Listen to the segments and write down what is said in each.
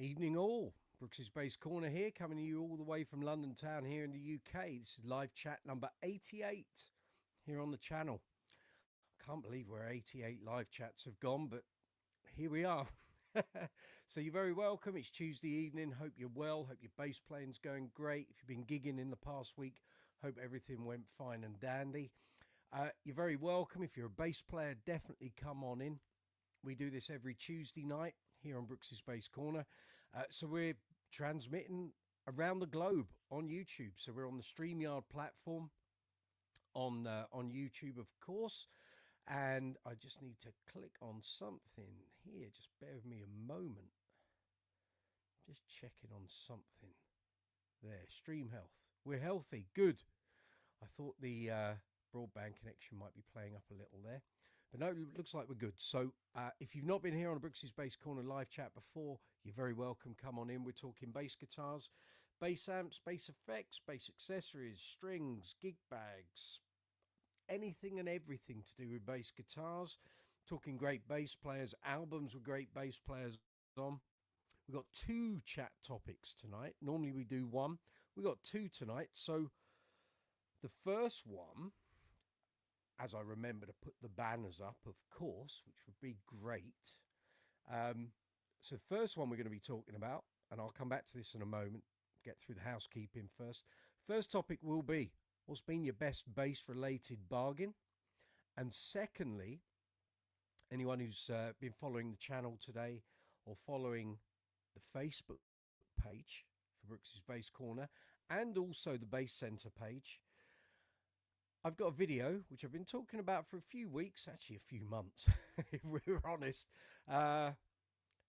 Evening all. Brooksy's Base Corner here, coming to you all the way from London town here in the UK. This is live chat number 88 here on the channel. Can't believe where 88 live chats have gone, but here we are. So you're very welcome. It's Tuesday evening. Hope you're well. Hope your bass playing's going great. If you've been gigging in the past week, hope everything went fine and dandy. You're very welcome. If you're a bass player, definitely come on in. We do this every Tuesday night here on Brooksy's Base Corner. So we're transmitting around the globe on YouTube. So we're on the StreamYard platform on YouTube, of course. And I just need to click on something here. Just bear with me a moment. Just checking on something. There, stream health. We're healthy. Good. I thought the broadband connection might be playing up a little there. But no, it looks like we're good. So if you've not been here on a Brooksy's Bass Corner live chat before, you're very welcome. Come on in. We're talking bass guitars, bass amps, bass effects, bass accessories, strings, gig bags, anything and everything to do with bass guitars. Talking great bass players, albums with great bass players on. We've got two chat topics tonight. Normally we do one. We've got two tonight. So the first one, as I remember to put the banners up, of course, which would be great. So the first one we're going to be talking about, and I'll come back to this in a moment, get through the housekeeping first. First topic will be, what's been your best bass-related bargain? And secondly, anyone who's been following the channel today or following the Facebook page for Brooksy's Bass Corner and also the Bass Centre page, I've got a video which I've been talking about for a few weeks, actually a few months, if we're honest.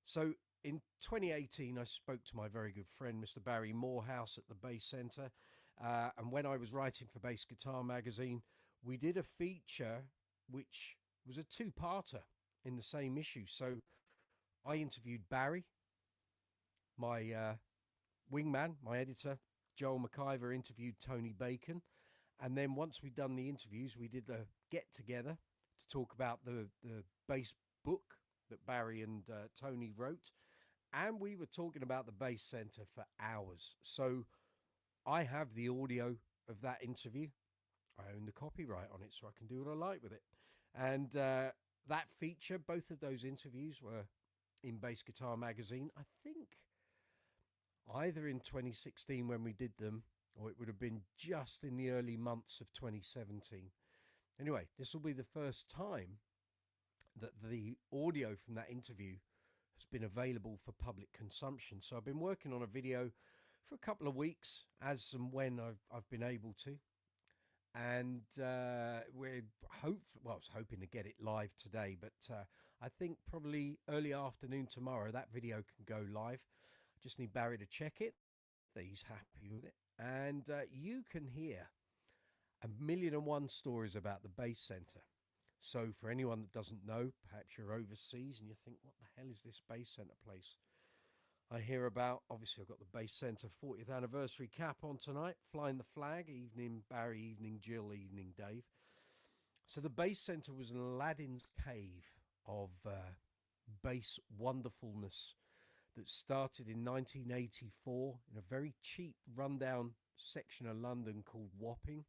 So in 2018, I spoke to my very good friend, Mr. Barry Morehouse at the Bass Centre. And when I was writing for Bass Guitar magazine, we did a feature which was a two-parter in the same issue. So I interviewed Barry, my wingman, my editor. Joel McIver interviewed Tony Bacon. And then once we'd done the interviews, we did a get-together to talk about the bass book that Barry and Tony wrote. And we were talking about the Bass Centre for hours. So I have the audio of that interview. I own the copyright on it, so I can do what I like with it. And that feature, both of those interviews were in Bass Guitar magazine. I think either in 2016 when we did them, or it would have been just in the early months of 2017. Anyway, this will be the first time that the audio from that interview has been available for public consumption. So I've been working on a video for a couple of weeks, as and when I've been able to. And I was hoping to get it live today, but I think probably early afternoon tomorrow, that video can go live. Just need Barry to check it, that he's happy with it. And you can hear 1,000,001 stories about the Bass Centre. So for anyone that doesn't know, perhaps you're overseas and you think, what the hell is this Bass Centre place? I hear about, obviously I've got the Bass Centre 40th anniversary cap on tonight, flying the flag, evening Barry, evening Jill, evening Dave. So the Bass Centre was an Aladdin's cave of bass wonderfulness that started in 1984 in a very cheap, rundown section of London called Wapping.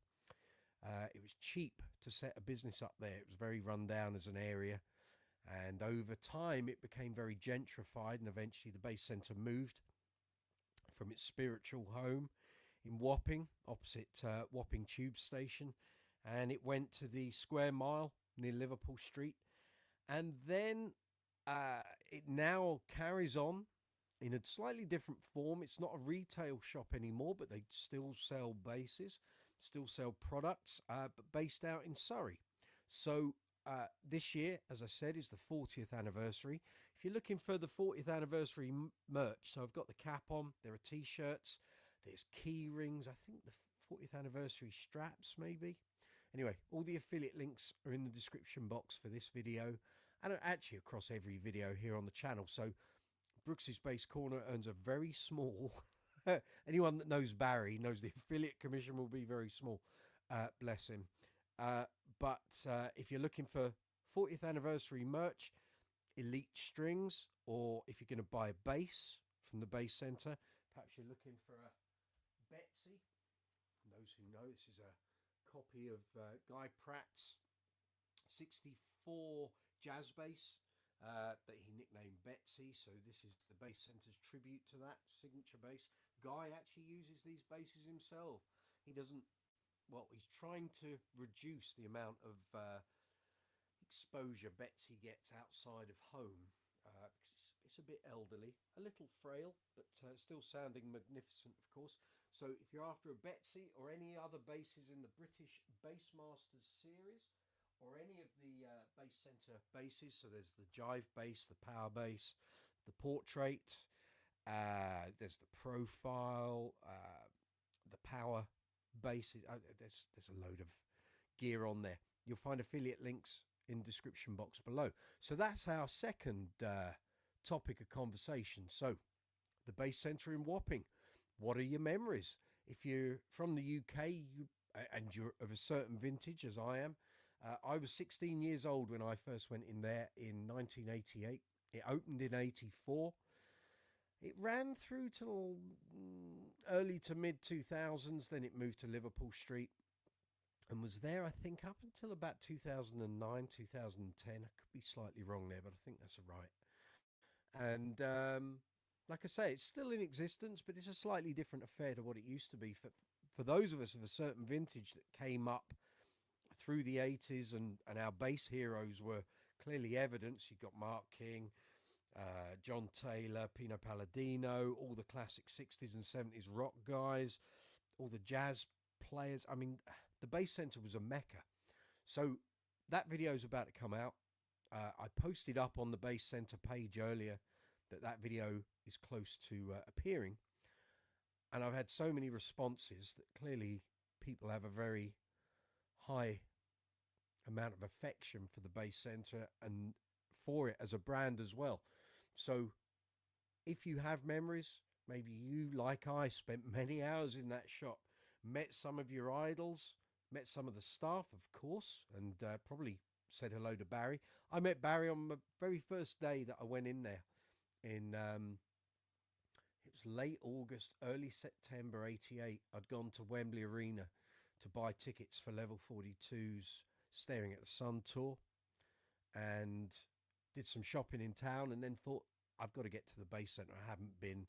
It was cheap to set a business up there. It was very rundown as an area. And over time, it became very gentrified, and eventually the Bass Centre moved from its spiritual home in Wapping, opposite Wapping Tube Station, and it went to the Square Mile near Liverpool Street. And then it now carries on in a slightly different form. It's not a retail shop anymore, but they still sell basses, still sell products, but based out in Surrey. So this year, as I said, is the 40th anniversary. If you're looking for the 40th anniversary merch, so I've got the cap on, there are t-shirts, there's key rings, I think the 40th anniversary straps maybe. Anyway, all the affiliate links are in the description box for this video and actually across every video here on the channel. So Brooksy's Bass Corner earns a very small, anyone that knows Barry knows the affiliate commission will be very small, bless him. But if you're looking for 40th anniversary merch, elite strings, or if you're going to buy a bass from the base center. Perhaps you're looking for a Betsy. Those who know, this is a copy of Guy Pratt's 64 jazz bass that he nicknamed Betsy. So this is the bass center's tribute to that signature bass. Guy actually uses these basses himself. He doesn't, well, he's trying to reduce the amount of exposure Betsy gets outside of home because it's a bit elderly, a little frail, but still sounding magnificent, of course. So if you're after a Betsy or any other basses in the British Bassmasters series, or any of the bass center basses, so there's the jive bass, the power bass, the portrait, there's the profile, the power basses. There's a load of gear on there. You'll find affiliate links in the description box below. So that's our second topic of conversation. So the bass center in Wapping. What are your memories? If you're from the UK and you're of a certain vintage, as I am, I was 16 years old when I first went in there in 1988. It opened in 84. It ran through till early to mid 2000s. Then it moved to Liverpool Street and was there, I think, up until about 2009, 2010. I could be slightly wrong there, but I think that's right. And like I say, it's still in existence, but it's a slightly different affair to what it used to be. For those of us of a certain vintage that came up through the 80s, and our bass heroes were clearly evidence. You've got Mark King, John Taylor, Pino Palladino, all the classic 60s and 70s rock guys, all the jazz players. I mean, the bass center was a mecca. So that video is about to come out. I posted up on the bass center page earlier that video is close to appearing. And I've had so many responses that clearly people have a very high amount of affection for the bass center and for it as a brand as well. So if you have memories, maybe you, like I, spent many hours in that shop, met some of your idols, met some of the staff, of course, and probably said hello to Barry. I met Barry on the very first day that I went in there in it was late August, early September 88. I'd gone to Wembley Arena to buy tickets for Level 42's Staring at the Sun tour, and did some shopping in town, and then thought, I've got to get to the bass center. I haven't been.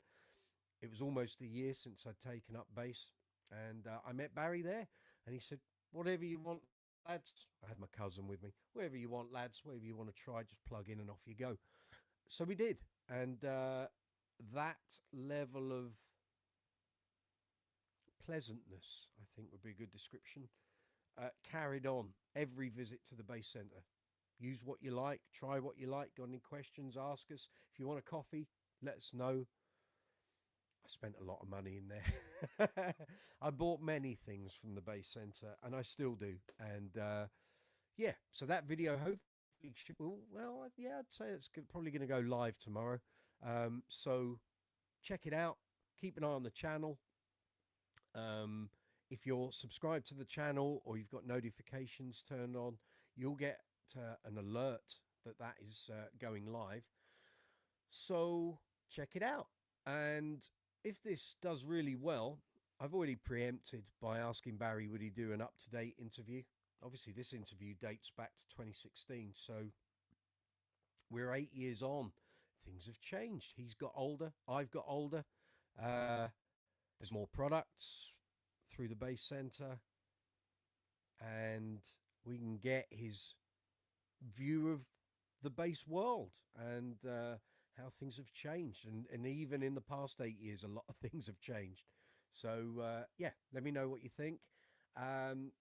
It was almost a year since I'd taken up bass, and I met Barry there, and he said, whatever you want, lads. I had my cousin with me. Whatever you want, lads, whatever you want to try, just plug in and off you go. So we did, and that level of pleasantness, I think, would be a good description, carried on every visit to the bass center. Use what you like, try what you like. Got any questions, ask us. If you want a coffee, let us know. I spent a lot of money in there. I bought many things from the bass center, and I still do. And yeah, so that video hopefully should, well, yeah, I'd say it's probably going to go live tomorrow. So check it out. Keep an eye on the channel. If you're subscribed to the channel or you've got notifications turned on, you'll get an alert that is going live. So check it out. And if this does really well, I've already preempted by asking Barry, would he do an up-to-date interview? Obviously, this interview dates back to 2016. So we're 8 years on. Things have changed. He's got older. I've got older. There's more products through the bass center, and we can get his view of the bass world and how things have changed. And even in the past 8 years, a lot of things have changed. So yeah, let me know what you think. And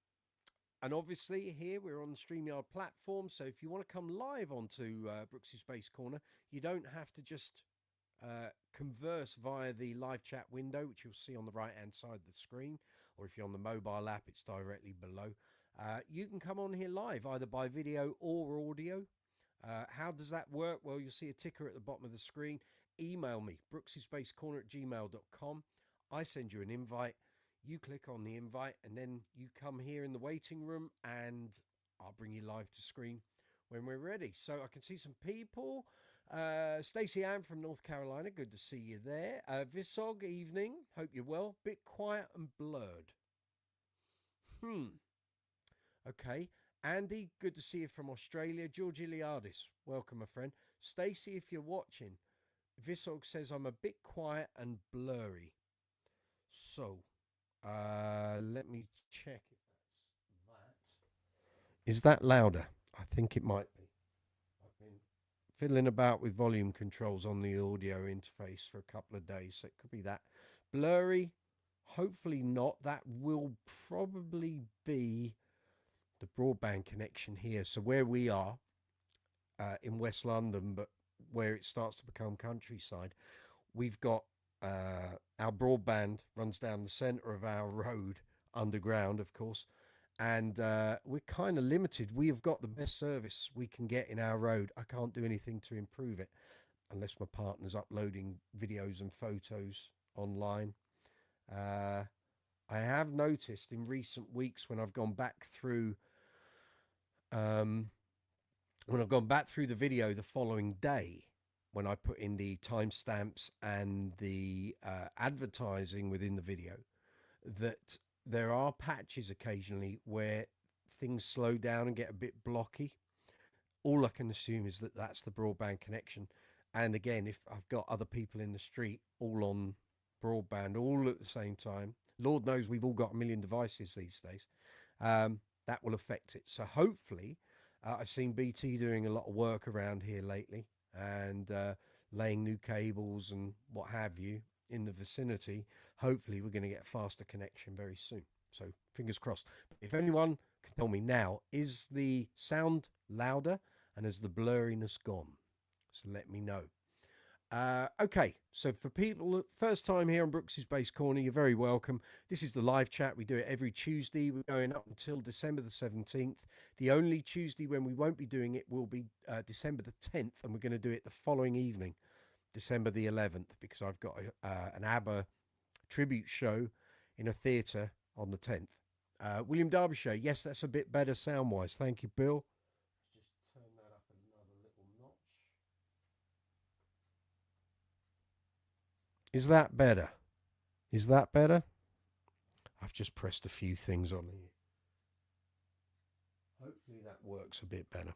obviously here we're on the StreamYard platform. So if you want to come live onto Brooksy's Bass Corner, you don't have to just converse via the live chat window, which you'll see on the right hand side of the screen, or if you're on the mobile app, it's directly below. You can come on here live either by video or audio. How does that work? Well, you'll see a ticker at the bottom of the screen. Email me, brooksyspacecorner@gmail.com. I send you an invite. You click on the invite, and then you come here in the waiting room, and I'll bring you live to screen when we're ready. So I can see some people. Stacey Ann from North Carolina, good to see you there. Visog, evening, hope you're well. Bit quiet and blurred. Okay. Andy, good to see you from Australia. George Iliadis, welcome, my friend. Stacey, if you're watching, Visog says I'm a bit quiet and blurry. So, let me check if that's that. Is that louder? I think it might be. I've been fiddling about with volume controls on the audio interface for a couple of days, so it could be that. Blurry, hopefully not. That will probably be the broadband connection here. So where we are in West London, but where it starts to become countryside, we've got our broadband runs down the center of our road, underground, of course, and we're kind of limited. We have got the best service we can get in our road. I can't do anything to improve it unless my partner's uploading videos and photos online. I have noticed in recent weeks when I've gone back through the video the following day, when I put in the timestamps and the advertising within the video, that there are patches occasionally where things slow down and get a bit blocky. All I can assume is that that's the broadband connection. And again, if I've got other people in the street all on broadband all at the same time, Lord knows we've all got a million devices these days, that will affect it. So hopefully, I've seen BT doing a lot of work around here lately, and laying new cables and what have you in the vicinity. Hopefully we're going to get a faster connection very soon. So fingers crossed. If anyone can tell me now, is the sound louder and has the blurriness gone? So let me know. Okay, so for people first time here on Brooksy's Base Corner, you're very welcome. This is the live chat. We do it every Tuesday. We're going up until December the 17th. The only Tuesday when we won't be doing it will be December the 10th, and we're going to do it the following evening, December the 11th, because I've got an ABBA tribute show in a theatre on the 10th. William Derbyshire, yes, that's a bit better sound-wise. Thank you, Bill. Let's just turn that up another little notch. Is that better? Is that better? I've just pressed a few things on here. Hopefully that works a bit better.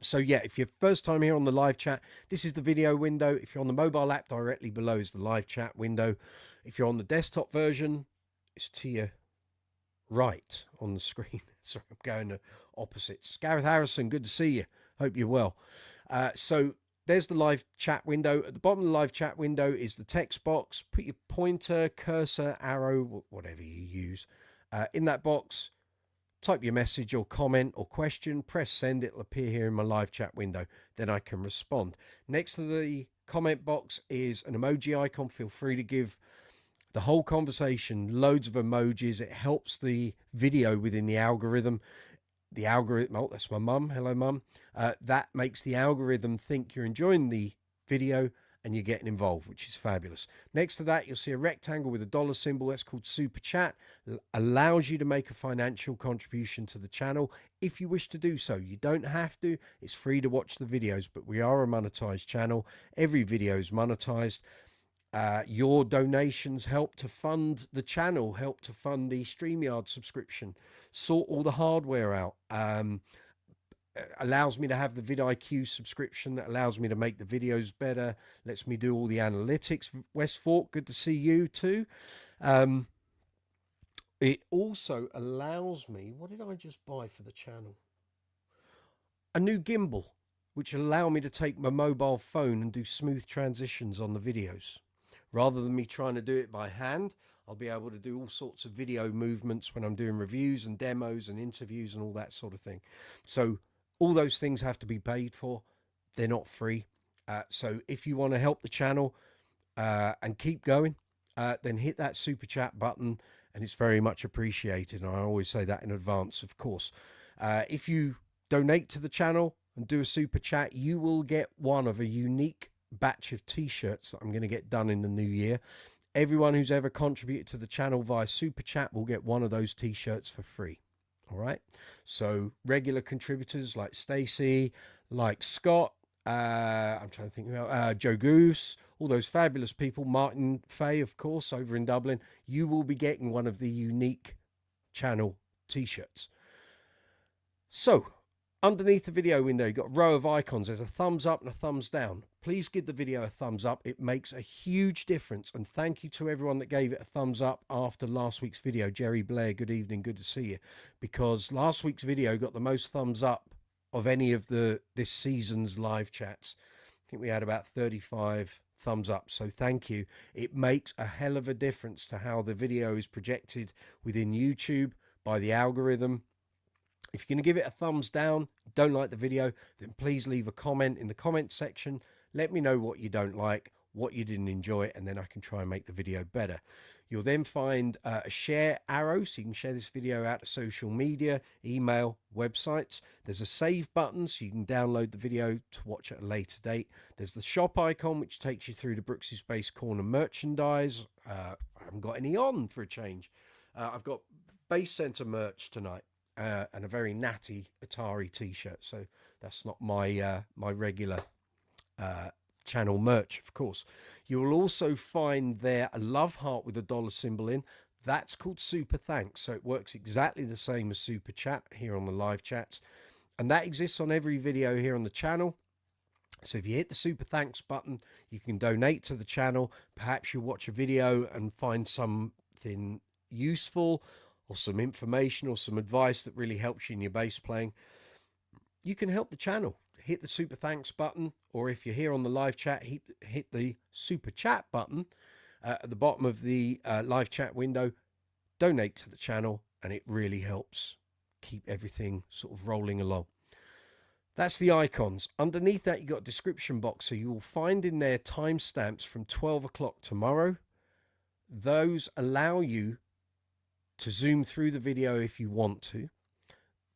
So yeah, if you're first time here on the live chat, this is the video window. If you're on the mobile app, directly below is the live chat window. If you're on the desktop version, it's to your right on the screen. Sorry, I'm going to opposites. Gareth Harrison, good to see you. Hope you're well. So there's the live chat window. At the bottom of the live chat window is the text box. Put your pointer, cursor, arrow, whatever you use, in that box. Type your message or comment or question, press send, it'll appear here in my live chat window. Then I can respond. Next to the comment box is an emoji icon. Feel free to give the whole conversation loads of emojis. It helps the video within the algorithm. The algorithm, oh, that's my mum. Hello, mum. That makes the algorithm think you're enjoying the video and you're getting involved, which is fabulous. Next to that, you'll see a rectangle with a dollar symbol. That's called Super Chat. Allows you to make a financial contribution to the channel if you wish to do so. You don't have to. It's free to watch the videos, but we are a monetized channel. Every video is monetized. Your donations help to fund the channel, help to fund the StreamYard subscription, sort all the hardware out. Allows me to have the vidIQ subscription that allows me to make the videos better, lets me do all the analytics. West Fork, good to see you too. It also allows me, what did I just buy for the channel? A new gimbal, which allow me to take my mobile phone and do smooth transitions on the videos. Rather than me trying to do it by hand, I'll be able to do all sorts of video movements when I'm doing reviews and demos and interviews and all that sort of thing. So all those things have to be paid for. They're not free. So if you want to help the channel and keep going, then hit that super chat button, and it's very much appreciated. And I always say that in advance, of course. If you donate to the channel and do a super chat, you will get one of a unique batch of t-shirts that I'm going to get done in the new year. Everyone who's ever contributed to the channel via super chat will get one of those t-shirts for free. All right. So regular contributors like Stacey, like Scott, I'm trying to think about Joe Goose, all those fabulous people, Martin Fay, of course, over in Dublin. You will be getting one of the unique channel t-shirts. So underneath the video window, you've got a row of icons. There's a thumbs up and a thumbs down. Please give the video a thumbs up. It makes a huge difference. And thank you to everyone that gave it a thumbs up after last week's video. Jerry Blair, good evening, good to see you. Because last week's video got the most thumbs up of any of this season's live chats. I think we had about 35 thumbs up, so thank you. It makes a hell of a difference to how the video is projected within YouTube by the algorithm. If you're going to give it a thumbs down, don't like the video, then please leave a comment in the comment section. Let me know what you don't like, what you didn't enjoy, and then I can try and make the video better. You'll then find a share arrow, so you can share this video out to social media, email, websites. There's a save button, so you can download the video to watch at a later date. There's the shop icon, which takes you through to Brooksy's Base Corner merchandise. I haven't got any on for a change. I've got Base Center merch tonight and a very natty Atari t-shirt. So that's not my my regular channel merch, of course. You'll also find there a love heart with a dollar symbol in. That's called Super Thanks. So it works exactly the same as Super Chat here on the live chats. And that exists on every video here on the channel. So if you hit the Super Thanks button, you can donate to the channel. Perhaps you'll watch a video and find something useful or some information or some advice that really helps you in your bass playing. You can help the channel. Hit the Super Thanks button, or if you're here on the live chat, hit the Super Chat button at the bottom of the live chat window. Donate to the channel, and it really helps keep everything sort of rolling along. That's the icons. Underneath that, you've got a description box, so you will find in there timestamps from 12 o'clock tomorrow. Those allow you to zoom through the video if you want to.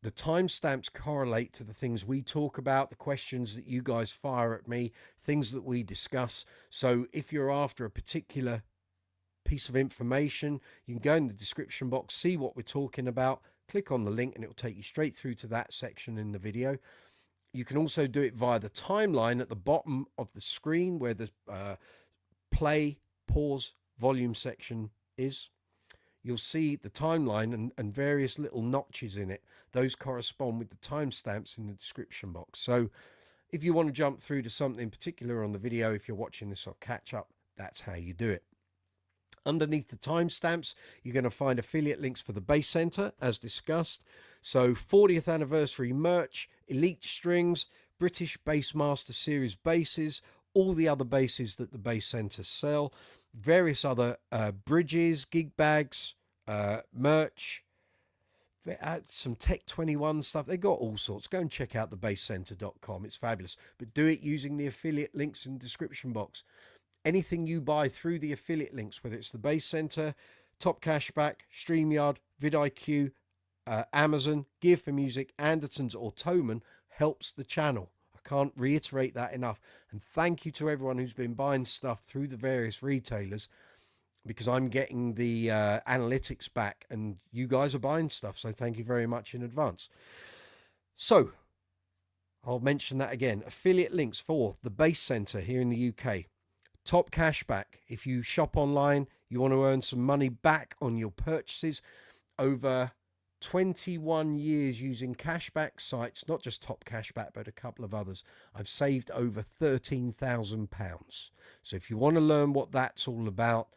The timestamps correlate to the things we talk about, the questions that you guys fire at me, things that we discuss. So if you're after a particular piece of information, you can go in the description box, see what we're talking about, click on the link, and it will take you straight through to that section in the video. You can also do it via the timeline at the bottom of the screen where the play, pause, volume section is. You'll see the timeline and various little notches in it. Those correspond with the timestamps in the description box. So if you want to jump through to something particular on the video, if you're watching this or catch up, that's how you do it. Underneath the timestamps, you're going to find affiliate links for the Bass Center, as discussed. So 40th anniversary merch, Elite Strings, British Bassmaster Series basses, all the other basses that the Bass Center sell, various other bridges, gig bags, merch, some Tech 21 stuff. They got all sorts. Go and check out thebasscenter.com. It's fabulous. But do it using the affiliate links in the description box. Anything you buy through the affiliate links, whether it's the Bass Center, Top Cashback, StreamYard, vidIQ, Amazon, Gear for Music, Andertons, or Thomann, helps the channel. Can't reiterate that enough. And thank you to everyone who's been buying stuff through the various retailers, because I'm getting the analytics back and you guys are buying stuff. So thank you very much in advance. So I'll mention that again. Affiliate links for the Bass Center here in the UK. Top Cashback. If you shop online, you want to earn some money back on your purchases. Over 21 years using cashback sites, not just Top Cashback, but a couple of others, I've saved over £13,000. So if you want to learn what that's all about,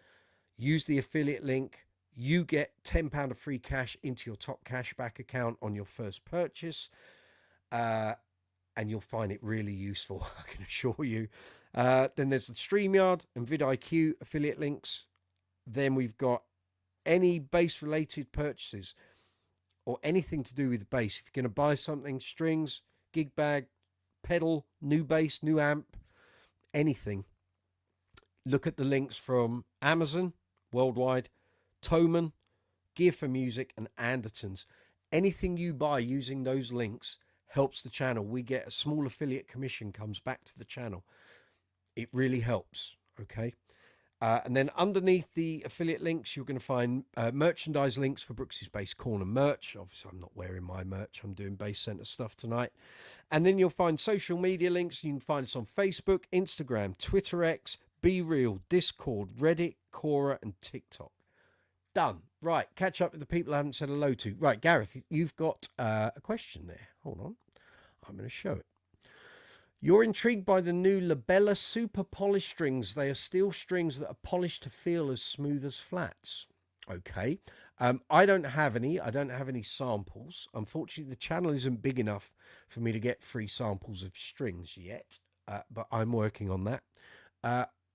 use the affiliate link. You get £10 of free cash into your Top Cashback account on your first purchase, and you'll find it really useful, I can assure you. Then there's the StreamYard and vidIQ affiliate links. Then we've got any bass related purchases or anything to do with bass. If you're going to buy something, strings, gig bag, pedal, new bass, new amp, anything, look at the links from Amazon worldwide, Thomann, Gear for Music, and Andertons. Anything you buy using those links helps the channel. We get a small affiliate commission, comes back to the channel. It really helps, okay? And then underneath the affiliate links, you're going to find merchandise links for Brooksy's Base Corner merch. Obviously, I'm not wearing my merch. I'm doing Base Center stuff tonight. And then you'll find social media links. You can find us on Facebook, Instagram, Twitter X, Be Real, Discord, Reddit, Quora, and TikTok. Done. Right, catch up with the people I haven't said hello to. Right, Gareth, you've got a question there. Hold on. I'm going to show it. You're intrigued by the new Labella Super Polish strings. They are steel strings that are polished to feel as smooth as flats. Okay. I don't have any. I don't have any samples. Unfortunately, the channel isn't big enough for me to get free samples of strings yet, but I'm working on that.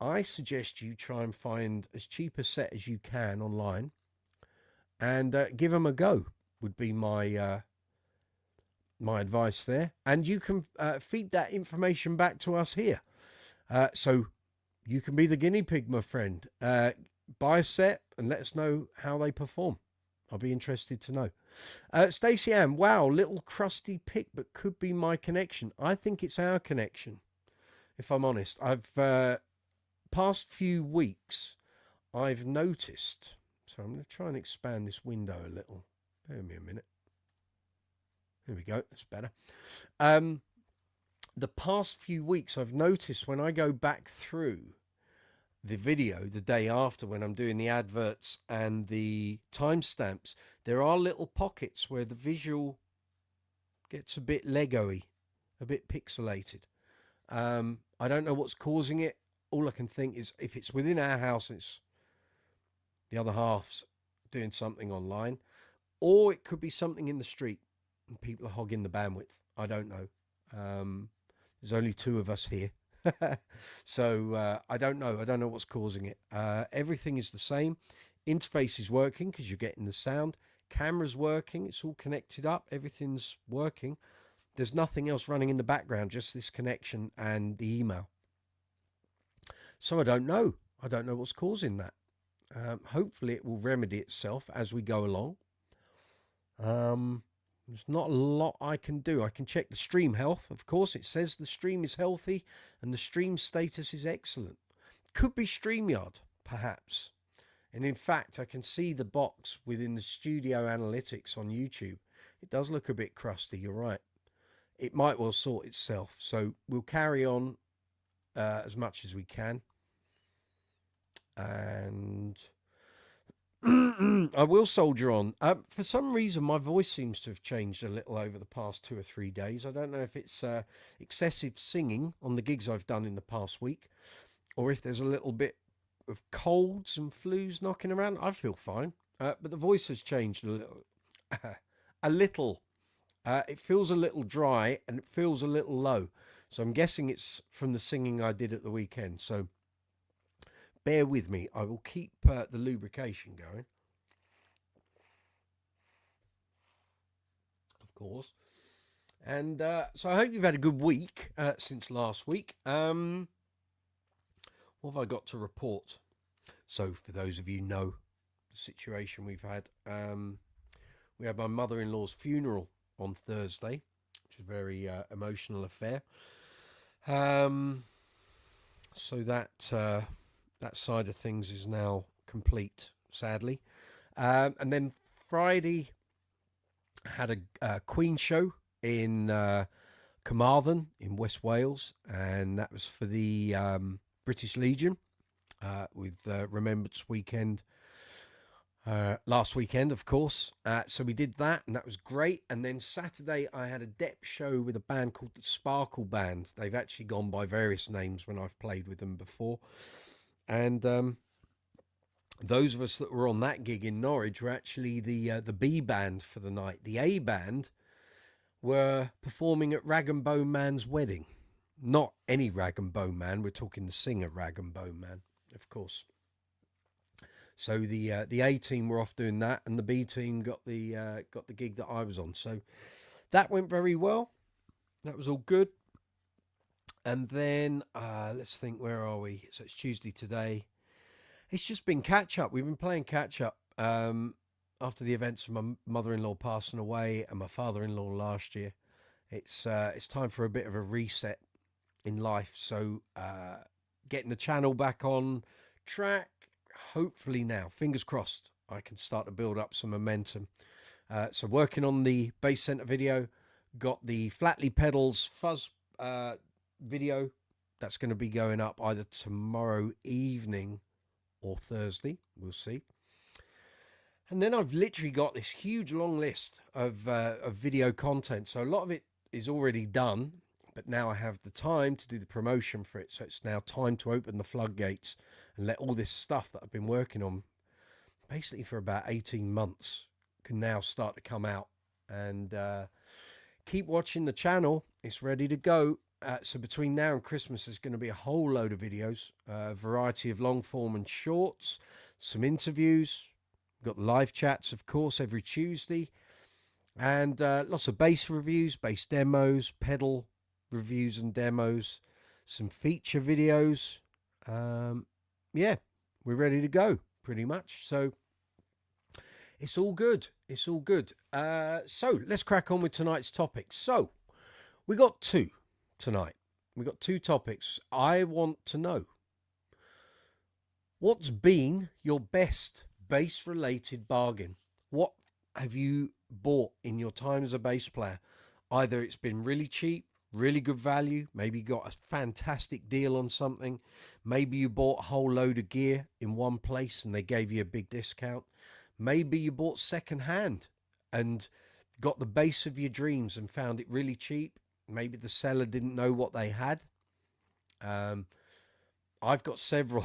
I suggest you try and find as cheap a set as you can online and give them a go, would be my advice there. And you can feed that information back to us here. So you can be the guinea pig, my friend. Buy a set and let us know how they perform. I'll be interested to know. Stacey Ann, wow, little crusty pic, but could be my connection. I think it's our connection, if I'm honest. I've past few weeks, I've noticed. So I'm going to try and expand this window a little. Bear with me a minute. There we go. That's better. The past few weeks, I've noticed when I go back through the video the day after, when I'm doing the adverts and the timestamps, there are little pockets where the visual gets a bit Lego-y, a bit pixelated. I don't know what's causing it. All I can think is if it's within our house, it's the other half's doing something online, or it could be something in the street and people are hogging the bandwidth. I don't know. There's only two of us here. So I don't know. I don't know what's causing it. Everything is the same. Interface is working because you're getting the sound. Camera's working. It's all connected up. Everything's working. There's nothing else running in the background, just this connection and the email. So I don't know. I don't know what's causing that. Hopefully it will remedy itself as we go along. There's not a lot I can do. I can check the stream health. Of course, it says the stream is healthy and the stream status is excellent. Could be StreamYard, perhaps. And in fact, I can see the box within the studio analytics on YouTube. It does look a bit crusty, you're right. It might well sort itself. So we'll carry on as much as we can. And I will soldier on. For some reason, my voice seems to have changed a little over the past 2 or 3 days. I don't know if it's excessive singing on the gigs I've done in the past week, or if there's a little bit of colds and flus knocking around. I feel fine, but the voice has changed a little. A little. It feels a little dry and it feels a little low. So I'm guessing it's from the singing I did at the weekend. So bear with me. I will keep the lubrication going. Of course. And so I hope you've had a good week since last week. What have I got to report? So for those of you who know the situation we've had, we had my mother-in-law's funeral on Thursday, which is a very emotional affair. So that side of things is now complete, sadly. And then Friday had a Queen show in Carmarthen in West Wales, and that was for the British Legion with Remembrance Weekend. Last weekend, of course. So we did that, and that was great. And then Saturday, I had a depth show with a band called the Sparkle Band. They've actually gone by various names when I've played with them before. And those of us that were on that gig in Norwich were actually the B band for the night. The A band were performing at Rag and Bone Man's wedding. Not any Rag and Bone Man. We're talking the singer Rag and Bone Man, of course. So the A team were off doing that, and the B team got the gig that I was on. So that went very well. That was all good. And then let's think, where are we? So it's Tuesday today. It's just been catch up. We've been playing catch up after the events of my mother-in-law passing away and my father-in-law last year. It's time for a bit of a reset in life. So getting the channel back on, track. Hopefully now, fingers crossed, I can start to build up some momentum. So working on the bass center video, got the Flatly Pedals fuzz video that's going to be going up either tomorrow evening or Thursday. We'll see. And then I've literally got this huge long list of video content. So a lot of it is already done, but now I have the time to do the promotion for it. So it's now time to open the floodgates and let all this stuff that I've been working on basically for about 18 months can now start to come out. And keep watching the channel. It's ready to go. So between now and Christmas, there's going to be a whole load of videos, a variety of long form and shorts, some interviews. We've got live chats, of course, every Tuesday, and lots of bass reviews, bass demos, pedal reviews and demos, some feature videos. Yeah, we're ready to go pretty much. So it's all good. It's all good. So let's crack on with tonight's topics. So we got two tonight. We got two topics. I want to know, what's been your best bass related bargain? What have you bought in your time as a bass player? Either it's been really cheap, really good value, maybe you got a fantastic deal on something, maybe you bought a whole load of gear in one place and they gave you a big discount, maybe you bought second hand and got the bass of your dreams and found it really cheap. Maybe the seller didn't know what they had. I've got several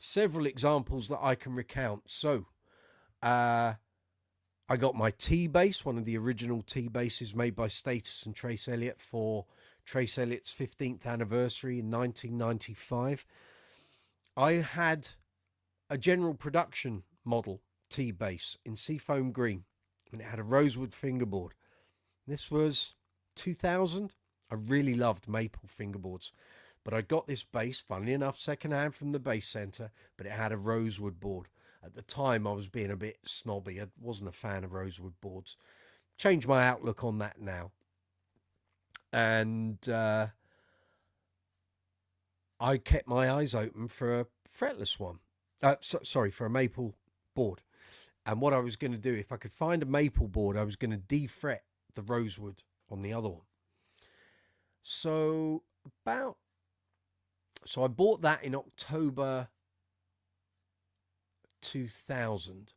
several examples that I can recount. So I got my T bass, one of the original T basses made by Status and Trace Elliott for Trace Elliott's 15th anniversary in 1995. I had a general production model T bass in seafoam green, and it had a rosewood fingerboard. This was 2000. I really loved maple fingerboards, but I got this bass, funnily enough, secondhand from the bass center, but it had a rosewood board. At the time, I was being a bit snobby. I wasn't a fan of rosewood boards. Changed my outlook on that now. And I kept my eyes open for a fretless one. Sorry, for a maple board. And what I was going to do, if I could find a maple board, I was going to defret the rosewood on the other one. So I bought that in October 2000.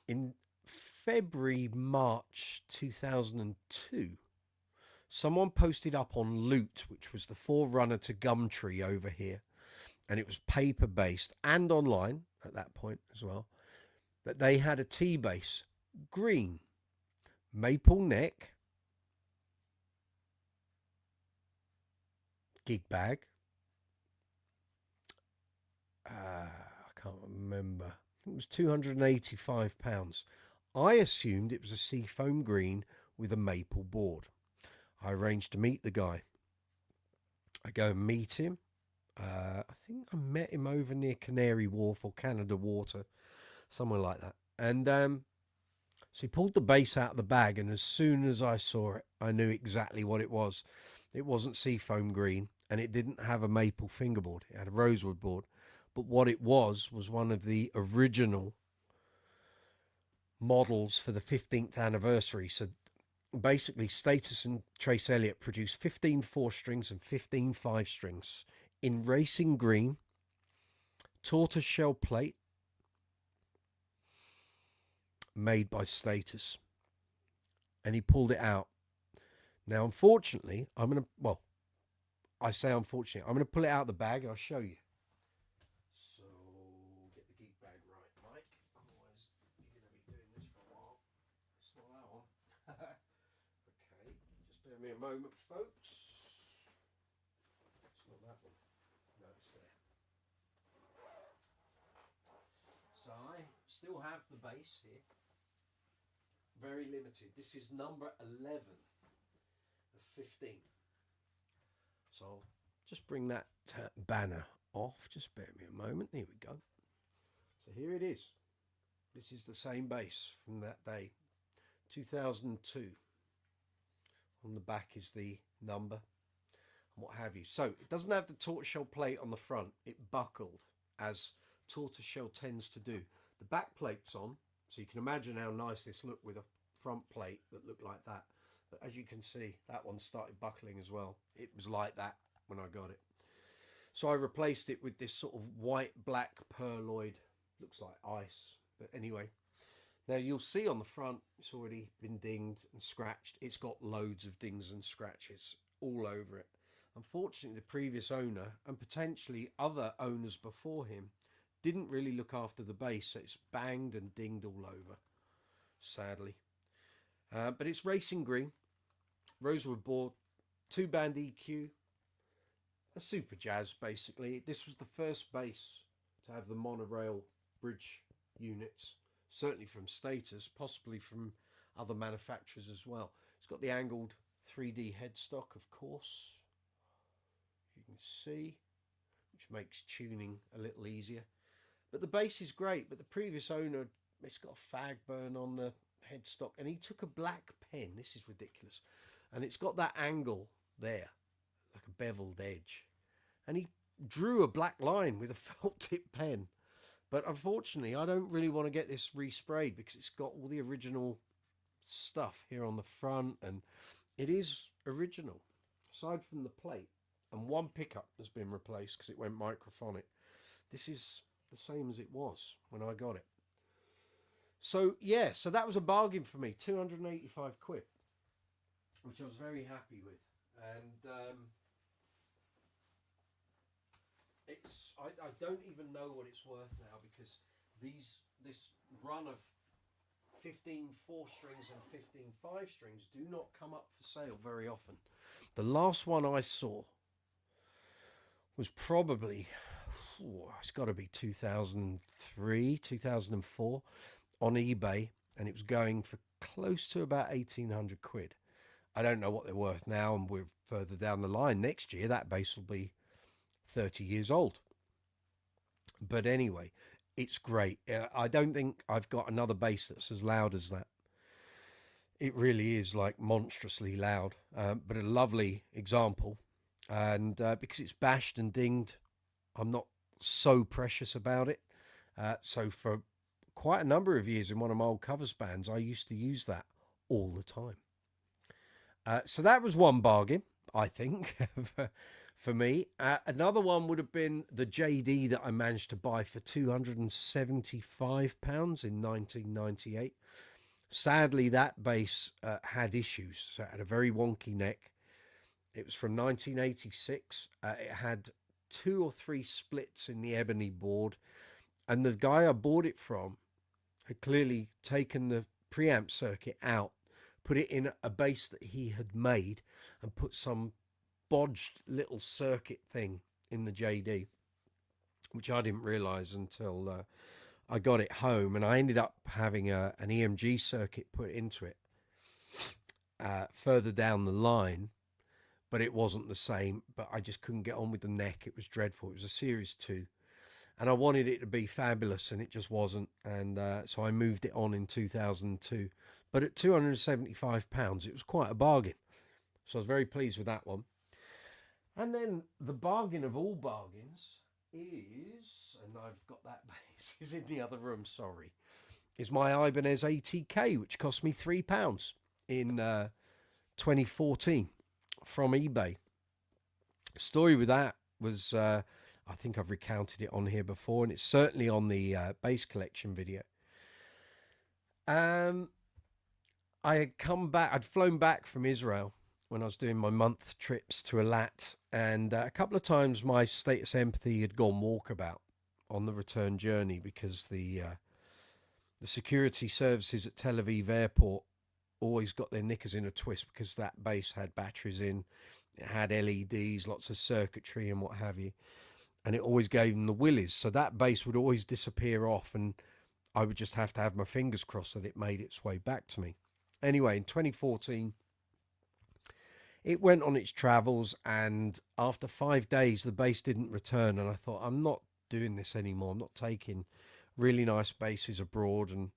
In February, March 2002, someone posted up on Loot, which was the forerunner to Gumtree over here, and it was paper based and online at that point as well, that they had a T bass, green, maple neck, gig bag. I can't remember. I think it was £285. I assumed it was a seafoam green with a maple board. I arranged to meet the guy. I go and meet him. I think I met him over near Canary Wharf or Canada Water, somewhere like that. And so he pulled the bass out of the bag, and as soon as I saw it, I knew exactly what it was. It wasn't seafoam green, and it didn't have a maple fingerboard. It had a rosewood board. But what it was one of the original models for the 15th anniversary. So basically, Status and Trace Elliott produced 15 4-strings and 15 5-strings in racing green, tortoiseshell plate, made by Status. And he pulled it out. Now, unfortunately, I say unfortunately, I'm going to pull it out of the bag. I'll show you. So, get the geek bag right, Mike. Otherwise, you're going to be doing this for a while. It's not that one. Okay, just bear me a moment, folks. It's not that one. No, it's there. So, I still have the bass here. Very limited. This is number 11. 15. So I'll just bring that banner off. Just bear me a moment. Here we go. So here it is. This is the same bass from that day, 2002. On the back is the number and what have you. So it doesn't have the tortoiseshell plate on the front. It buckled as tortoiseshell tends to do. The back plate's on, so you can imagine how nice this looked with a front plate that looked like that. But as you can see, that one started buckling as well. It was like that when I got it. So I replaced it with this sort of white black pearloid, looks like ice. But anyway, now you'll see on the front, it's already been dinged and scratched. It's got loads of dings and scratches all over it. Unfortunately, the previous owner and potentially other owners before him didn't really look after the base, so it's banged and dinged all over, sadly. But it's racing green, rosewood board, 2-band EQ, a super jazz basically. This was the first base to have the monorail bridge units, certainly from Status, possibly from other manufacturers as well. It's got the angled 3D headstock, of course, you can see, which makes tuning a little easier. But the base is great, but the previous owner, it's got a fag burn on the headstock, and he took a black pen, this is ridiculous, and it's got that angle there, like a beveled edge, and he drew a black line with a felt tip pen. But unfortunately, I don't really want to get this resprayed because it's got all the original stuff here on the front, and it is original aside from the plate, and one pickup has been replaced because it went microphonic. This is the same as it was when I got it. So yeah, so that was a bargain for me, 285 quid, which I was very happy with. And I don't even know what it's worth now, because this run of 15 4-strings and 15 5-strings do not come up for sale very often. The last one I saw was probably, it's got to be 2003, 2004 on eBay, and it was going for close to about 1,800 quid. I don't know what they're worth now, and we're further down the line. Next year, that bass will be 30 years old. But anyway, it's great. I don't think I've got another bass that's as loud as that. It really is like monstrously loud, but a lovely example. And because it's bashed and dinged, I'm not so precious about it. So for quite a number of years in one of my old covers bands, I used to use that all the time. So that was one bargain, I think, for me. Another one would have been the JD that I managed to buy for £275 in 1998. Sadly, that bass had issues. So it had a very wonky neck. It was from 1986. It had 2 or 3 splits in the ebony board. And the guy I bought it from had clearly taken the preamp circuit out, put it in a bass that he had made, and put some bodged little circuit thing in the JD, which I didn't realize until I got it home, and I ended up having an EMG circuit put into it further down the line, but it wasn't the same. But I just couldn't get on with the neck. It was dreadful. It was a Series 2, and I wanted it to be fabulous, and it just wasn't. And so I moved it on in 2002. But at £275, it was quite a bargain. So I was very pleased with that one. And then the bargain of all bargains is, and I've got that bass, is in the other room, sorry, is my Ibanez ATK, which cost me £3 in 2014 from eBay. The story with that was, I think I've recounted it on here before, and it's certainly on the bass collection video. I had come back, I'd flown back from Israel when I was doing my month trips to Eilat, and a couple of times my Status Empathy had gone walkabout on the return journey because the security services at Tel Aviv airport always got their knickers in a twist, because that bass had batteries in, it had LEDs, lots of circuitry and what have you, and it always gave them the willies. So that bass would always disappear off, and I would just have to have my fingers crossed that it made its way back to me. Anyway, in 2014, it went on its travels, and after 5 days, the bass didn't return. And I thought, I'm not doing this anymore. I'm not taking really nice basses abroad. And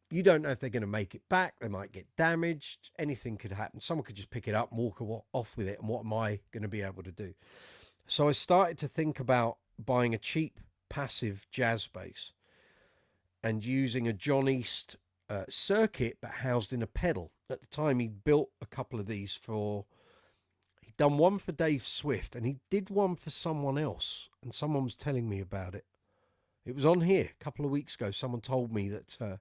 you don't know if they're going to make it back. They might get damaged. Anything could happen. Someone could just pick it up and walk off with it. And what am I going to be able to do? So I started to think about buying a cheap passive jazz bass and using a John East circuit, but housed in a pedal. At the time, he'd built a couple of these he'd done one for Dave Swift, and he did one for someone else, and someone was telling me about it. It was on here a couple of weeks ago. Someone told me that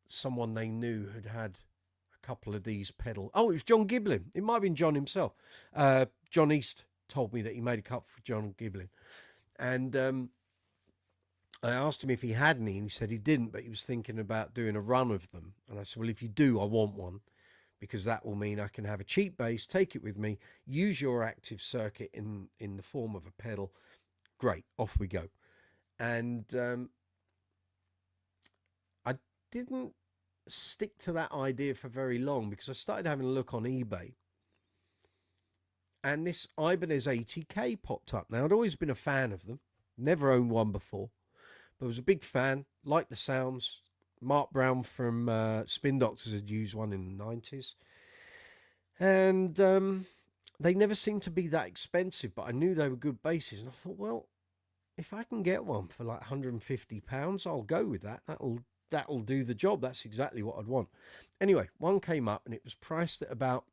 someone they knew had a couple of these pedal. Oh, it was John Giblin. It might have been John himself. John East told me that he made a couple for John Giblin. And I asked him if he had any, and he said he didn't, but he was thinking about doing a run of them. And I said, well, if you do, I want one, because that will mean I can have a cheap bass, take it with me, use your active circuit in the form of a pedal. Great, off we go. And I didn't stick to that idea for very long, because I started having a look on eBay, and this Ibanez 80K popped up. Now, I'd always been a fan of them, never owned one before, but I was a big fan, liked the sounds. Mark Brown from Spin Doctors had used one in the 90s. And they never seemed to be that expensive, but I knew they were good basses. And I thought, well, if I can get one for like £150, I'll go with that. That'll do the job. That's exactly what I'd want. Anyway, one came up and it was priced at about,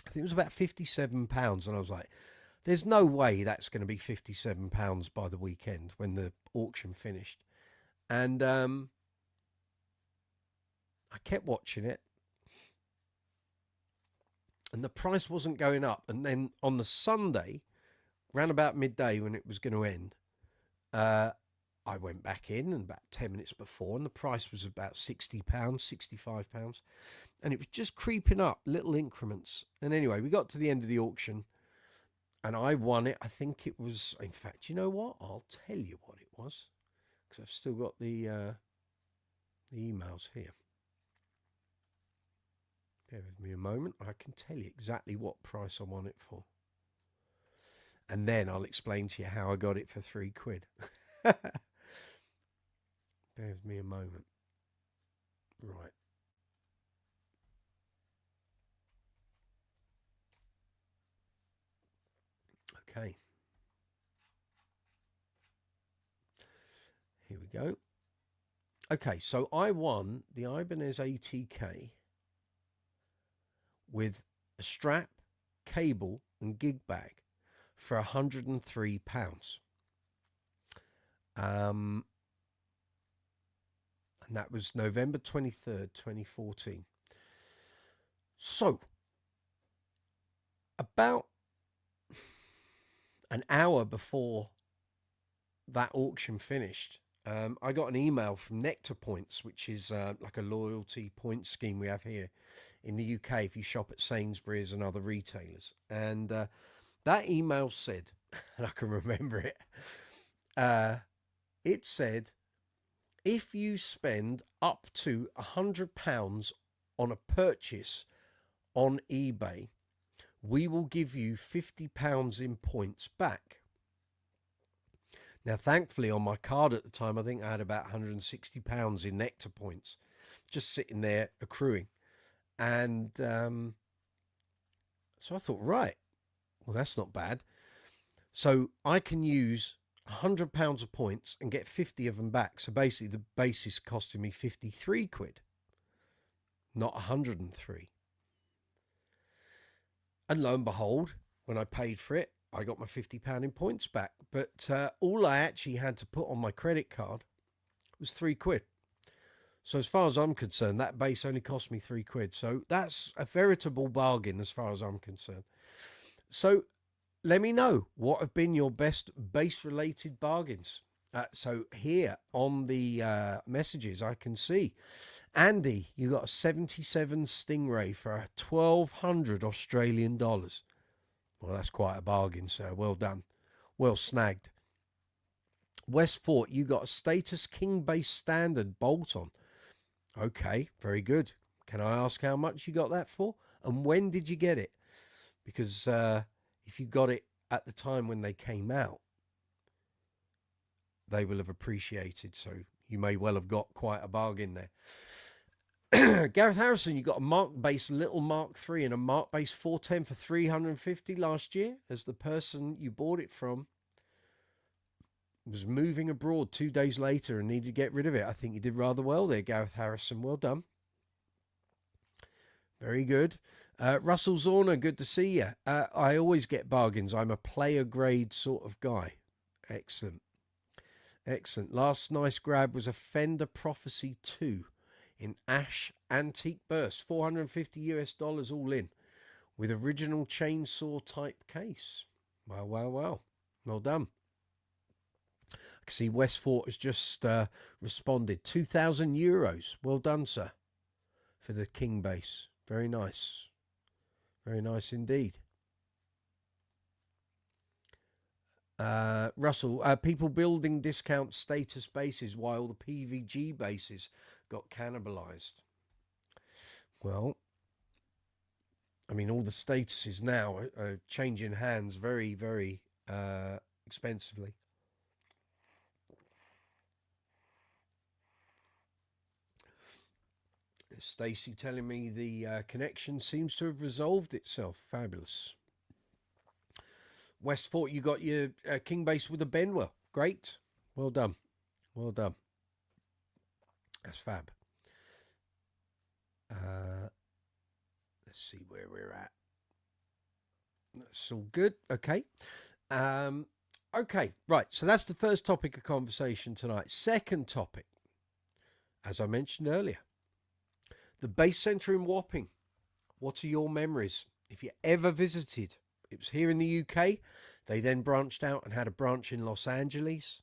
I think it was about £57. And I was like, there's no way that's going to be £57 by the weekend when the auction finished. And I kept watching it, and the price wasn't going up. And then on the Sunday, round about midday when it was going to end, I went back in, and about 10 minutes before, and the price was about £60, £65. And it was just creeping up, little increments. And anyway, we got to the end of the auction, and I won it. I think it was, in fact, you know what? I'll tell you what it was, because I've still got the emails here. Bear with me a moment. I can tell you exactly what price I won it for. And then I'll explain to you how I got it for £3. Bear with me a moment. Right. Okay. Here we go. Okay, so I won the Ibanez ATK with a strap, cable, and gig bag for £103. And that was November 23rd, 2014. So, about an hour before that auction finished, I got an email from Nectar Points, which is like a loyalty point scheme we have here in the UK if you shop at Sainsbury's and other retailers. And that email said, and I can remember it, it said, if you spend up to £100 on a purchase on eBay, we will give you £50 in points back. Now, thankfully, on my card at the time, I think I had about £160 in Nectar points, just sitting there accruing. And so I thought, right, well, that's not bad. So I can use £100 of points and get 50 of them back. So basically, the base is costing me £53, not 103. And lo and behold, when I paid for it, I got my £50 in points back. But all I actually had to put on my credit card was £3. So as far as I'm concerned, that base only cost me £3. So that's a veritable bargain as far as I'm concerned. So let me know what have been your best bass-related bargains. So here on the messages, I can see, Andy, you got a 77 Stingray for 1,200 Australian dollars. Well, that's quite a bargain, sir. Well done. Well snagged. West Fort, you got a Status King Bass Standard bolt-on. Okay, very good. Can I ask how much you got that for? And when did you get it? Because if you got it at the time when they came out, they will have appreciated. So you may well have got quite a bargain there. Gareth Harrison, you got a Mark Base Little Mark III and a Mark Base 410 for 350 last year, as the person you bought it from was moving abroad 2 days later and needed to get rid of it. I think you did rather well there, Gareth Harrison. Well done. Very good. Russell Zorner, good to see you. I always get bargains. I'm a player grade sort of guy. Excellent. Excellent. Last nice grab was a Fender Prophecy 2 in Ash Antique Burst, $450 all in, with original chainsaw type case. Wow, wow, wow. Well done. I can see Westfort has just responded. €2,000. Well done, sir, for the King base. Very nice. Very nice indeed. Russell, people building discount status bases while the PVG bases got cannibalized. Well, I mean, all the statuses now are changing hands very, very expensively. Stacey telling me the connection seems to have resolved itself. Fabulous. Westfort, you got your King base with a Benwell. Great. Well done. Well done. That's fab. Let's see where we're at. That's all good. Okay. Okay, right. So that's the first topic of conversation tonight. Second topic, as I mentioned earlier, the base centre in Wapping. What are your memories? If you ever visited, it was here in the UK. They then branched out and had a branch in Los Angeles.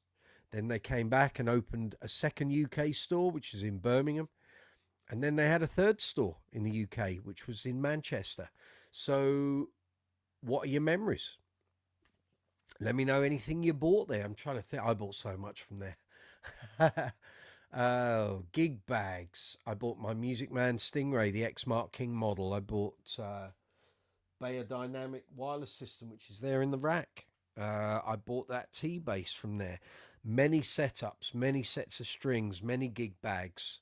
Then they came back and opened a second UK store, which is in Birmingham. And then they had a third store in the UK, which was in Manchester. So what are your memories? Let me know anything you bought there. I'm trying to think. I bought so much from there. Oh, gig bags. I bought my Music Man Stingray, the X Mark King model. I bought Bayer Dynamic wireless system, which is there in the rack. I bought that T-Bass from there. Many setups, many sets of strings, many gig bags.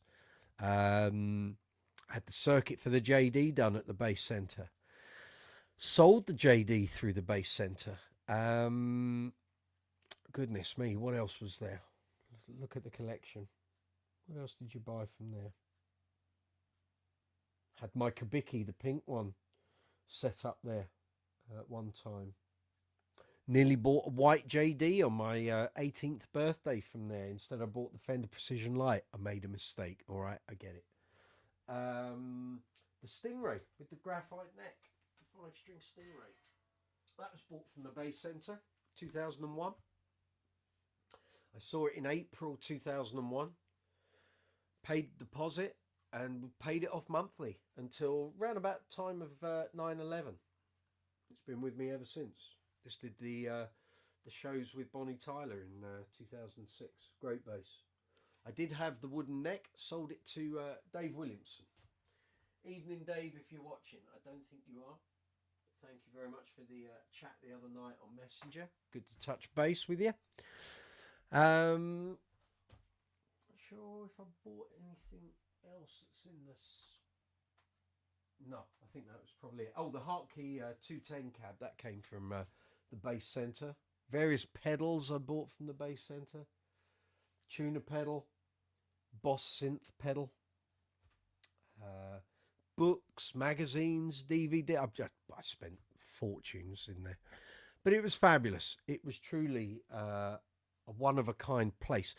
Had the circuit for the JD done at the Bass Centre. Sold the JD through the Bass Centre. Goodness me, what else was there? Look at the collection. What else did you buy from there? Had my Kabiki, the pink one, set up there at one time. Nearly bought a white JD on my 18th birthday from there. Instead I bought the Fender Precision Light. I made a mistake. All right, I get it. The Stingray with the graphite neck. The 5-string Stingray. That was bought from the Bass Centre, 2001. I saw it in April 2001. Paid the deposit and paid it off monthly until around about the time of 9/11. It's been with me ever since. Just did the shows with Bonnie Tyler in 2006. Great bass. I did have the wooden neck. Sold it to Dave Williamson. Evening, Dave, if you're watching. I don't think you are. Thank you very much for the chat the other night on Messenger. Good to touch base with you. Not sure if I bought anything else that's in this. No, I think that was probably it. Oh, the Hartkey 210 cab, that came from the Bass Centre. Various pedals I bought from the Bass Centre. Tuner pedal, Boss synth pedal, books, magazines, DVD. I spent fortunes in there, but it was fabulous. It was truly a one-of-a-kind place.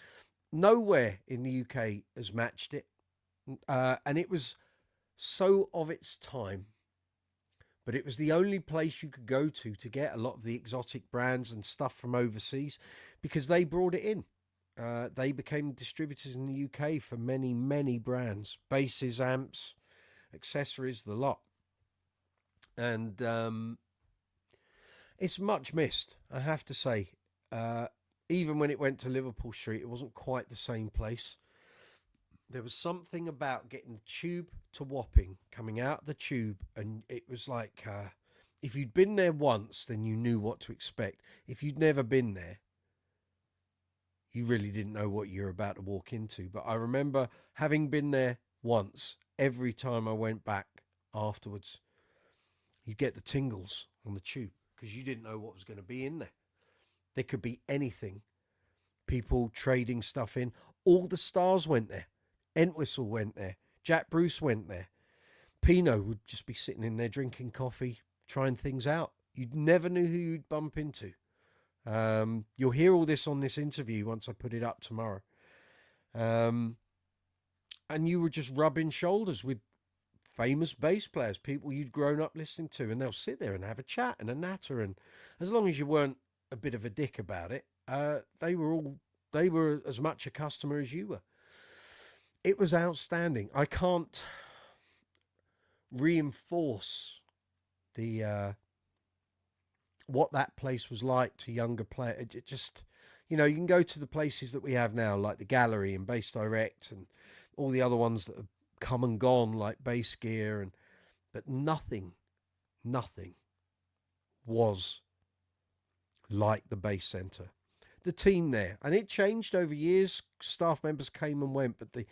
Nowhere in the UK has matched it, and it was so of its time, but it was the only place you could go to get a lot of the exotic brands and stuff from overseas, because they brought it in. They became distributors in the UK for many, many brands, basses, amps, accessories, the lot. And it's much missed, I have to say. Even when it went to Liverpool Street, it wasn't quite the same place. There was something about getting the tube to Wapping, coming out the tube, and it was like, if you'd been there once, then you knew what to expect. If you'd never been there, you really didn't know what you were about to walk into. But I remember having been there once, every time I went back afterwards, you get the tingles on the tube because you didn't know what was going to be in there. There could be anything. People trading stuff in. All the stars went there. Entwistle went there. Jack Bruce went there. Pino would just be sitting in there drinking coffee, trying things out. You never knew who you'd bump into. You'll hear all this on this interview once I put it up tomorrow. And you were just rubbing shoulders with famous bass players, people you'd grown up listening to, and they'll sit there and have a chat and a natter. And as long as you weren't a bit of a dick about it, they were as much a customer as you were. It was outstanding. I can't reinforce the what that place was like to younger players. It just, you know, you can go to the places that we have now, like the Gallery and Bass Direct and all the other ones that have come and gone, like Bass Gear, but nothing was like the Bass Centre. The team there, and it changed over years. Staff members came and went, but the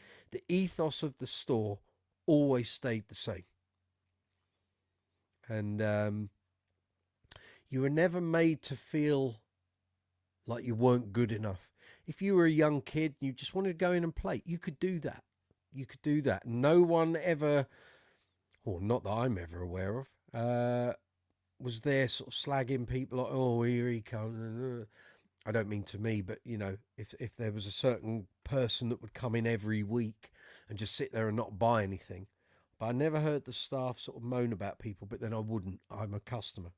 ethos of the store always stayed the same. And you were never made to feel like you weren't good enough. If you were a young kid and you just wanted to go in and play, you could do that. You could do that. No one ever, or not that I'm ever aware of, was there sort of slagging people like, oh, here he comes. I don't mean to me, but, you know, if there was a certain person that would come in every week and just sit there and not buy anything. But I never heard the staff sort of moan about people, but then I wouldn't. I'm a customer,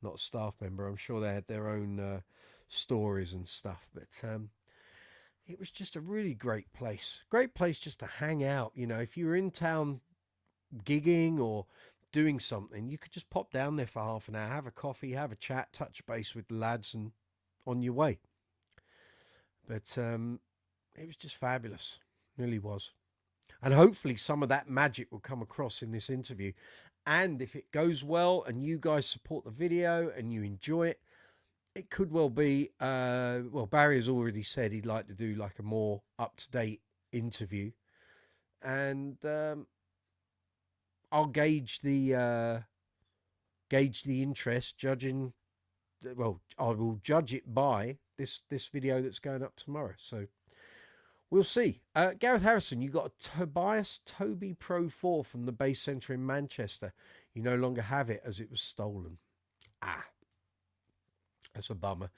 not a staff member. I'm sure they had their own stories and stuff, but it was just a really great place just to hang out. You know, if you were in town gigging or doing something, you could just pop down there for half an hour, have a coffee, have a chat, touch base with the lads, and on your way. But it was just fabulous, it really was. And hopefully some of that magic will come across in this interview. And if it goes well and you guys support the video and you enjoy it, it could well be, well, Barry has already said he'd like to do like a more up-to-date interview. And I'll gauge the interest, judging, well, I will judge it by this video that's going up tomorrow. So we'll see. Gareth Harrison, you got a Tobias Toby Pro 4 from the Bass Centre in Manchester. You no longer have it as it was stolen. That's a bummer.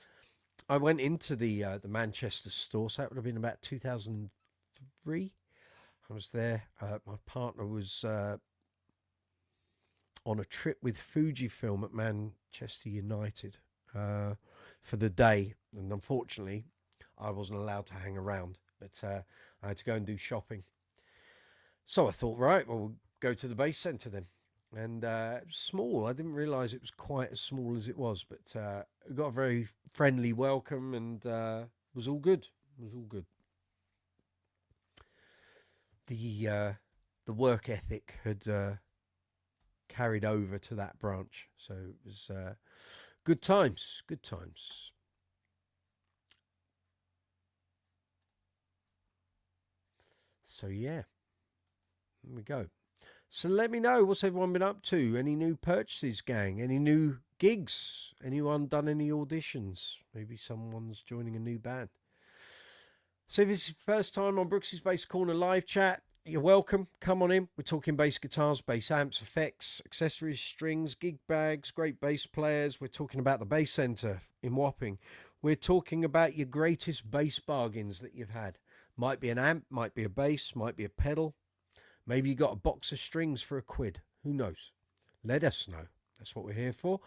I went into the Manchester store, so that would have been about 2003. I was there. My partner was on a trip with Fujifilm at Manchester United for the day, and unfortunately, I wasn't allowed to hang around. But I had to go and do shopping. So I thought, right, well, we'll go to the Bass Centre then. And it was small. I didn't realise it was quite as small as it was, but it got a very friendly welcome, and it was all good. It was all good. The work ethic had carried over to that branch, so it was good times. Good times. So yeah, here we go. So let me know, what's everyone been up to? Any new purchases, gang? Any new gigs? Anyone done any auditions? Maybe someone's joining a new band. So if this is your first time on Brooksy's Bass Corner live chat, you're welcome. Come on in. We're talking bass guitars, bass amps, effects, accessories, strings, gig bags, great bass players. We're talking about the Bass Centre in Wapping. We're talking about your greatest bass bargains that you've had. Might be an amp, might be a bass, might be a pedal. Maybe you got a box of strings for £1. Who knows? Let us know. That's what we're here for.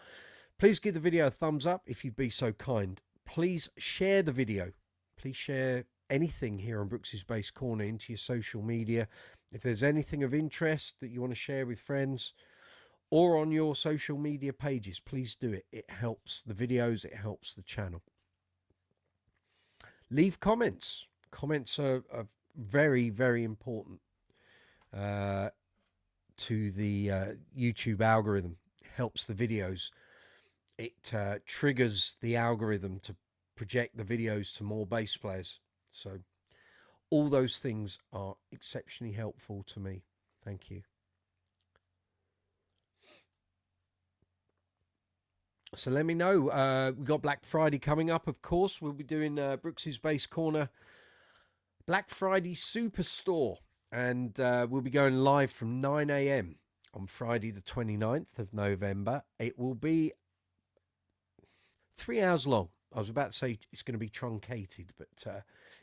Please give the video a thumbs up if you'd be so kind. Please share the video. Please share anything here on Brooksy's Bass Corner into your social media. If there's anything of interest that you want to share with friends or on your social media pages, please do it. It helps the videos. It helps the channel. Leave comments. Comments are very, very important to the YouTube algorithm. It helps the videos. It triggers the algorithm to project the videos to more bass players. So All those things are exceptionally helpful to me. Thank you. So let me know. We've got Black Friday coming up, of course. We'll be doing Brooksy's Base Corner Black Friday Superstore. And we'll be going live from 9 a.m. on Friday the 29th of November. It will be 3 hours long. I was about to say it's going to be truncated, but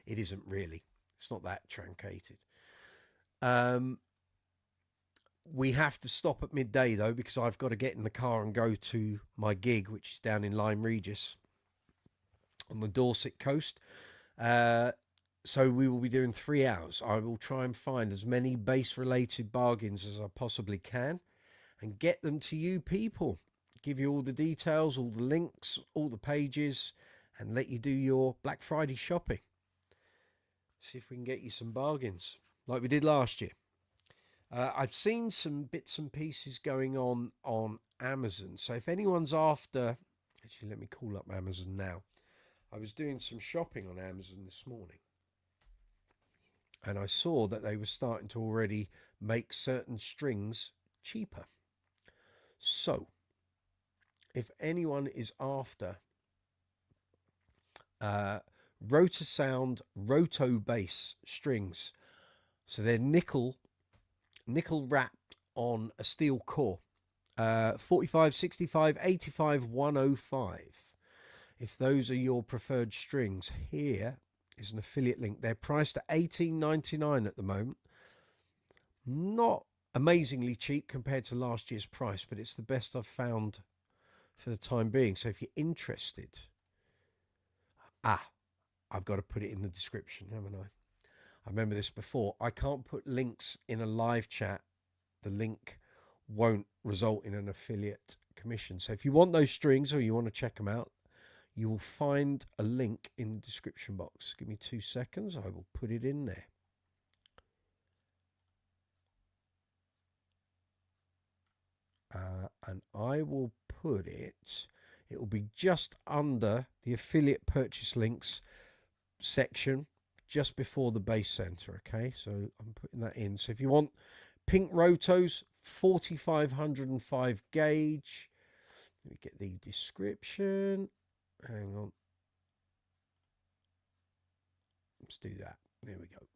it isn't really. It's not that truncated. We have to stop at midday, though, because I've got to get in the car and go to my gig, which is down in Lyme Regis on the Dorset coast. So we will be doing 3 hours. I will try and find as many base-related bargains as I possibly can and get them to you people. Give you all the details, all the links, all the pages, and let you do your Black Friday shopping. See if we can get you some bargains like we did last year. I've seen some bits and pieces going on Amazon. So if anyone's after, actually, let me call up Amazon now. I was doing some shopping on Amazon this morning, and I saw that they were starting to already make certain strings cheaper. So if anyone is after Rotosound Roto Bass strings, so they're nickel wrapped on a steel core, 45, 65, 85, 105. If those are your preferred strings, here is an affiliate link. They're priced at $18.99 at the moment. Not amazingly cheap compared to last year's price, but it's the best I've found for the time being. So if you're interested, I've got to put it in the description, haven't I? I remember this before. I can't put links in a live chat. The link won't result in an affiliate commission. So if you want those strings or you want to check them out, you will find a link in the description box. Give me 2 seconds. I will put it in there. And I will put it, it will be just under the affiliate purchase links section, just before the base center. Okay, so I'm putting that in. So if you want pink rotos, 4505 gauge, let me get the description. Hang on, let's do that. There we go.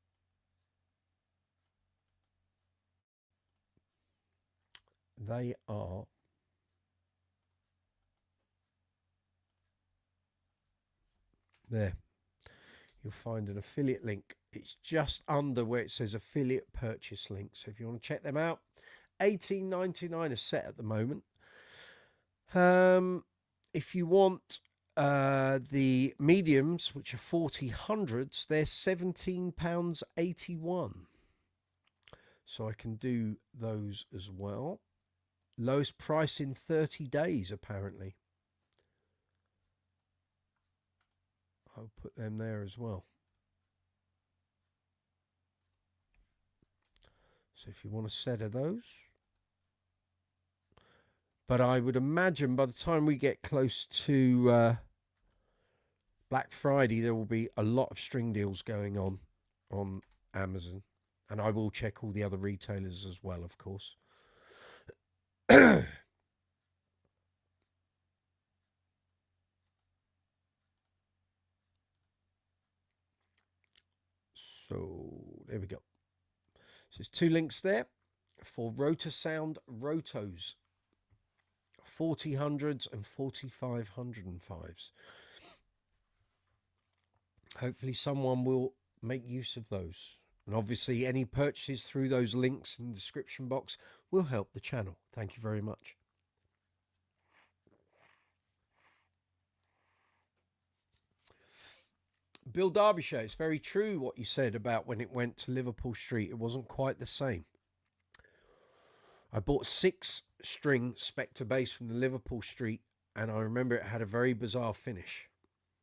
They are there. You'll find an affiliate link. It's just under where it says affiliate purchase link. So if you want to check them out, $18.99 a set at the moment. If you want the mediums, which are 40/100s, they're £17.81. So I can do those as well. Lowest price in 30 days, apparently. I'll put them there as well. So if you want a set of those. But I would imagine by the time we get close to Black Friday, there will be a lot of string deals going on Amazon. And I will check all the other retailers as well, of course. So there we go. So there's 2 links there for Rotosound Rotos, 40/100s and 45/105s. Hopefully someone will make use of those. And obviously any purchases through those links in the description box will help the channel. Thank you very much. Bill Derbyshire, it's very true what you said about when it went to Liverpool Street. It wasn't quite the same. I bought 6 string Spectre bass from the Liverpool Street, and I remember it had a very bizarre finish.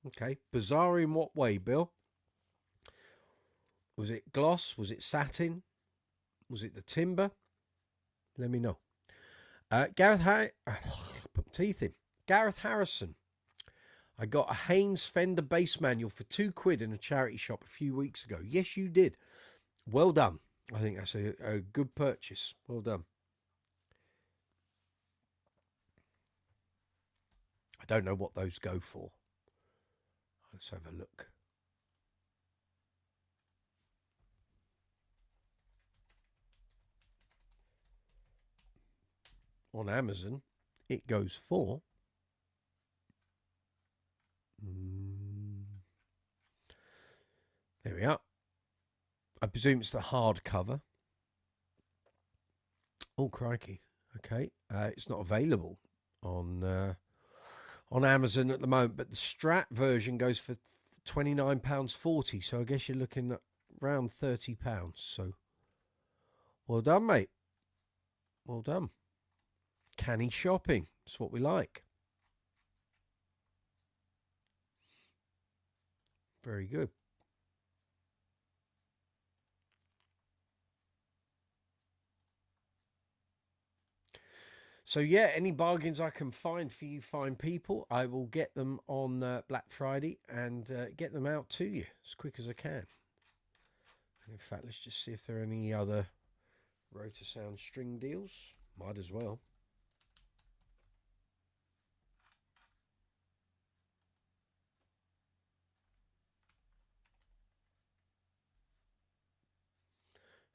Okay, bizarre in what way, Bill? Was it gloss? Was it satin? Was it the timber? Let me know. Gareth put my teeth in. Gareth Harrison. I got a Haynes Fender bass manual for £2 in a charity shop a few weeks ago. Yes, you did. Well done. I think that's a good purchase. Well done. I don't know what those go for. Let's have a look. On Amazon, it goes for there we are. I presume it's the hardcover. Oh, crikey. Okay. It's not available on Amazon at the moment, but the Strat version goes for £29.40. So I guess you're looking at around £30. So well done, mate. Well done. Canny shopping. That's what we like. Very good. So yeah, any bargains I can find for you fine people, I will get them on Black Friday and get them out to you as quick as I can. And in fact, let's just see if there are any other Rotor Sound string deals. Might as well.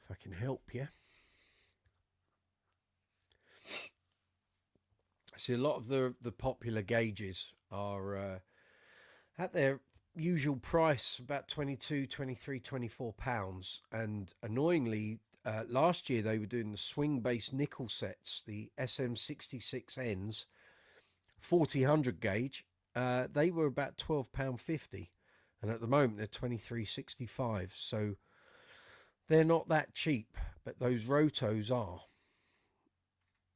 If I can help you. See, a lot of the popular gauges are at their usual price, about 22, 23, 24 pounds. And annoyingly, last year they were doing the swing bass nickel sets, the SM66Ns, 4000 gauge. They were about £12.50, and at the moment they're 23.65. So they're not that cheap, but those rotos are,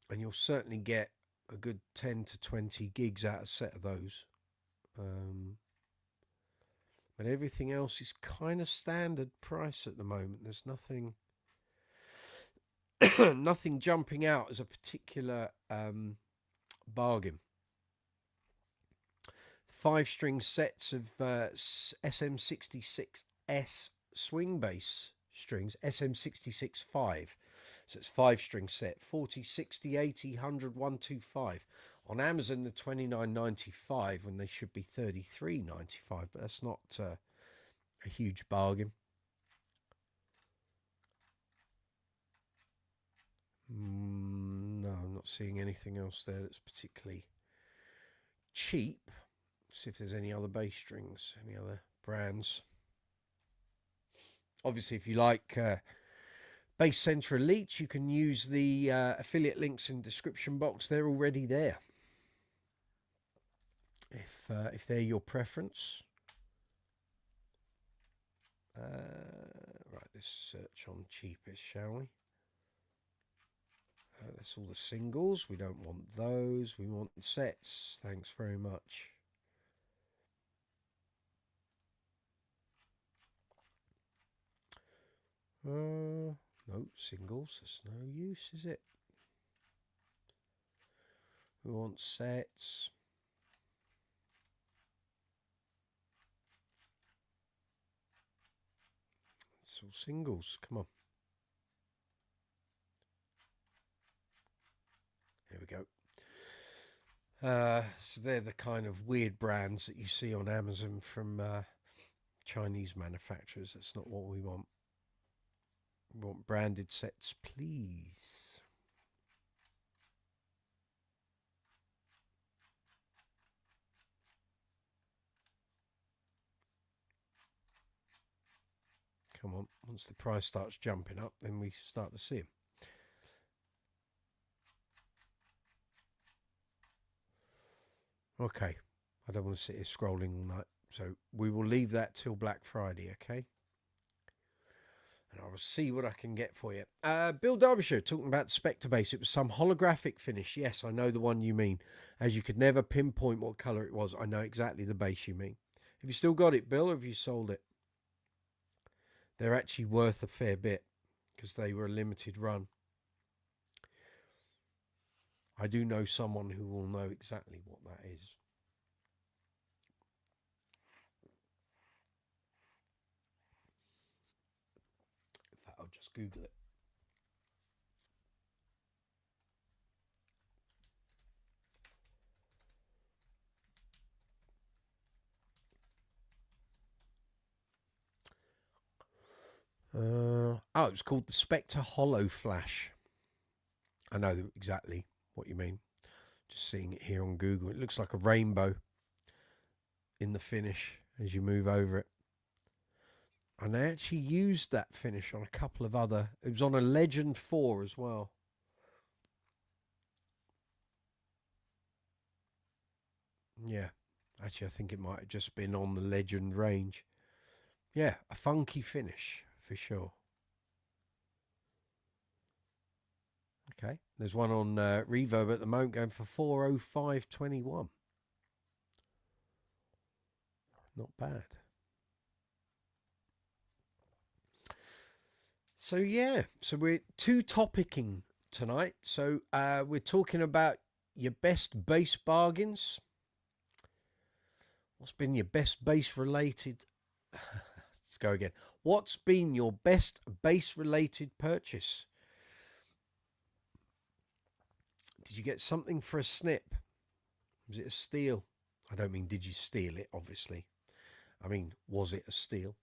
and you'll certainly get a good 10 to 20 gigs out of a set of those. But everything else is kind of standard price at the moment. There's nothing nothing jumping out as a particular bargain. 5-string sets of SM66S swing bass strings, SM66 So it's 5-string set, 40, 60, 80, 100, 125. On Amazon, they're $29.95 when they should be $33.95, but that's not a huge bargain. No, I'm not seeing anything else there that's particularly cheap. See if there's any other bass strings, any other brands. Obviously, if you like Bass Center Elite, you can use the affiliate links in the description box. They're already there. If they're your preference. Right, let's search on cheapest, shall we? That's all the singles. We don't want those. We want sets. Thanks very much. No singles. That's no use, is it? We want sets. It's all singles. Come on. Here we go. So they're the kind of weird brands that you see on Amazon from Chinese manufacturers. That's not what we want. We want branded sets, please. Come on. Once the price starts jumping up, then we start to see them. Okay. I don't want to sit here scrolling all night. So we will leave that till Black Friday, okay? And I will see what I can get for you. Bill Derbyshire talking about the Spectre bass. It was some holographic finish. Yes, I know the one you mean. As you could never pinpoint what colour it was. I know exactly the bass you mean. Have you still got it, Bill, or have you sold it? They're actually worth a fair bit because they were a limited run. I do know someone who will know exactly what that is. Let's Google it. It was called the Spectre Hollow Flash. I know exactly what you mean. Just seeing it here on Google. It looks like a rainbow in the finish as you move over it. And I actually used that finish on a couple of other... It was on a Legend 4 as well. Yeah. Actually, I think it might have just been on the Legend range. Yeah, a funky finish for sure. Okay, there's one on Reverb at the moment going for 405.21. Not bad. So yeah, so we're two-topicking tonight. So we're talking about your best bass bargains. What's been your best bass-related... Let's go again. What's been your best bass-related purchase? Did you get something for a snip? Was it a steal? I don't mean did you steal it, obviously. I mean, was it a steal?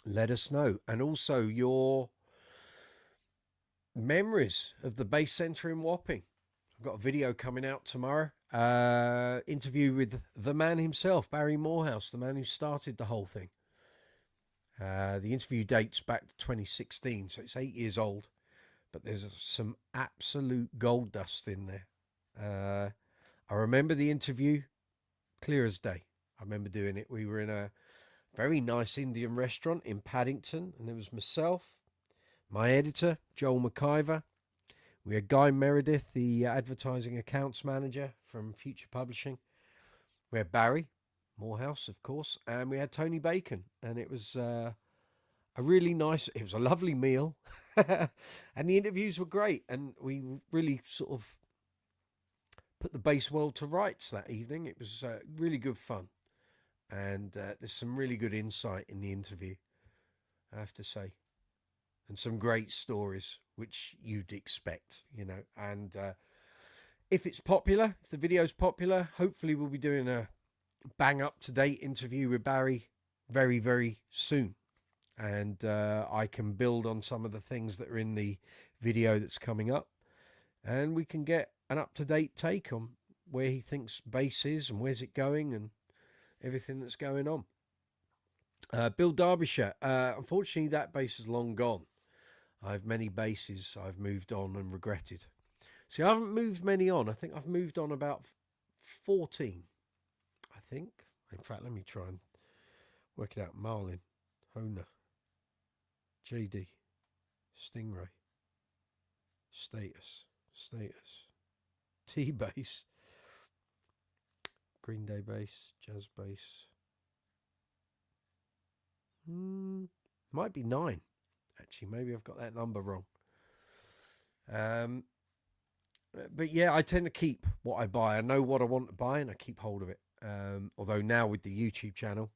Let us know. And also your memories of the bass centre in Wapping. I've got a video coming out tomorrow. Interview with the man himself, Barry Morehouse, the man who started the whole thing. The interview dates back to 2016, so it's 8 years old. But there's some absolute gold dust in there. I remember the interview clear as day. I remember doing it. We were in a very nice Indian restaurant in Paddington, and it was myself, my editor, Joel McIver. We had Guy Meredith, the advertising accounts manager from Future Publishing. We had Barry Morehouse, of course, and we had Tony Bacon. And it was a really nice, it was a lovely meal. And the interviews were great. And we really sort of put the bass world to rights that evening. It was really good fun. And there's some really good insight in the interview, I have to say. And some great stories, which you'd expect, you know. And if it's popular, if the video's popular, hopefully we'll be doing a bang up to date interview with Barry very, very soon. And I can build on some of the things that are in the video that's coming up. And we can get an up-to-date take on where he thinks bass is and where's it going and everything that's going on. Bill Derbyshire. Unfortunately, that bass is long gone. I have many basses I've moved on and regretted. See, I haven't moved many on. I think I've moved on about 14. I think. In fact, let me try and work it out. Marlin, Honer, JD, Stingray, Status, T-bass, Green Day bass, jazz bass. Might be 9. Actually, maybe I've got that number wrong. But yeah, I tend to keep what I buy. I know what I want to buy and I keep hold of it. Although now with the YouTube channel,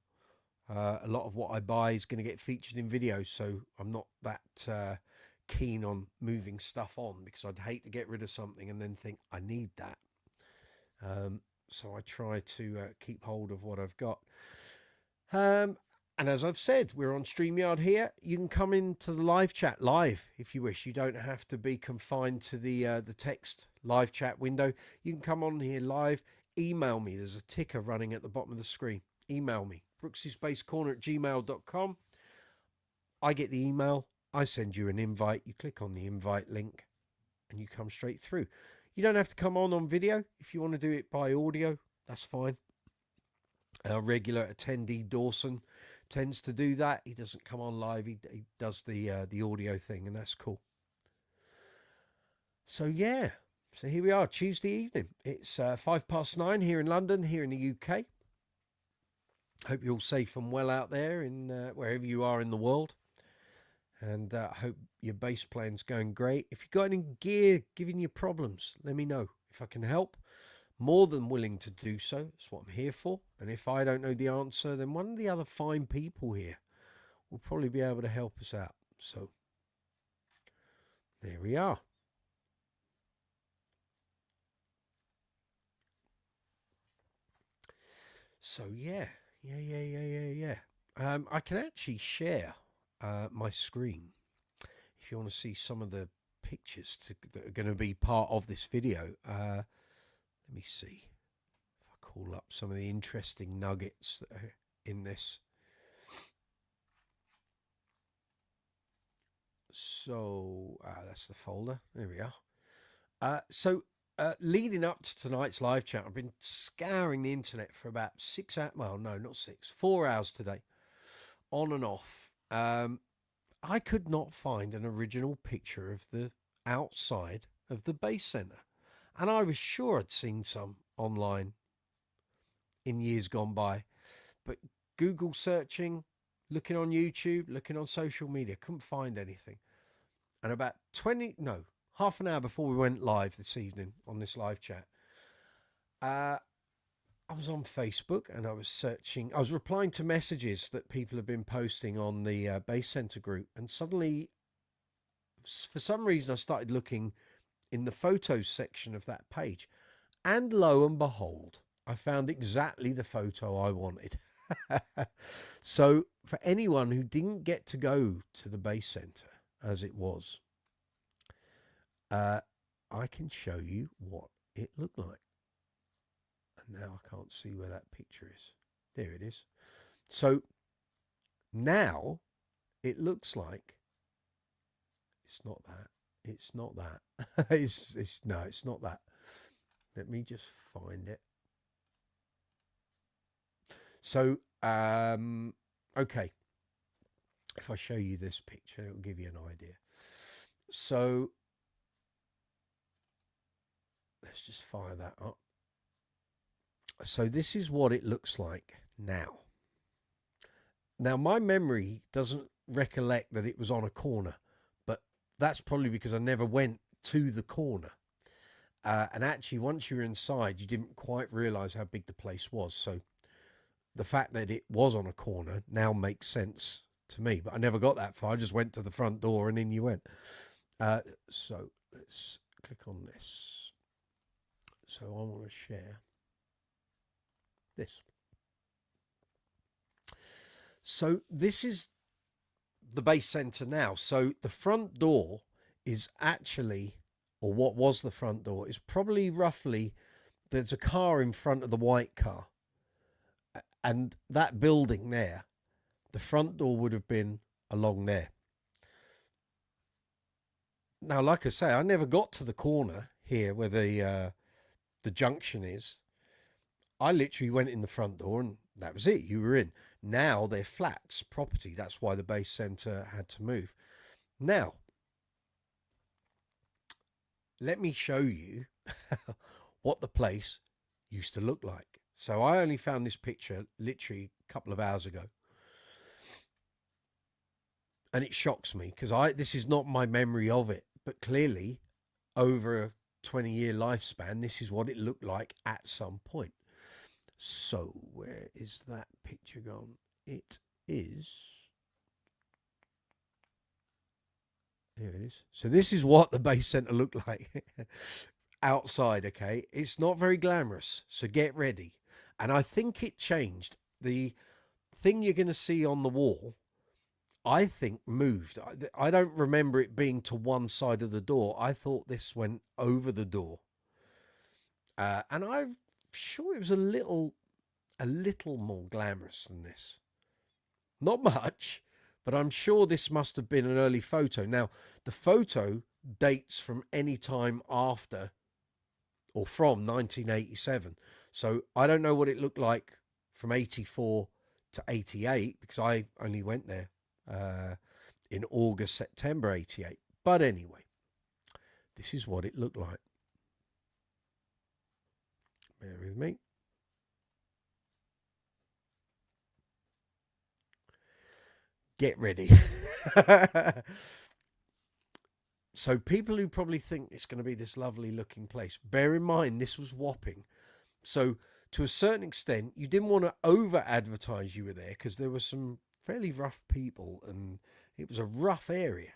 a lot of what I buy is going to get featured in videos. So I'm not that keen on moving stuff on because I'd hate to get rid of something and then think I need that. So I try to keep hold of what I've got. And as I've said, we're on StreamYard here. You can come into the live chat live if you wish. You don't have to be confined to the text live chat window. You can come on here live. Email me. There's a ticker running at the bottom of the screen. Email me. brooksyspacecorner@gmail.com. I get the email. I send you an invite. You click on the invite link and you come straight through. You don't have to come on video. If you want to do it by audio, that's fine. Our regular attendee, Dawson, tends to do that. He doesn't come on live. He does the audio thing, and that's cool. So yeah, so here we are, Tuesday evening. It's 9:05 here in London, here in the UK. Hope you're all safe and well out there in wherever you are in the world. And I hope your bass playing's going great. If you've got any gear giving you problems, let me know. If I can help, more than willing to do so. That's what I'm here for. And if I don't know the answer, then one of the other fine people here will probably be able to help us out. So there we are. So yeah. I can actually share my screen if you want to see some of the pictures that are going to be part of this video. Let me see if I call up some of the interesting nuggets that are in this. So that's the folder. There we are. Leading up to tonight's live chat, I've been scouring the internet for about 6 hours. Well, no, not 6, 4 hours today, on and off. I could not find an original picture of the outside of the base center, and I was sure I'd seen some online in years gone by, but Google searching, looking on YouTube, looking on social media, couldn't find anything. And about half an hour before we went live this evening on this live chat, I was on Facebook and I was replying to messages that people have been posting on the Base Center group, and suddenly, for some reason, I started looking in the photos section of that page, and lo and behold, I found exactly the photo I wanted. So for anyone who didn't get to go to the Base Center as it was, I can show you what it looked like. And now I can't see where that picture is. There it is. So now it looks like it's not that. It's not that. It's not that. Let me just find it. So, okay. If I show you this picture, it'll give you an idea. So let's just fire that up. So this is what it looks like now. Now, my memory doesn't recollect that it was on a corner, but that's probably because I never went to the corner. And actually, once you were inside, you didn't quite realize how big the place was. So the fact that it was on a corner now makes sense to me, but I never got that far. I just went to the front door and in you went. So let's click on this. So I want to share this. So this is the Base Center now. So the front door is actually, or what was the front door, is probably roughly, there's a car in front of the white car. And that building there, the front door would have been along there. Now, like I say, I never got to the corner here where the junction is. I literally went in the front door and that was it. You were in. Now they're flats, property. That's why the Base Center had to move. Now, let me show you what the place used to look like. So I only found this picture literally a couple of hours ago. And it shocks me because this is not my memory of it. But clearly, over a 20-year lifespan, this is what it looked like at some point. So where is that picture gone? It is. There it is. So this is what the Base Center looked like outside, okay? It's not very glamorous, so get ready. And I think it changed. The thing you're going to see on the wall, I think, moved. I don't remember it being to one side of the door. I thought this went over the door. And I'm sure it was a little more glamorous than this. Not much, but I'm sure this must have been an early photo. Now, the photo dates from any time after or from 1987. So I don't know what it looked like from 84 to 88 because I only went there in August, September 88. But anyway, this is what it looked like. Bear with me. Get ready. So people who probably think it's going to be this lovely looking place, bear in mind this was Wapping. So to a certain extent, you didn't want to over advertise you were there because there were some fairly rough people, and it was a rough area.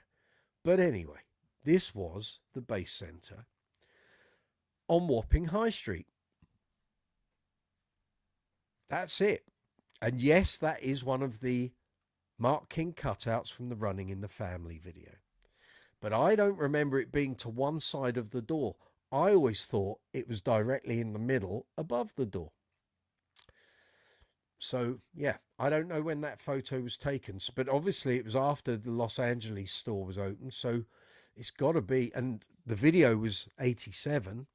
But anyway, this was the base centre on Wapping High Street. That's it. And yes, that is one of the Mark King cutouts from the Running in the Family video. But I don't remember it being to one side of the door. I always thought it was directly in the middle above the door. So, yeah, I don't know when that photo was taken, but obviously it was after the Los Angeles store was open. So it's got to be, and the video was 87.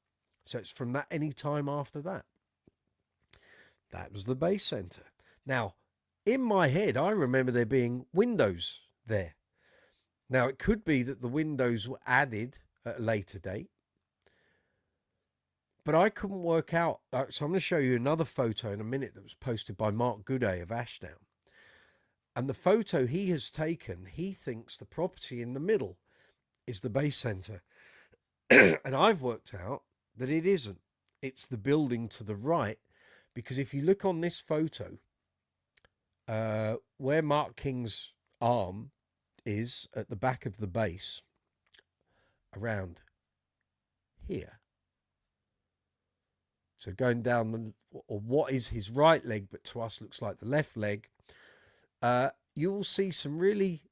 So it's from that any time after that. That was the base centre. Now, in my head, I remember there being windows there. Now, it could be that the windows were added at a later date, but I couldn't work out. So I'm going to show you another photo in a minute that was posted by Mark Gooday of Ashdown. And the photo he has taken, he thinks the property in the middle is the base centre. And I've worked out that it isn't. It's the building to the right, because if you look on this photo, where Mark King's arm is at the back of the base, around here. So going down or what is his right leg, but to us looks like the left leg, you will see some really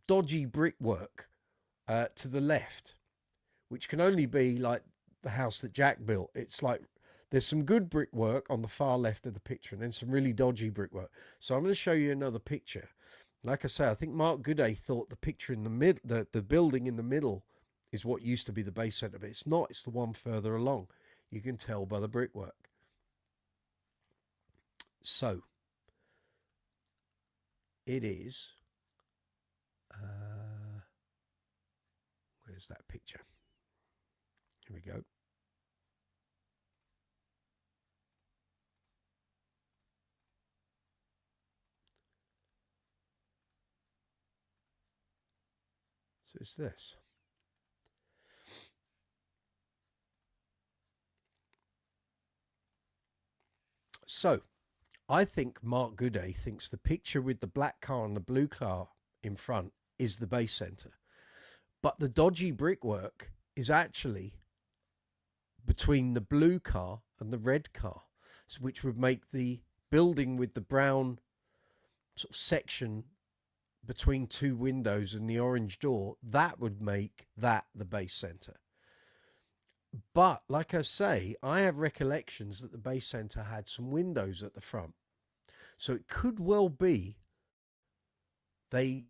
dodgy brickwork to the left, which can only be like the house that Jack built. It's like there's some good brickwork on the far left of the picture and then some really dodgy brickwork. So I'm going to show you another picture. Like I say, I think Mark Gooday thought the picture in the mid, the building in the middle is what used to be the base centre, but it's not. It's the one further along. You can tell by the brickwork. So it is. Where's that picture? Here we go. So it's this. So I think Mark Gooday thinks the picture with the black car and the blue car in front is the base centre. But the dodgy brickwork is actually between the blue car and the red car, which would make the building with the brown sort of section between two windows and the orange door, that would make that the base centre. But like I say, I have recollections that the base centre had some windows at the front. So it could well be they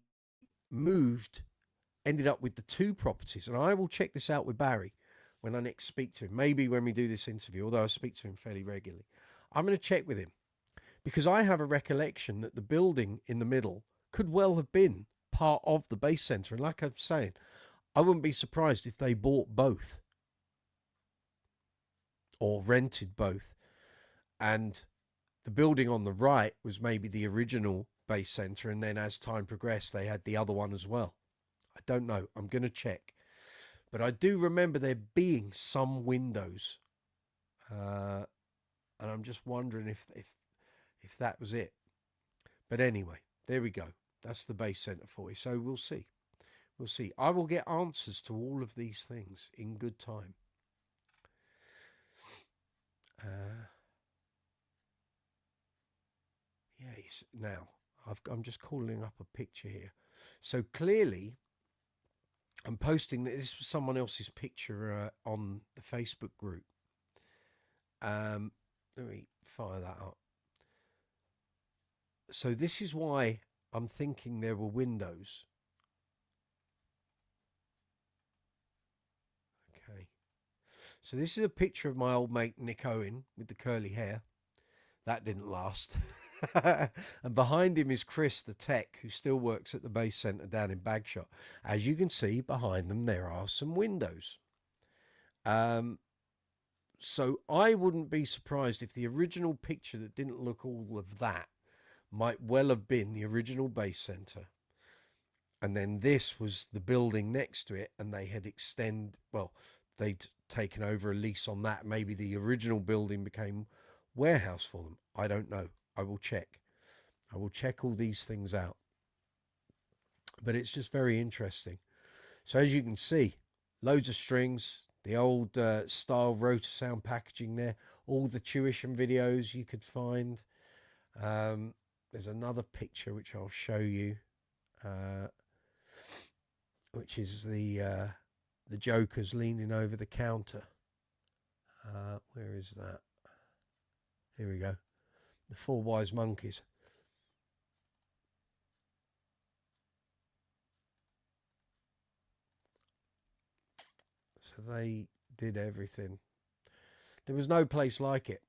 ended up with the two properties. And I will check this out with Barry when I next speak to him. Maybe when we do this interview, although I speak to him fairly regularly. I'm going to check with him because I have a recollection that the building in the middle could well have been part of the base centre. And like I'm saying, I wouldn't be surprised if they bought both or rented both. And the building on the right was maybe the original base centre. And then as time progressed, they had the other one as well. I don't know. I'm going to check. But I do remember there being some windows. And I'm just wondering if that was it. But anyway, there we go. That's the base centre for you. So we'll see. We'll see. I will get answers to all of these things in good time. Yes. Now, I'm just calling up a picture here. So clearly, I'm posting that this was someone else's picture on the Facebook group. Let me fire that up. So this is why I'm thinking there were windows. Okay. So this is a picture of my old mate Nick Owen with the curly hair. That didn't last. And behind him is Chris, the tech, who still works at the base centre down in Bagshot. As you can see, behind them there are some windows. So I wouldn't be surprised if the original picture that didn't look all of that might well have been the original base centre. And then this was the building next to it, and they had they'd taken over a lease on that. Maybe the original building became warehouse for them. I don't know. I will check. I will check all these things out. But it's just very interesting. So as you can see, loads of strings, the old style rotor sound packaging there, all the tuition videos you could find. There's another picture which I'll show you, which is the Jokers leaning over the counter. Where is that? Here we go. The Four Wise Monkeys. So they did everything. There was no place like it.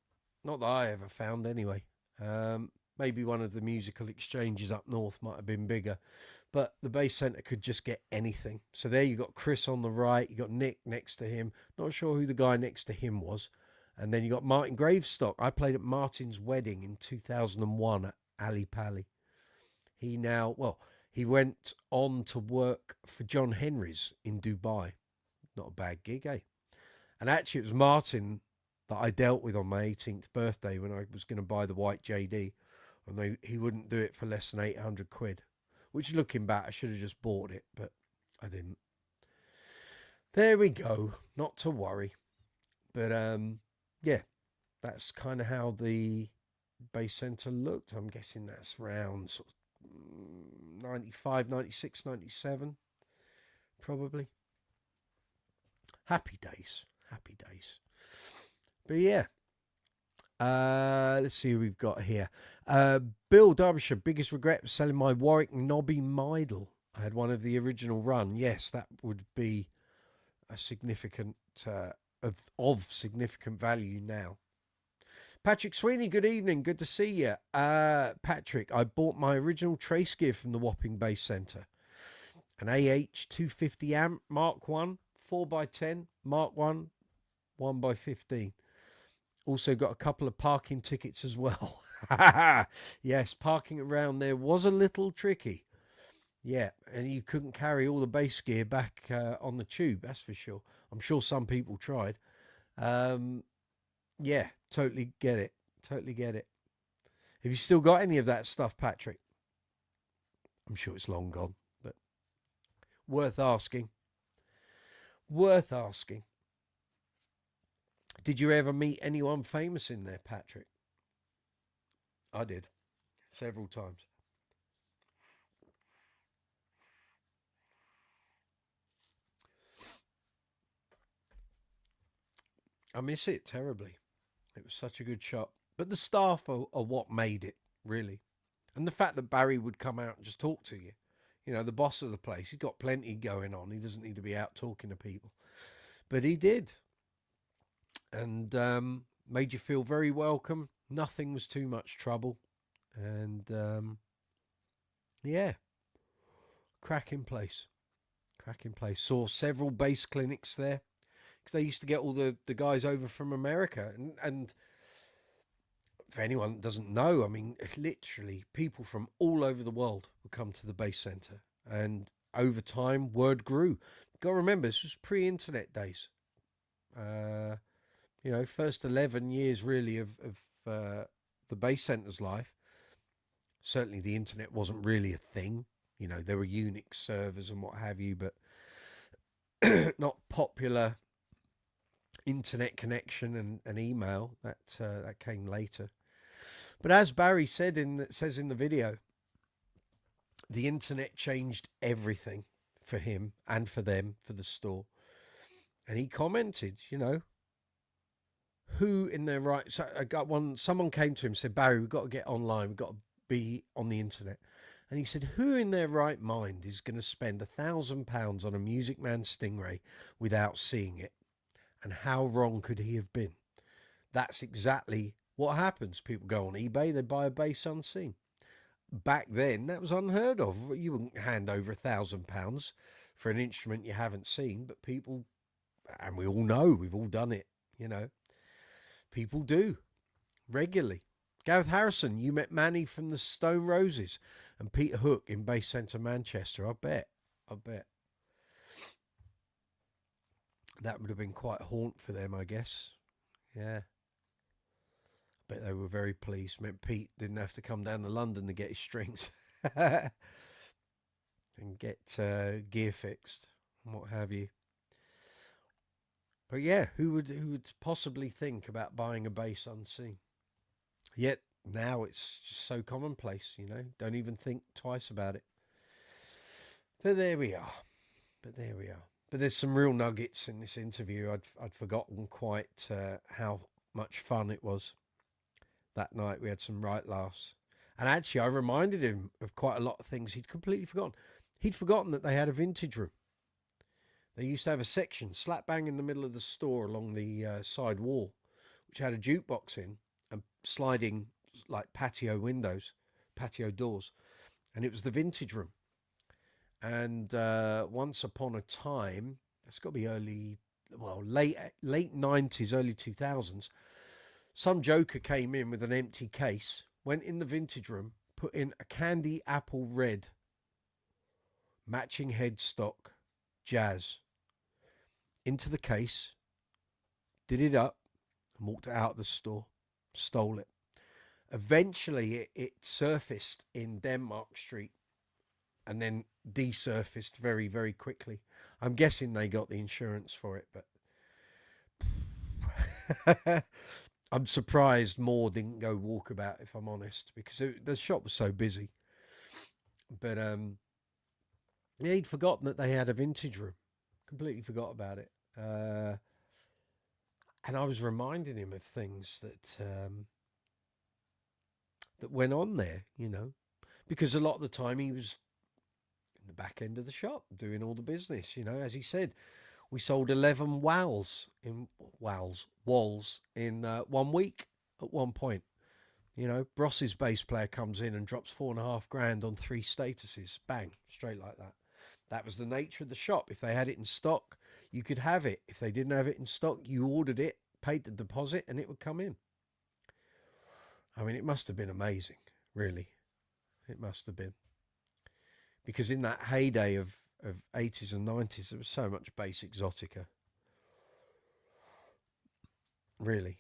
Not that I ever found anyway. Maybe one of the musical exchanges up north might have been bigger. But the Bass Centre could just get anything. So there you got Chris on the right. You got Nick next to him. Not sure who the guy next to him was. And then you got Martin Gravestock. I played at Martin's wedding in 2001 at Ali Pali. He went on to work for John Henry's in Dubai. Not a bad gig, eh? And actually, it was Martin that I dealt with on my 18th birthday when I was going to buy the white JD. And he wouldn't do it for less than 800 quid. Which, looking back, I should have just bought it, but I didn't. There we go. Not to worry. But, yeah, that's kind of how the Bass Centre looked. I'm guessing that's around sort of 95, 96, 97, probably. Happy days. Happy days. But yeah. Let's see who we've got here. Bill Derbyshire, biggest regret was selling my Warwick Nobby Midle. I had one of the original run. Yes, that would be a significant of significant value now. Patrick Sweeney, good evening. Good to see you. Patrick, I bought my original trace gear from the Wapping Bass Centre. An AH 250 amp Mark 1, 4x10, Mark 1, 1x15. Also got a couple of parking tickets as well. Yes, parking around there was a little tricky. Yeah, and you couldn't carry all the bass gear back on the tube, that's for sure. I'm sure some people tried. Yeah, totally get it. Totally get it. Have you still got any of that stuff, Patrick? I'm sure it's long gone, but worth asking. Worth asking. Did you ever meet anyone famous in there, Patrick? I did. Several times. I miss it terribly. It was such a good shop. But the staff are what made it, really. And the fact that Barry would come out and just talk to you. You know, the boss of the place. He's got plenty going on. He doesn't need to be out talking to people. But he did. And made you feel very welcome. Nothing was too much trouble. And yeah, cracking place. Cracking place. Saw several bass clinics there. Because they used to get all the guys over from America. And for anyone that doesn't know, I mean, literally people from all over the world would come to the Bass Centre. And over time, word grew. You've got to remember, this was pre-internet days. You know, first 11 years really of the Bass Centre's life. Certainly the internet wasn't really a thing. You know, there were Unix servers and what have you, but not popular internet connection and email. That came later. But as Barry says in the video, the internet changed everything for him and for them, for the store. And he commented, you know, who in their right... So I got one... Someone came to him and said, Barry, we've got to get online. We've got to be on the internet. And he said, who in their right mind is going to spend £1,000 on a Music Man Stingray without seeing it? And how wrong could he have been? That's exactly what happens. People go on eBay, they buy a bass unseen. Back then, that was unheard of. You wouldn't hand over £1,000 for an instrument you haven't seen, but people, and we all know, we've all done it, you know. People do, regularly. Gareth Harrison, you met Manny from the Stone Roses and Peter Hook in Bass Centre Manchester. I bet. That would have been quite a haunt for them, I guess. Yeah. Bet they were very pleased. Meant Pete didn't have to come down to London to get his strings and get gear fixed and what have you. But yeah, who would possibly think about buying a bass unseen? Yet now it's just so commonplace, you know. Don't even think twice about it. But there we are. But there's some real nuggets in this interview. I'd forgotten quite how much fun it was that night. We had some right laughs. And actually, I reminded him of quite a lot of things he'd completely forgotten. He'd forgotten that they had a vintage room. They used to have a section slap bang in the middle of the store along the side wall, which had a jukebox in and sliding like patio doors. And it was the vintage room. And once upon a time, it's got to be late 90s, early 2000s, some joker came in with an empty case, went in the vintage room, put in a candy apple red matching headstock Jazz into the case, did it up, and walked out of the store, stole it. Eventually, it surfaced in Denmark Street and then desurfaced very, very quickly. I'm guessing they got the insurance for it, but I'm surprised more didn't go walkabout, if I'm honest, because the shop was so busy. But yeah, he'd forgotten that they had a vintage room. Completely forgot about it. And I was reminding him of things that that went on there, you know, because a lot of the time he was in the back end of the shop doing all the business, you know. As he said, we sold 11 walls in 1 week at one point. You know, Bross's bass player comes in and drops $4,500 on 3 statuses, bang, straight like that. That was the nature of the shop. If they had it in stock, you could have it. If they didn't have it in stock, you ordered it, paid the deposit, and it would come in. I mean, it must have been amazing, really. It must have been. Because in that heyday of 80s and 90s, there was so much bass exotica. Really.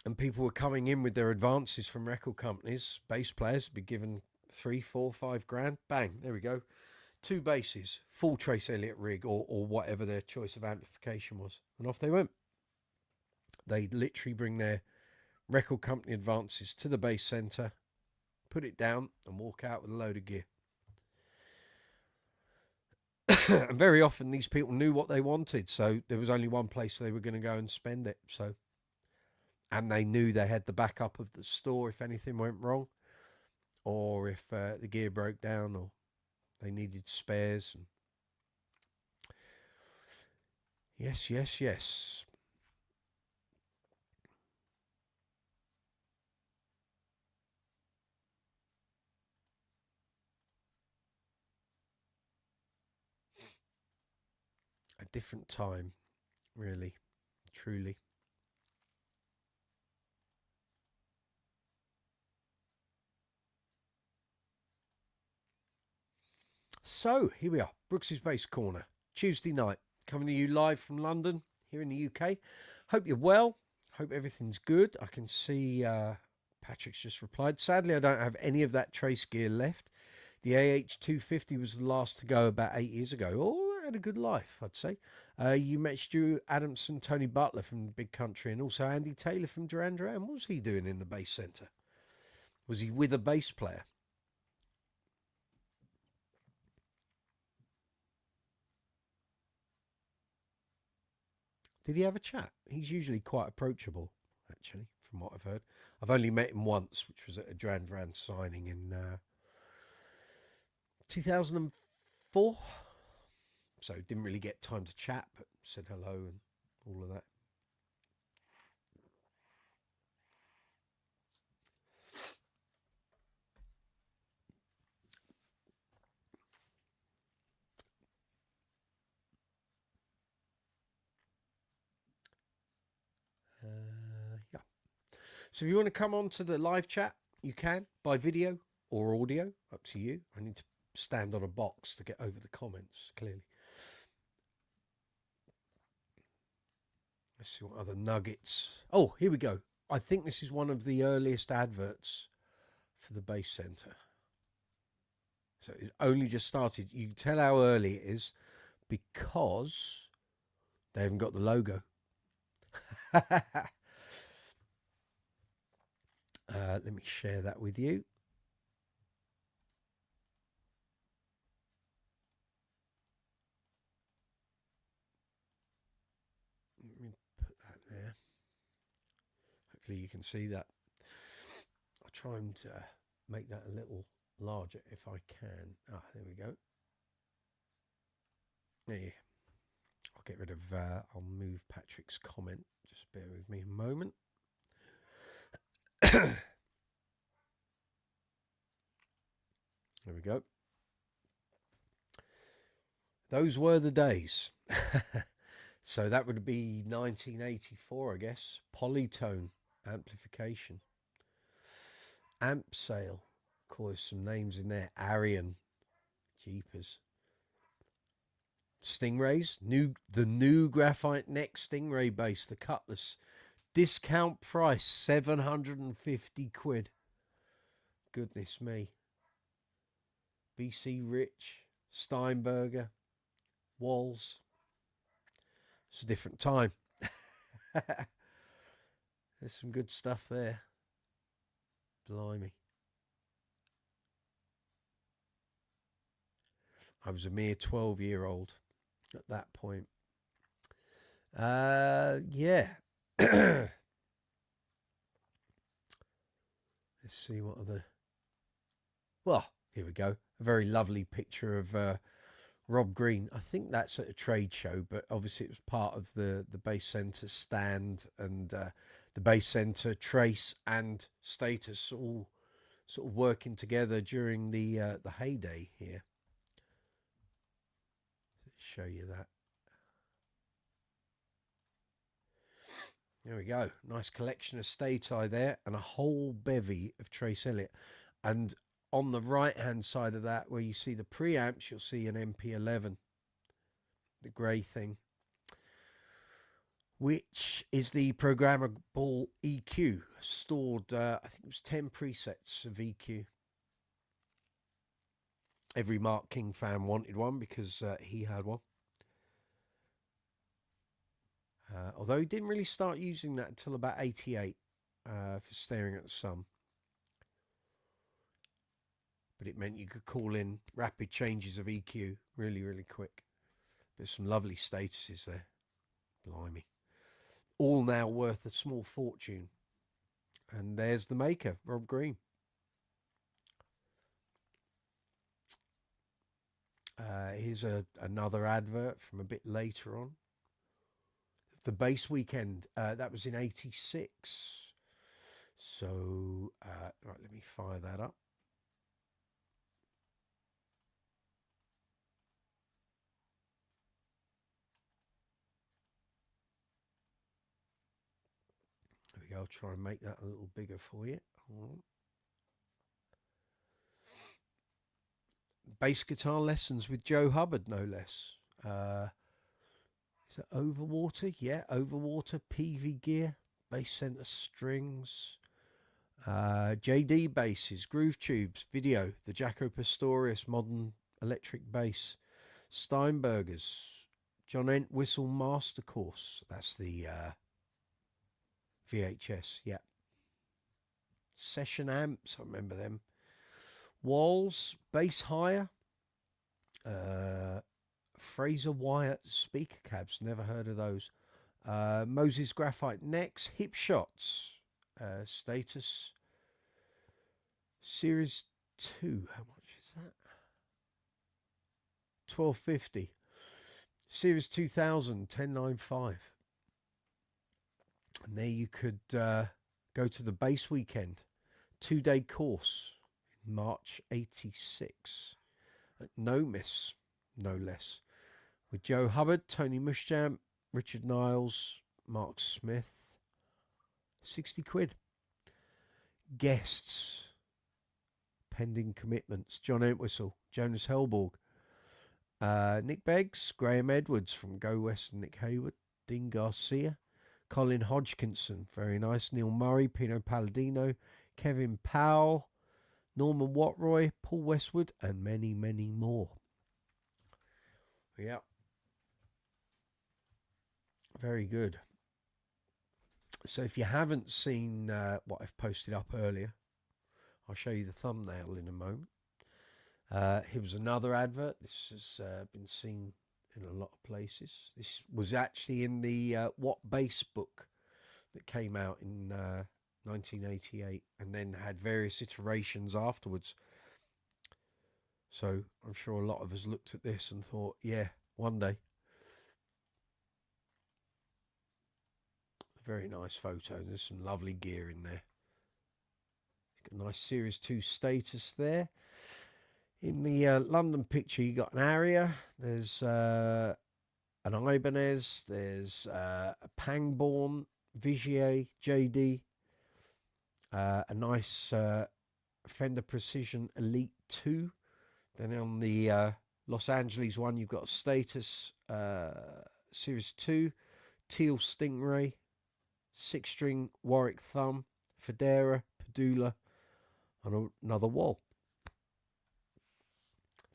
And people were coming in with their advances from record companies. Bass players would be given 3, 4, 5 grand. Bang, there we go. 2 basses, full Trace Elliott rig or whatever their choice of amplification was. And off they went. They'd literally bring their record company advances to the bass centre, put it down and walk out with a load of gear. And very often these people knew what they wanted, so there was only one place they were going to go and spend it. So, and they knew they had the backup of the store if anything went wrong, or if the gear broke down, or they needed spares. And yes. A different time, really, truly. So here we are, Brooksy's Bass Corner, Tuesday night, coming to you live from London, here in the UK. Hope you're well. Hope everything's good. I can see Patrick's just replied. Sadly, I don't have any of that Trace gear left. The AH250 was the last to go about 8 years ago. Oh, that had a good life, I'd say. You met Stu Adamson, Tony Butler from Big Country, and also Andy Taylor from Duran Duran. What was he doing in the bass centre? Was he with a bass player? Did he have a chat? He's usually quite approachable, actually, from what I've heard. I've only met him once, which was at a Duran Duran signing in 2004. So didn't really get time to chat, but said hello and all of that. Yeah. So if you want to come on to the live chat, you can by video or audio, up to you. I need to stand on a box to get over the comments, clearly. Let's see what other nuggets. Oh, here we go. I think this is one of the earliest adverts for the Bass Center. So it only just started. You can tell how early it is because they haven't got the logo. Let me share that with you. Let me put that there. Hopefully you can see that. I'll try and make that a little larger if I can. Ah, there we go. There. I'll get rid of, I'll move Patrick's comment. Just bear with me a moment. There we go. Those were the days. So that would be 1984, I guess. Polytone amplification. Amp sale. Of course, some names in there. Arian. Jeepers. Stingrays. The new graphite neck Stingray bass. The Cutlass. Discount price 750 quid. Goodness me. BC Rich. Steinberger. Walls. It's a different time. There's some good stuff there. Blimey. I was a mere 12-year-old at that point. Yeah. Let's see what other... Well, here we go. A very lovely picture of Rob Green. I think that's at a trade show, but obviously it was part of the Bass Center stand, and the Bass Center, Trace and Status all sort of working together during the heyday here. Let's show you that. There we go. Nice collection of Stati there and a whole bevy of Trace Elliott. And on the right-hand side of that, where you see the preamps, you'll see an MP11, the grey thing, which is the programmable EQ, stored, I think it was 10 presets of EQ. Every Mark King fan wanted one because he had one. Although he didn't really start using that until about 88 for Staring at the Sun. But it meant you could call in rapid changes of EQ really, really quick. There's some lovely statuses there. Blimey. All now worth a small fortune. And there's the maker, Rob Green. Here's another advert from a bit later on. The Bass Weekend, that was in 86. So, right, let me fire that up. There we go. I'll try and make that a little bigger for you. Hold on. Bass guitar lessons with Joe Hubbard, no less. Is it Overwater? Yeah, Overwater, PV gear, Bass Center strings, JD basses, groove tubes, video, the Jaco Pastorius modern electric bass, Steinbergers, John Entwistle Master Course. That's the VHS, yeah. Session amps, I remember them. Walls, bass hire, Fraser Wyatt speaker cabs, never heard of those. Moses Graphite necks, hip shots, Status Series 2. How much is that? $12.50. Series 2000, 1095. And there you could go to the Bass Weekend 2-day course in March 86 at No Miss, no less, with Joe Hubbard, Tony Muschamp, Richard Niles, Mark Smith. 60 quid. Guests, pending commitments, John Entwistle, Jonas Hellborg, Nick Beggs, Graham Edwards from Go West and Nick Hayward, Dean Garcia, Colin Hodgkinson, very nice. Neil Murray, Pino Palladino, Kevin Powell, Norman Watroy, Paul Westwood, and many, many more. Yeah. Very good. So if you haven't seen what I've posted up earlier, I'll show you the thumbnail in a moment. Here was another advert. This has been seen in a lot of places. This was actually in the What Bass book that came out in 1988 and then had various iterations afterwards. So I'm sure a lot of us looked at this and thought, yeah, one day. Very nice photo. There's some lovely gear in there. Got a nice Series 2 status there. In the London picture, you got an Aria. There's an Ibanez. There's a Pangborn, Vigier, JD. A nice Fender Precision Elite 2. Then on the Los Angeles one, you've got a Status Series 2, Teal Stingray, 6-string Warwick Thumb, Federa, Padula, and another Wall.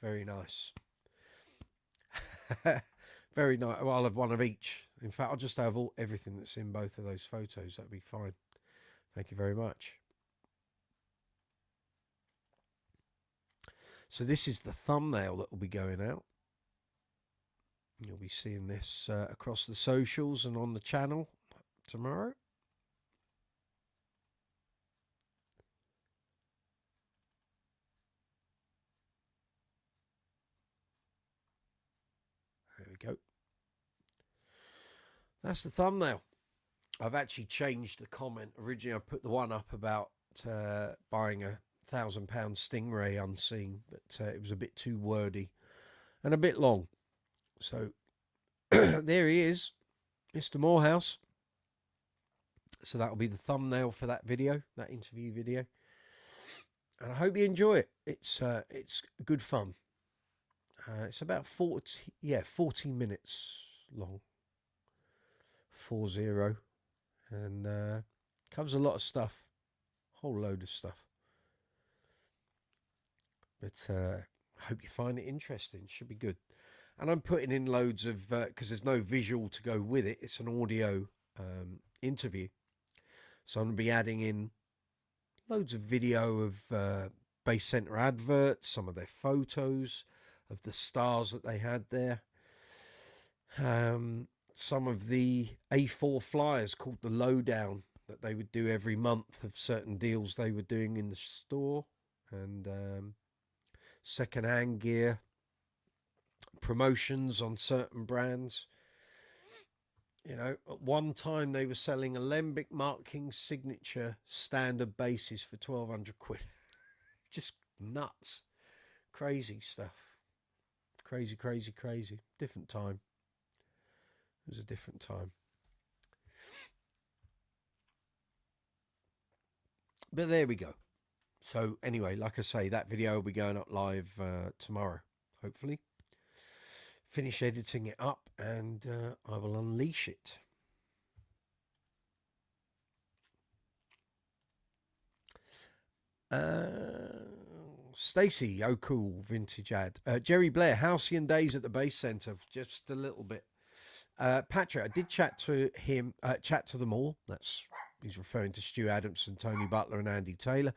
Very nice. Very nice. Well, I'll have one of each. In fact, I'll just have everything that's in both of those photos. That'd be fine. Thank you very much. So this is the thumbnail that will be going out. You'll be seeing this across the socials and on the channel tomorrow. There we go. That's the thumbnail. I've actually changed the comment. Originally, I put the one up about buying a £1,000 Stingray unseen, but it was a bit too wordy and a bit long. So there he is, Mr. Morehouse. So that'll be the thumbnail for that video, that interview video. And I hope you enjoy it. It's good fun. It's about 40 minutes long. 40. And covers a lot of stuff. A whole load of stuff. But I hope you find it interesting. Should be good. And I'm putting in loads of, because there's no visual to go with it. It's an audio interview. So I'm going to be adding in loads of video of Bass Center adverts, some of their photos of the stars that they had there. Some of the A4 flyers called the Lowdown that they would do every month of certain deals they were doing in the store. And second-hand gear, promotions on certain brands. You know, at one time they were selling Alembic Mark King signature standard basses for 1,200 quid. Just nuts. Crazy stuff. Crazy, crazy, crazy. Different time. It was a different time. But there we go. So anyway, like I say, that video will be going up live tomorrow, hopefully. Finish editing it up and I will unleash it. Stacey, oh cool, vintage ad. Jerry Blair, halcyon days at the Bass Center, just a little bit. Patrick, I did chat to him, chat to them all. He's referring to Stu Adamson, Tony Butler, and Andy Taylor.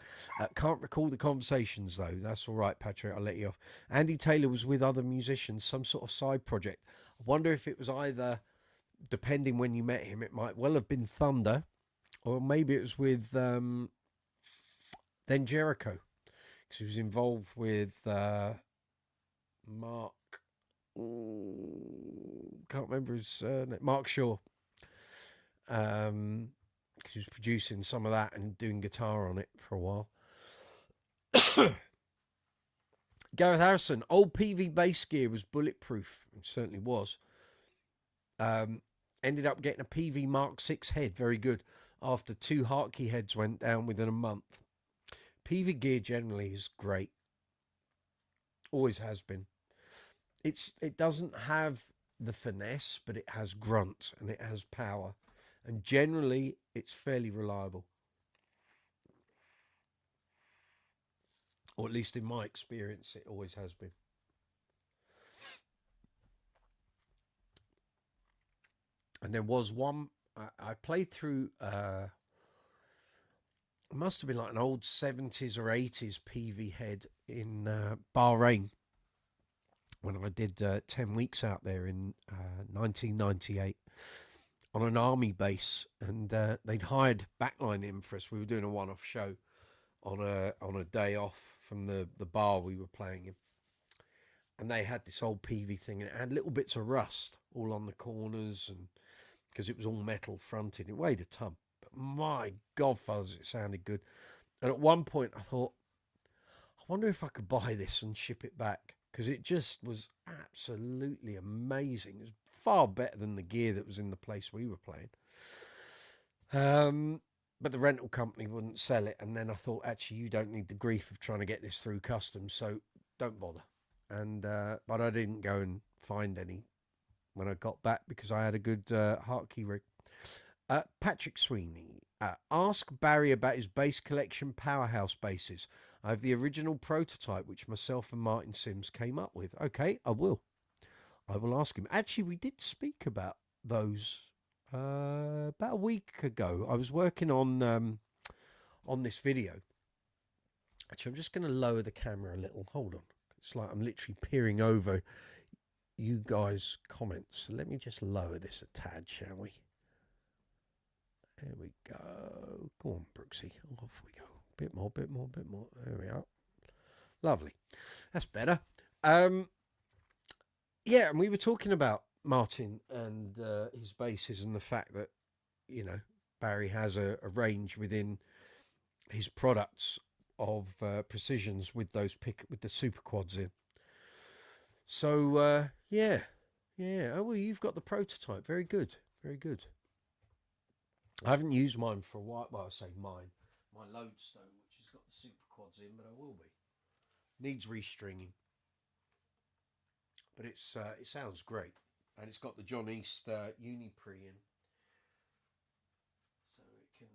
Can't recall the conversations, though. That's all right, Patrick. I'll let you off. Andy Taylor was with other musicians, some sort of side project. I wonder if it was either, depending when you met him, it might well have been Thunder, or maybe it was with Then Jericho, because he was involved with Mark. Can't remember his name. Mark Shaw. Because he was producing some of that and doing guitar on it for a while. Gareth Harrison, old PV bass gear was bulletproof. It certainly was. Ended up getting a PV Mark 6 head, very good, after 2 Hartke heads went down within a month. PV gear generally is great. Always has been. It doesn't have the finesse, but it has grunt and it has power. and generally it's fairly reliable, or at least in my experience, it always has been. And there was one I played through. It must have been like an old 70s or 80s PV head in Bahrain when I did 10 weeks out there in 1998 on an army base, and they'd hired backline in for us. We were doing a one-off show on a day off from the bar we were playing in, and they had this old PV thing, and it had little bits of rust all on the corners, and because it was all metal fronted, it weighed a ton. But my God, fuzz, it sounded good. And at one point, I thought, I wonder if I could buy this and ship it back, because it just was absolutely amazing. It was far better than the gear that was in the place we were playing. But the rental company wouldn't sell it. And then I thought, actually, you don't need the grief of trying to get this through customs, so don't bother. And but I didn't go and find any when I got back because I had a good Hartkey rig. Patrick Sweeney, ask Barry about his bass collection powerhouse basses. I have the original prototype, which myself and Martin Sims came up with. Okay, I will ask him. Actually, we did speak about those about a week ago. I was working on this video. Actually, I'm just going to lower the camera a little. Hold on. It's like I'm literally peering over you guys' comments. So let me just lower this a tad, shall we? There we go. Go on, Brooksy. Off we go. Bit more. There we are. Lovely. That's better. Yeah, and we were talking about Martin and his basses and the fact that, you know, Barry has a range within his products of precisions with those with the super quads in. So yeah. Oh well, you've got the prototype. Very good. I haven't used mine for a while. Well, I say mine. My Lodestone, which has got the super quads in, but I will be. Needs restringing. But it sounds great. And it's got the John East Unipre in. So it can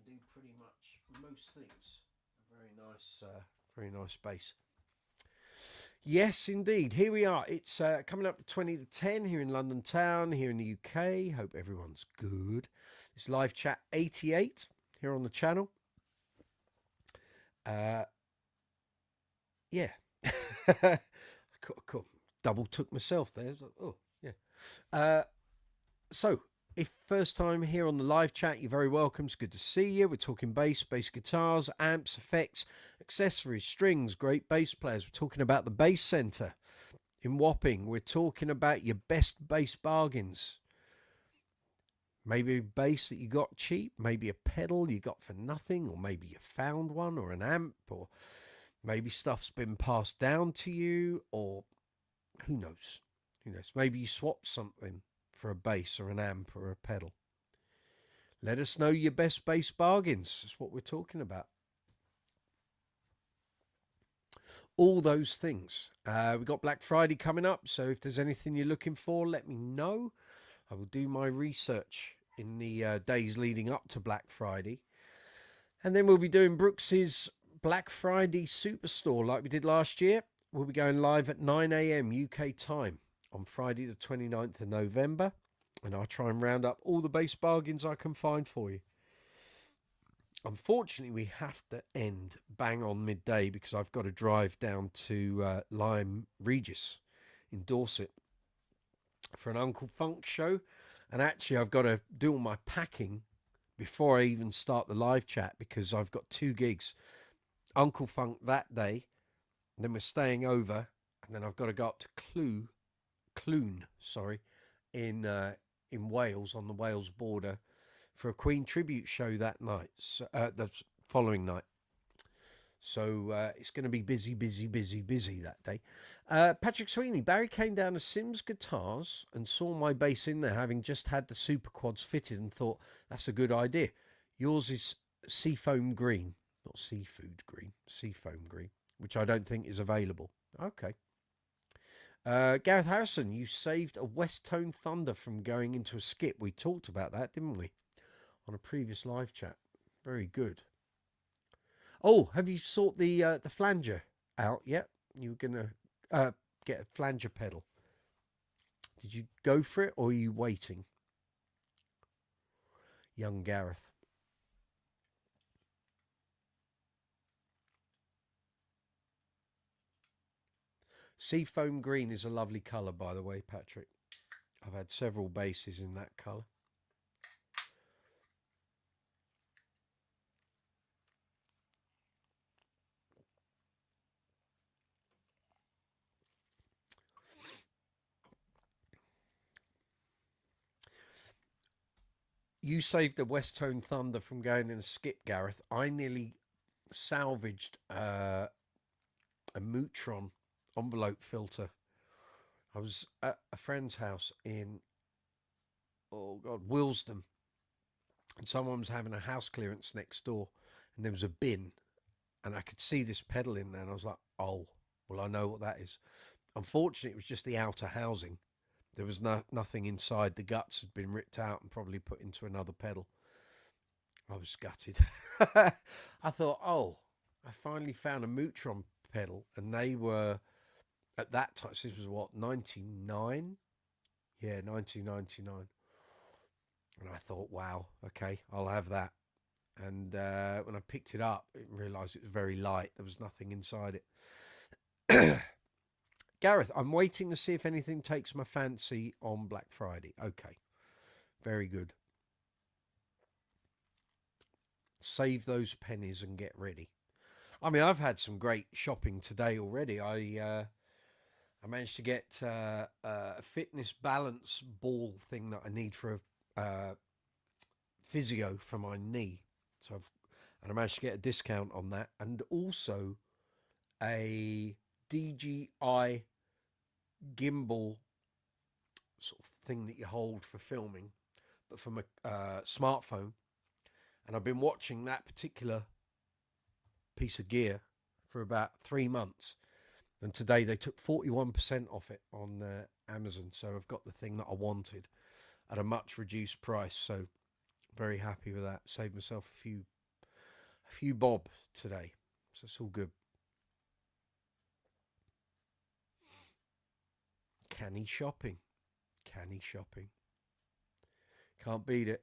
do pretty much most things. Very nice bass. Yes, indeed. Here we are. It's coming up to 20 to 10 here in London town, here in the UK. Hope everyone's good. It's live chat 88 here on the channel. Yeah. Cool. Double took myself there. Like, oh, yeah. So, if first time here on the live chat, you're very welcome. It's good to see you. We're talking bass guitars, amps, effects, accessories, strings, great bass players. We're talking about the Bass Centre in Wapping. We're talking about your best bass bargains. Maybe a bass that you got cheap, maybe a pedal you got for nothing, or maybe you found one, or an amp, or maybe stuff's been passed down to you, or who knows? Maybe you swapped something for a bass or an amp or a pedal. Let us know your best bass bargains. That's what we're talking about. All those things. We've got Black Friday coming up, so if there's anything you're looking for, let me know. I will do my research in the days leading up to Black Friday. And then we'll be doing Brooksy's Black Friday Superstore like we did last year. We'll be going live at 9 a.m. UK time on Friday the 29th of November. And I'll try and round up all the bass bargains I can find for you. Unfortunately, we have to end bang on midday because I've got to drive down to Lyme Regis in Dorset for an Uncle Funk show. And actually, I've got to do all my packing before I even start the live chat because I've got 2 gigs. Uncle Funk that day, and then we're staying over, and then I've got to go up to Clun, in Wales, on the Wales border, for a Queen tribute show that night, the following night. So it's going to be busy that day. Patrick Sweeney, Barry came down to Sims Guitars and saw my bass in there, having just had the super quads fitted, and thought, that's a good idea. Yours is seafoam green, not seafood green, seafoam green, which I don't think is available. Okay. Gareth Harrison, you saved a West Tone Thunder from going into a skip. We talked about that, didn't we? on a previous live chat. Very good. Oh, have you sought the flanger out yet? You were gonna get a flanger pedal. Did you go for it, or are you waiting? Young Gareth. Seafoam green is a lovely colour, by the way, Patrick. I've had several basses in that colour. You saved a West Tone Thunder from going in a skip, Gareth. I nearly salvaged a Mootron envelope filter. I was at a friend's house in, oh God, Willesden. And someone was having a house clearance next door. And there was a bin. And I could see this pedal in there. And I was like, oh, well, I know what that is. Unfortunately, it was just the outer housing. There was nothing inside. The guts had been ripped out and probably put into another pedal. I was gutted. I thought, oh, I finally found a Mootron pedal. And they were, at that time, so this was what, 99? Yeah, 1999. And I thought, wow, okay, I'll have that. And when I picked it up, I realised it was very light. There was nothing inside it. Gareth, I'm waiting to see if anything takes my fancy on Black Friday. Okay, very good. Save those pennies and get ready. I mean, I've had some great shopping today already. I managed to get a fitness balance ball thing that I need for a physio for my knee. So I managed to get a discount on that, and also a DJI gimbal sort of thing that you hold for filming, but from a smartphone. And I've been watching that particular piece of gear for about 3 months. And today they took 41% off it on Amazon. So I've got the thing that I wanted at a much reduced price. So very happy with that. Saved myself a few bob today. So it's all good. Canny shopping. Canny shopping. Can't beat it.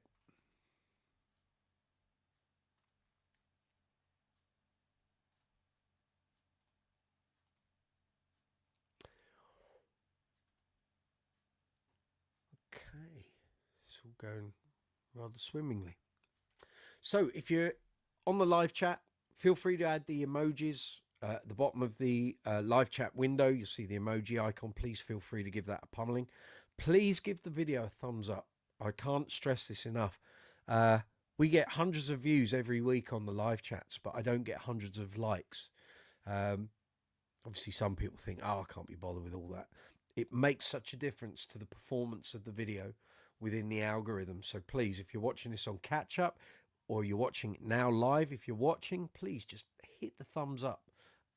Okay. It's all going rather swimmingly. So if you're on the live chat, feel free to add the emojis at the bottom of the live chat window. You'll see the emoji icon. Please feel free to give that a pummeling. Please give the video a thumbs up. I can't stress this enough. We get hundreds of views every week on the live chats, but I don't get hundreds of likes. Obviously, some people think, oh, I can't be bothered with all that. It makes such a difference to the performance of the video within the algorithm. So please, if you're watching this on catch up, or you're watching it now live, if you're watching, please just hit the thumbs up.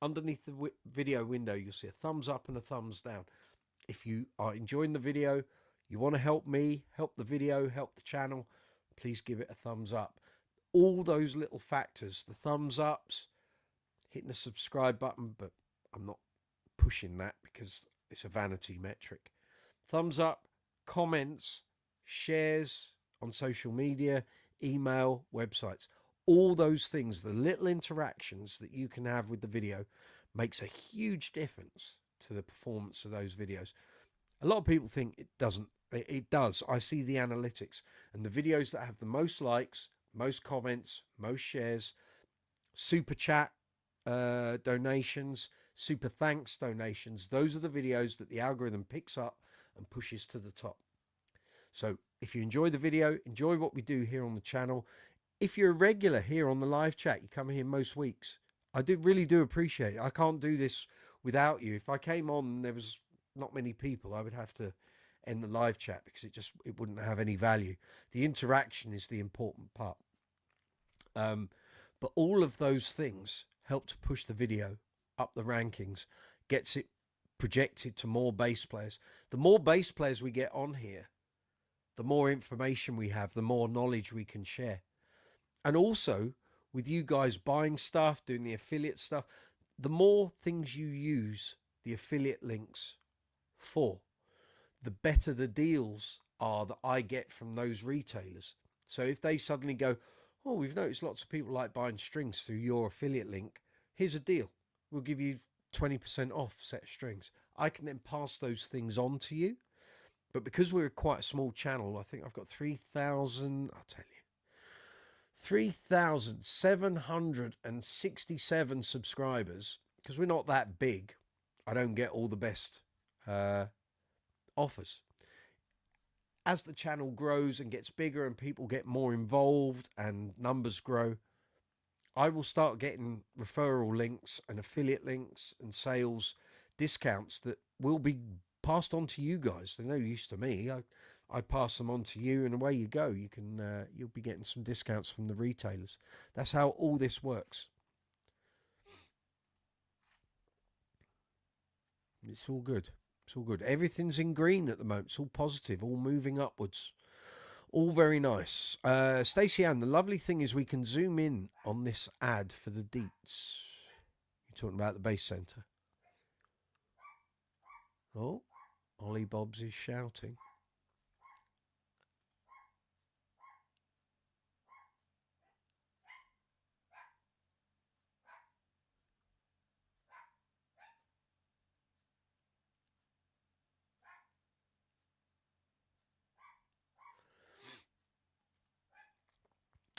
Underneath the video window, you'll see a thumbs up and a thumbs down. If you are enjoying the video, you want to help me, help the video, help the channel, please give it a thumbs up. All those little factors, the thumbs ups, hitting the subscribe button, but I'm not pushing that because it's a vanity metric. Thumbs up, comments, shares on social media, email, websites, all those things, the little interactions that you can have with the video makes a huge difference to the performance of those videos. A lot of people think it doesn't. It does. I see the analytics, and the videos that have the most likes, most comments, most shares, super chat donations, super thanks donations, those are the videos that the algorithm picks up and pushes to the top. So if you enjoy the video, enjoy what we do here on the channel. If you're a regular here on the live chat, you come here most weeks, I really do appreciate it. I can't do this without you. If I came on and there was not many people, I would have to end the live chat because it wouldn't have any value. The interaction is the important part. But all of those things help to push the video up the rankings, gets it projected to more bass players. The more bass players we get on here, the more information we have, the more knowledge we can share. And also, with you guys buying stuff, doing the affiliate stuff, the more things you use the affiliate links for, the better the deals are that I get from those retailers. So if they suddenly go, oh, we've noticed lots of people like buying strings through your affiliate link, here's a deal. We'll give you 20% off set of strings. I can then pass those things on to you. But because we're quite a small channel, I think I've got 3,000, I'll tell you, 3,767 subscribers. Because we're not that big, I don't get all the best offers. As the channel grows and gets bigger and people get more involved and numbers grow, I will start getting referral links and affiliate links and sales discounts that will be passed on to you guys. They're no use to me. I pass them on to you, and away you go. You can you'll be getting some discounts from the retailers. That's how all this works. It's all good. It's all good. Everything's in green at the moment. It's all positive, all moving upwards. All very nice. Stacey Ann, the lovely thing is we can zoom in on this ad for the deets. You're talking about the base centre. Oh, Ollie Bobs is shouting.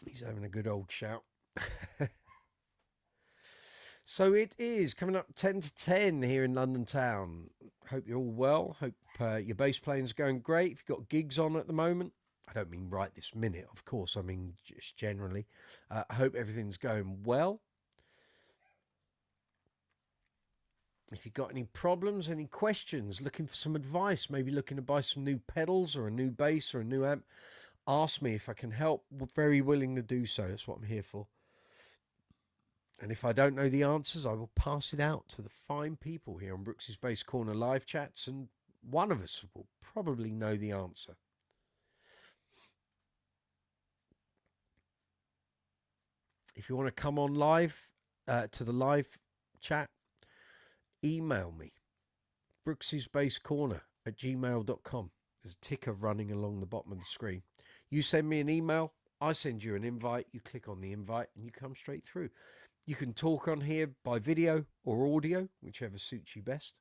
He's having a good old shout. So it is coming up 10 to 10 here in London town. Hope you're all well. Hope your bass playing's going great. If you've got gigs on at the moment, I don't mean right this minute, of course. I mean just generally. I hope everything's going well. If you've got any problems, any questions, looking for some advice, maybe looking to buy some new pedals or a new bass or a new amp, ask me if I can help. We're very willing to do so. That's what I'm here for. And if I don't know the answers, I will pass it out to the fine people here on Brooksy's Bass Corner live chats, and one of us will probably know the answer. If you want to come on live to the live chat, email me, brooksysbasscorner@gmail.com. There's a ticker running along the bottom of the screen. You send me an email, I send you an invite, you click on the invite, and you come straight through. You can talk on here by video or audio, whichever suits you best.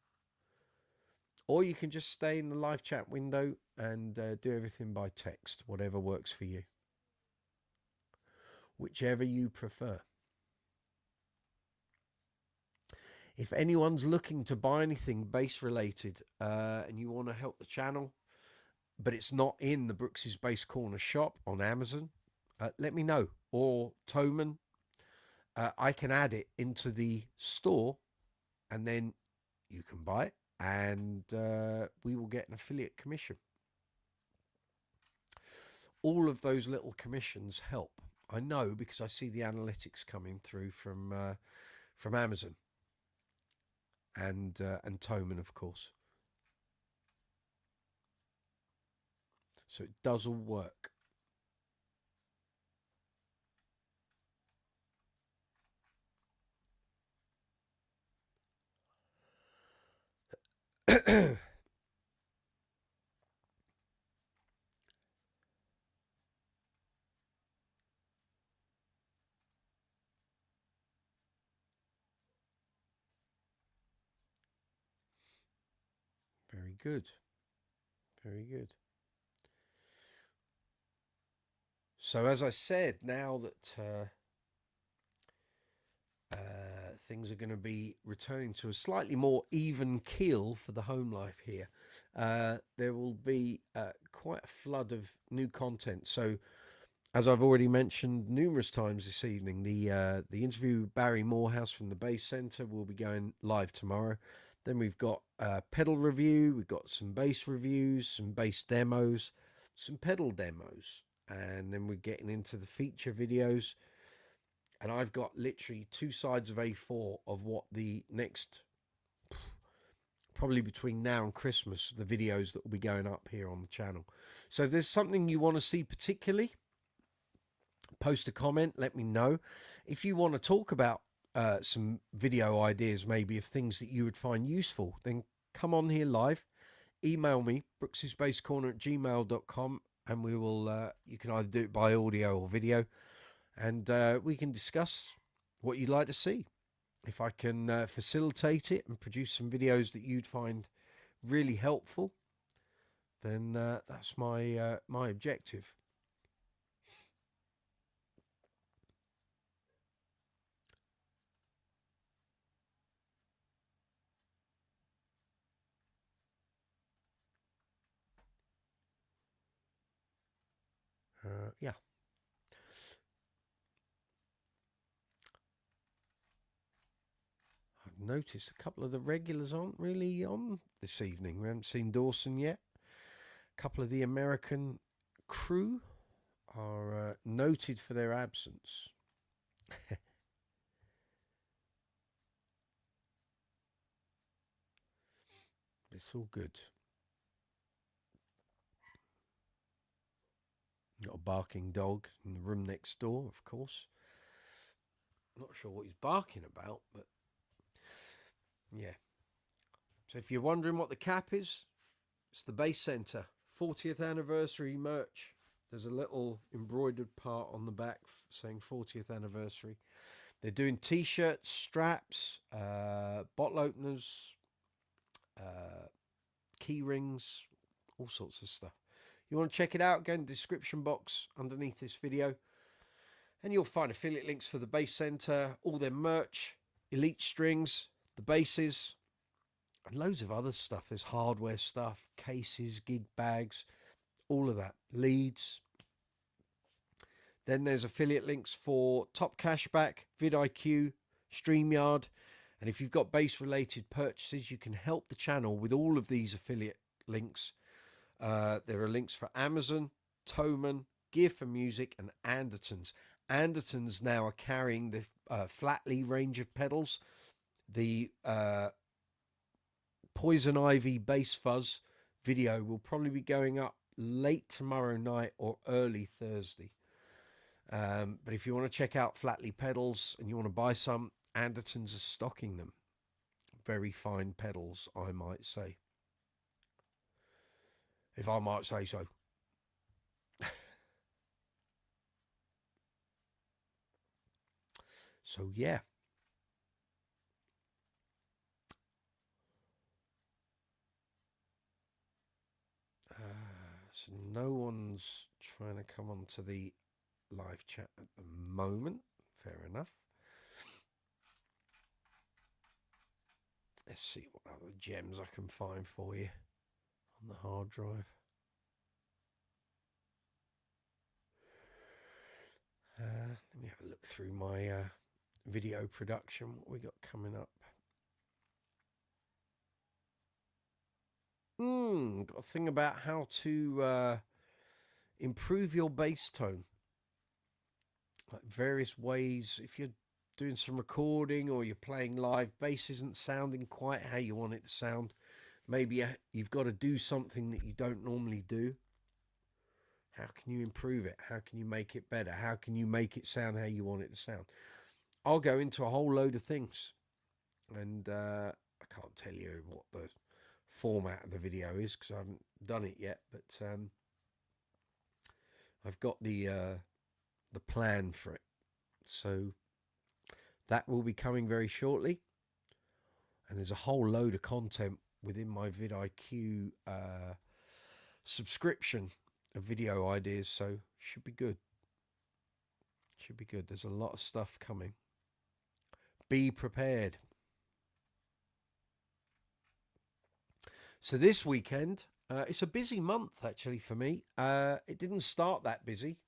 Or you can just stay in the live chat window and do everything by text, whatever works for you. Whichever you prefer. If anyone's looking to buy anything bass related and you want to help the channel, but it's not in the Brooksy's Bass Corner shop on Amazon, let me know. Or Toman, I can add it into the store and then you can buy it and we will get an affiliate commission. All of those little commissions help. I know because I see the analytics coming through from Amazon and Toman, of course. So it does all work. Very good. Very good. So as I said, now that things are going to be returning to a slightly more even keel for the home life here, there will be quite a flood of new content. So as I've already mentioned numerous times this evening, the interview with Barry Morehouse from the Bass Centre will be going live tomorrow. Then we've got a pedal review, we've got some bass reviews, some bass demos, some pedal demos, and then we're getting into the feature videos. And I've got literally 2 sides of A4 of what the next probably between now and Christmas, the videos that will be going up here on the channel. So if there's something you want to see particularly, post a comment, let me know. If you want to talk about some video ideas, maybe of things that you would find useful, then come on here live. Email me, brooksyspacecorner@gmail.com, and we will, you can either do it by audio or video, and we can discuss what you'd like to see. If I can facilitate it and produce some videos that you'd find really helpful, then that's my my objective. Yeah. I've noticed a couple of the regulars aren't really on this evening. We haven't seen Dawson yet. A couple of the American crew are noted for their absence. It's all good. Got a barking dog in the room next door, of course. Not sure what he's barking about, but yeah. So if you're wondering what the cap is, it's the Base Centre 40th anniversary merch. There's a little embroidered part on the back saying 40th anniversary. They're doing t-shirts, straps, bottle openers, key rings, all sorts of stuff. You want to check it out, again, description box underneath this video. And you'll find affiliate links for the Base Centre, all their merch, elite strings, the bases, and loads of other stuff. There's hardware stuff, cases, gig bags, all of that, leads. Then there's affiliate links for Top Cashback, vidIQ, StreamYard. And if you've got base related purchases, you can help the channel with all of these affiliate links. There are links for Amazon, Thomann, Gear for Music, and Andertons. Andertons now are carrying the Flatley range of pedals. The Poison Ivy Bass Fuzz video will probably be going up late tomorrow night or early Thursday. But if you want to check out Flatley pedals and you want to buy some, Andertons are stocking them. Very fine pedals, I might say. If I might say so. So, yeah. So no one's trying to come onto the live chat at the moment. Fair enough. Let's see what other gems I can find for you on the hard drive. Let me have a look through my video production. What we got coming up? Got a thing about how to improve your bass tone. Like various ways. If you're doing some recording or you're playing live, bass isn't sounding quite how you want it to sound. Maybe you've got to do something that you don't normally do. How can you improve it? How can you make it better? How can you make it sound how you want it to sound? I'll go into a whole load of things. And I can't tell you what the format of the video is because I haven't done it yet. But I've got the plan for it. So that will be coming very shortly. And there's a whole load of content within my vidIQ subscription of video ideas, so should be good. Should be good. There's a lot of stuff coming. Be prepared. So this weekend, it's a busy month actually for me. It didn't start that busy.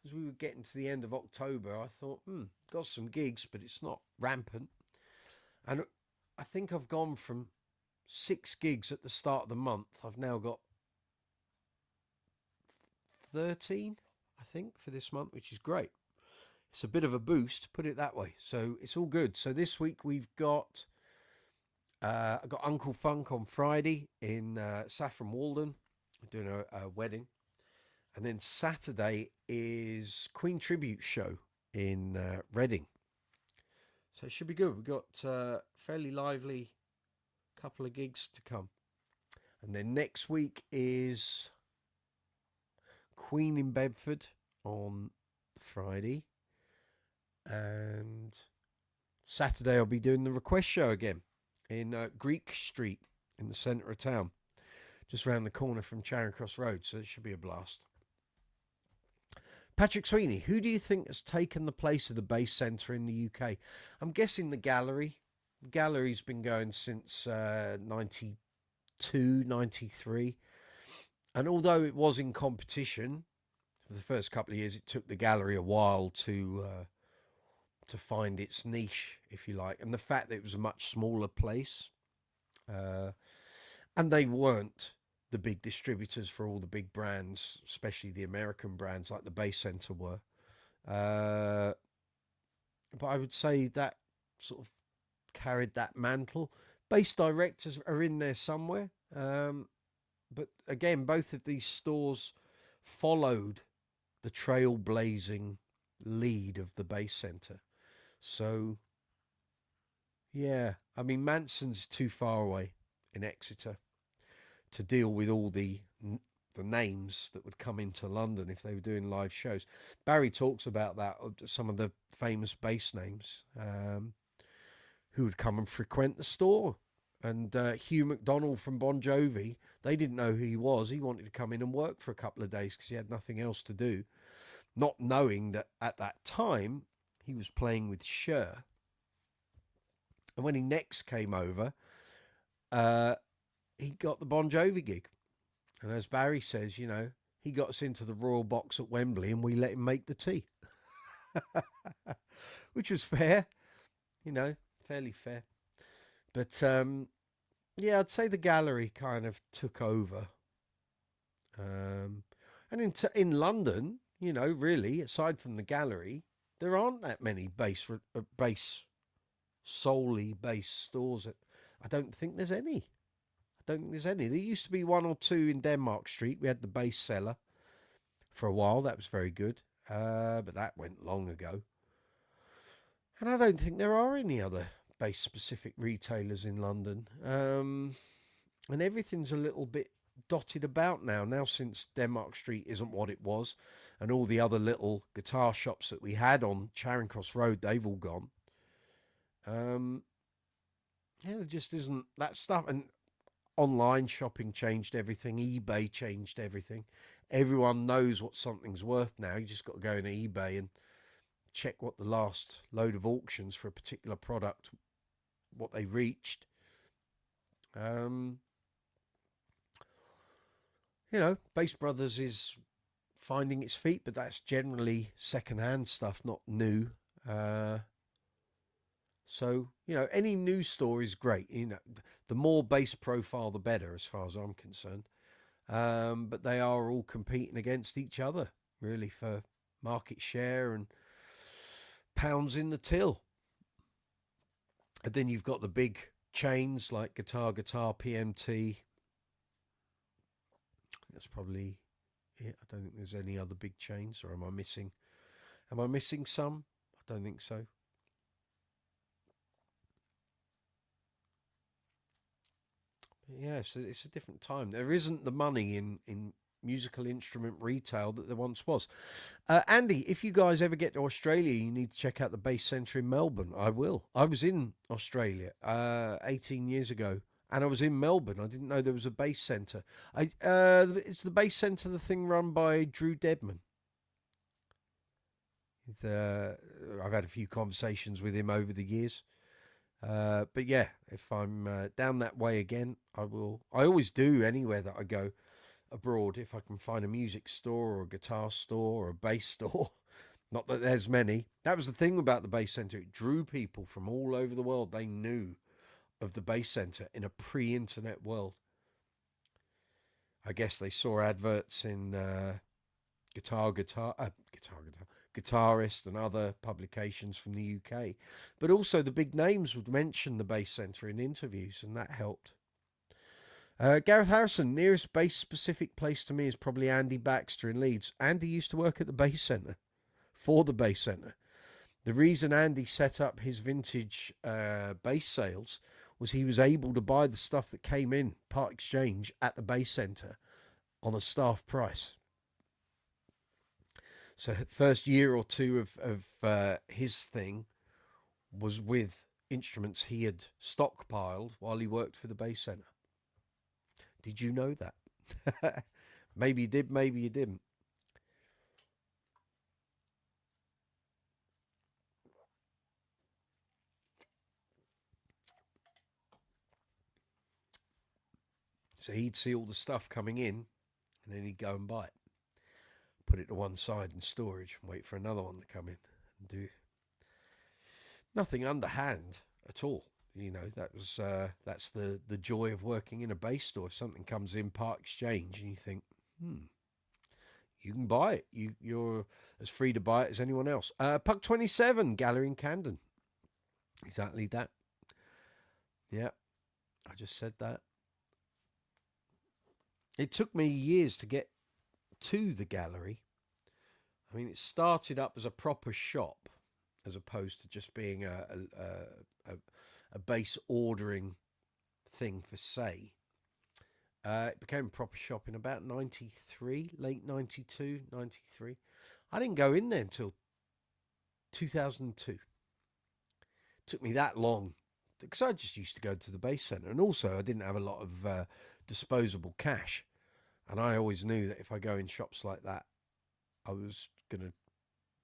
As we were getting to the end of October, I thought, got some gigs, but it's not rampant. And I think I've gone from 6 gigs at the start of the month. I've now got 13, I think, for this month, which is great. It's a bit of a boost, put it that way. So it's all good. So this week we've got I got Uncle Funk on Friday in Saffron Walden. We're doing a wedding. And then Saturday is Queen Tribute Show in Reading. So it should be good. We've got fairly lively couple of gigs to come. And then next week is Queen in Bedford on Friday. And Saturday I'll be doing the Request Show again in Greek Street in the centre of town, just round the corner from Charing Cross Road. So it should be a blast. Patrick Sweeney, who do you think has taken the place of the Bass Centre in the UK? I'm guessing the Gallery. The Gallery's been going since 92, 93. And although it was in competition for the first couple of years, it took the Gallery a while to find its niche, if you like. And the fact that it was a much smaller place, and they weren't the big distributors for all the big brands, especially the American brands like the Bass Centre were. But I would say that sort of carried that mantle. Bass directors are in there somewhere. But again, both of these stores followed the trailblazing lead of the Bass Centre. So, yeah, I mean, Manson's too far away in Exeter to deal with all the names that would come into London if they were doing live shows. Barry talks about that, some of the famous bass names who would come and frequent the store. And Hugh McDonald from Bon Jovi, they didn't know who he was. He wanted to come in and work for a couple of days because he had nothing else to do, not knowing that at that time he was playing with Cher. And when he next came over, he got the Bon Jovi gig. And as Barry says, you know, he got us into the Royal Box at Wembley and we let him make the tea. Which was fair, you know, fairly fair. But, yeah, I'd say the Gallery kind of took over. And in London, you know, really, aside from the Gallery, there aren't that many solely bass stores. I don't think there's any. There used to be one or two in Denmark Street. We had the Bass Cellar for a while. That was very good. But that went long ago. And I don't think there are any other bass-specific retailers in London. And everything's a little bit dotted about now since Denmark Street isn't what it was. And all the other little guitar shops that we had on Charing Cross Road, they've all gone. Yeah, there just isn't that stuff. And online shopping changed everything. eBay changed everything. Everyone knows what something's worth now. You just got to go on eBay and check what the last load of auctions for a particular product, what they reached. You know, Bass Brothers is finding its feet, but that's generally second-hand stuff, not new. So, you know, any new store is great. You know, the more bass profile, the better, as far as I'm concerned. But they are all competing against each other, really, for market share and pounds in the till. And then you've got the big chains like Guitar, PMT. That's probably it. I don't think there's any other big chains, or am I missing some? I don't think so. Yeah, so it's a different time. There isn't the money in musical instrument retail that there once was. Andy, if you guys ever get to Australia, you need to check out the Bass Centre in Melbourne. I will. I was in Australia 18 years ago, and I was in Melbourne. I didn't know there was a Bass Centre. It's the Bass Centre, the thing run by Drew Deadman. I've had a few conversations with him over the years. But yeah, if I'm down that way again, I will. I always do anywhere that I go abroad. If I can find a music store or a guitar store or a bass store, not that there's many. That was the thing about the Bass Centre. It drew people from all over the world. They knew of the Bass Centre in a pre-internet world. I guess they saw adverts in Guitarist and other publications from the UK. But also the big names would mention the Bass Centre in interviews, and that helped. Gareth Harrison, nearest bass specific place to me is probably Andy Baxter in Leeds. Andy used to work at the Bass Centre, for the Bass Centre. The reason Andy set up his vintage bass sales was he was able to buy the stuff that came in part exchange at the Bass Centre on a staff price. So the first year or two of his thing was with instruments he had stockpiled while he worked for the Bass Centre. Did you know that? Maybe you did, maybe you didn't. So he'd see all the stuff coming in, and then he'd go and buy it, put it to one side in storage, and wait for another one to come in and do nothing underhand at all. You know, that's the joy of working in a bass store. If something comes in part exchange and you think, you can buy it. You're as free to buy it as anyone else. Puck 27, Gallery in Camden. Exactly that. Yeah, I just said that. It took me years to get to the gallery. I mean, it started up as a proper shop as opposed to just being a base ordering thing for say. It became a proper shop in about 93, late 92, 93. I didn't go in there until 2002. It took me that long because I just used to go to the Bass Centre, and also I didn't have a lot of disposable cash, and I always knew that if I go in shops like that, I was going to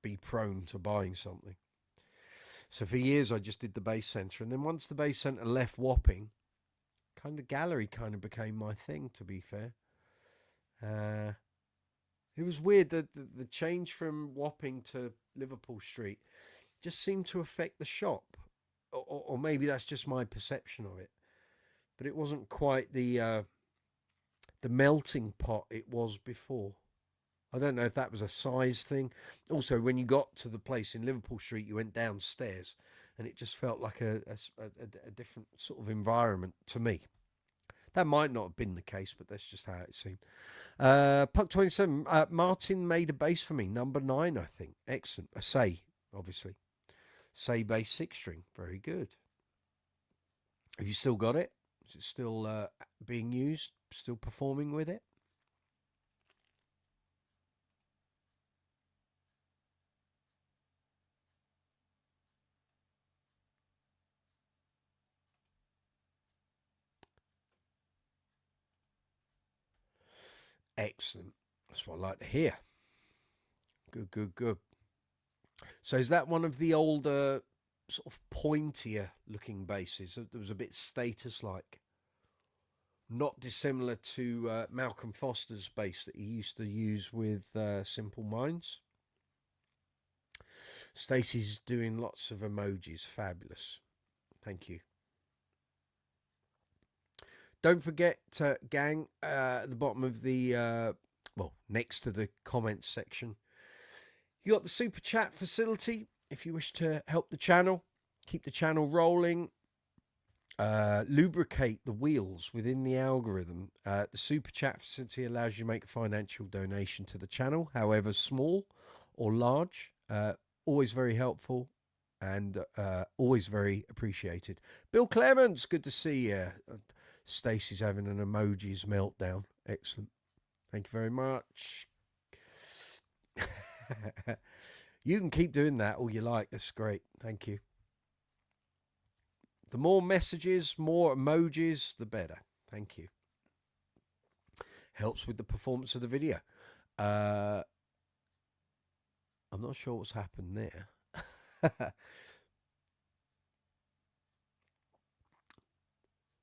be prone to buying something. So for years I just did the Bass Centre, and then once the Bass Centre left Wapping, kind of gallery kind of became my thing, to be fair. It was weird that the change from Wapping to Liverpool Street just seemed to affect the shop, or maybe that's just my perception of it. But it wasn't quite the melting pot it was before. I don't know if that was a size thing. Also, when you got to the place in Liverpool Street, you went downstairs, and it just felt like a different sort of environment to me. That might not have been the case, but that's just how it seemed. Puck 27, Martin made a bass for me, number 9, I think. Excellent. A Say, obviously. Say bass 6-string. Very good. Have you still got it? Is it still being used? Still performing with it? Excellent. That's what I like to hear. Good, good, good. So is that one of the older, sort of pointier looking basses that was a bit status like? Not dissimilar to Malcolm Foster's bass that he used to use with Simple Minds. Stacey's doing lots of emojis. Fabulous. Thank you. Don't forget, gang, at the bottom of the, next to the comments section, you got the super chat facility. If you wish to help the channel, keep the channel rolling, lubricate the wheels within the algorithm, the super chat facility allows you to make a financial donation to the channel, however small or large. Always very helpful and always very appreciated. Bill Clements, good to see you. Stacey's having an emojis meltdown. Excellent. Thank you very much. You can keep doing that all you like. That's great. Thank you. The more messages, more emojis, the better. Thank you. Helps with the performance of the video. I'm not sure what's happened there.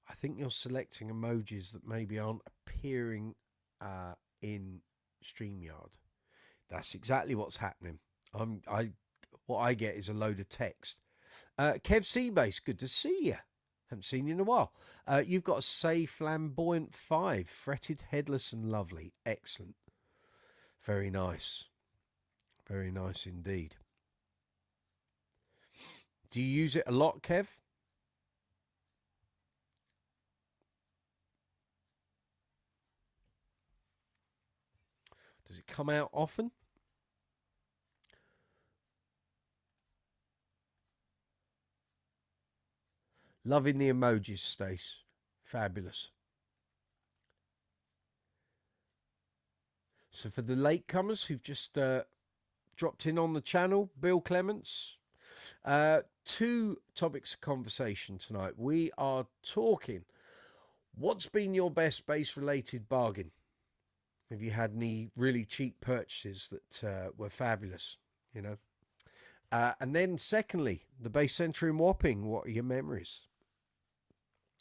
I think you're selecting emojis that maybe aren't appearing in StreamYard. That's exactly what's happening. What I get is a load of text. Kev Seabase, good to see you. Haven't seen you in a while. You've got a Say Flamboyant 5, fretted, headless and lovely. Excellent. Very nice. Very nice indeed. Do you use it a lot, Kev? Does it come out often? Loving the emojis, Stace. Fabulous. So for the latecomers who've just dropped in on the channel, Bill Clements, two topics of conversation tonight. We are talking, what's been your best base-related bargain? Have you had any really cheap purchases that were fabulous, you know? And then secondly, the base centre in Wapping, what are your memories?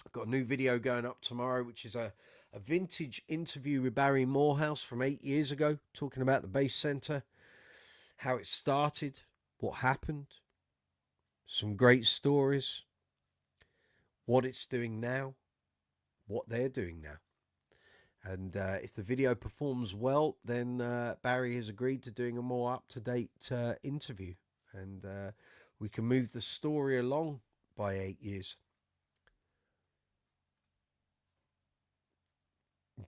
I've got a new video going up tomorrow, which is a vintage interview with Barry Morehouse from 8 years ago, talking about the base centre, how it started, what happened, some great stories, what it's doing now, what they're doing now. And if the video performs well, then Barry has agreed to doing a more up-to-date interview. And we can move the story along by 8 years.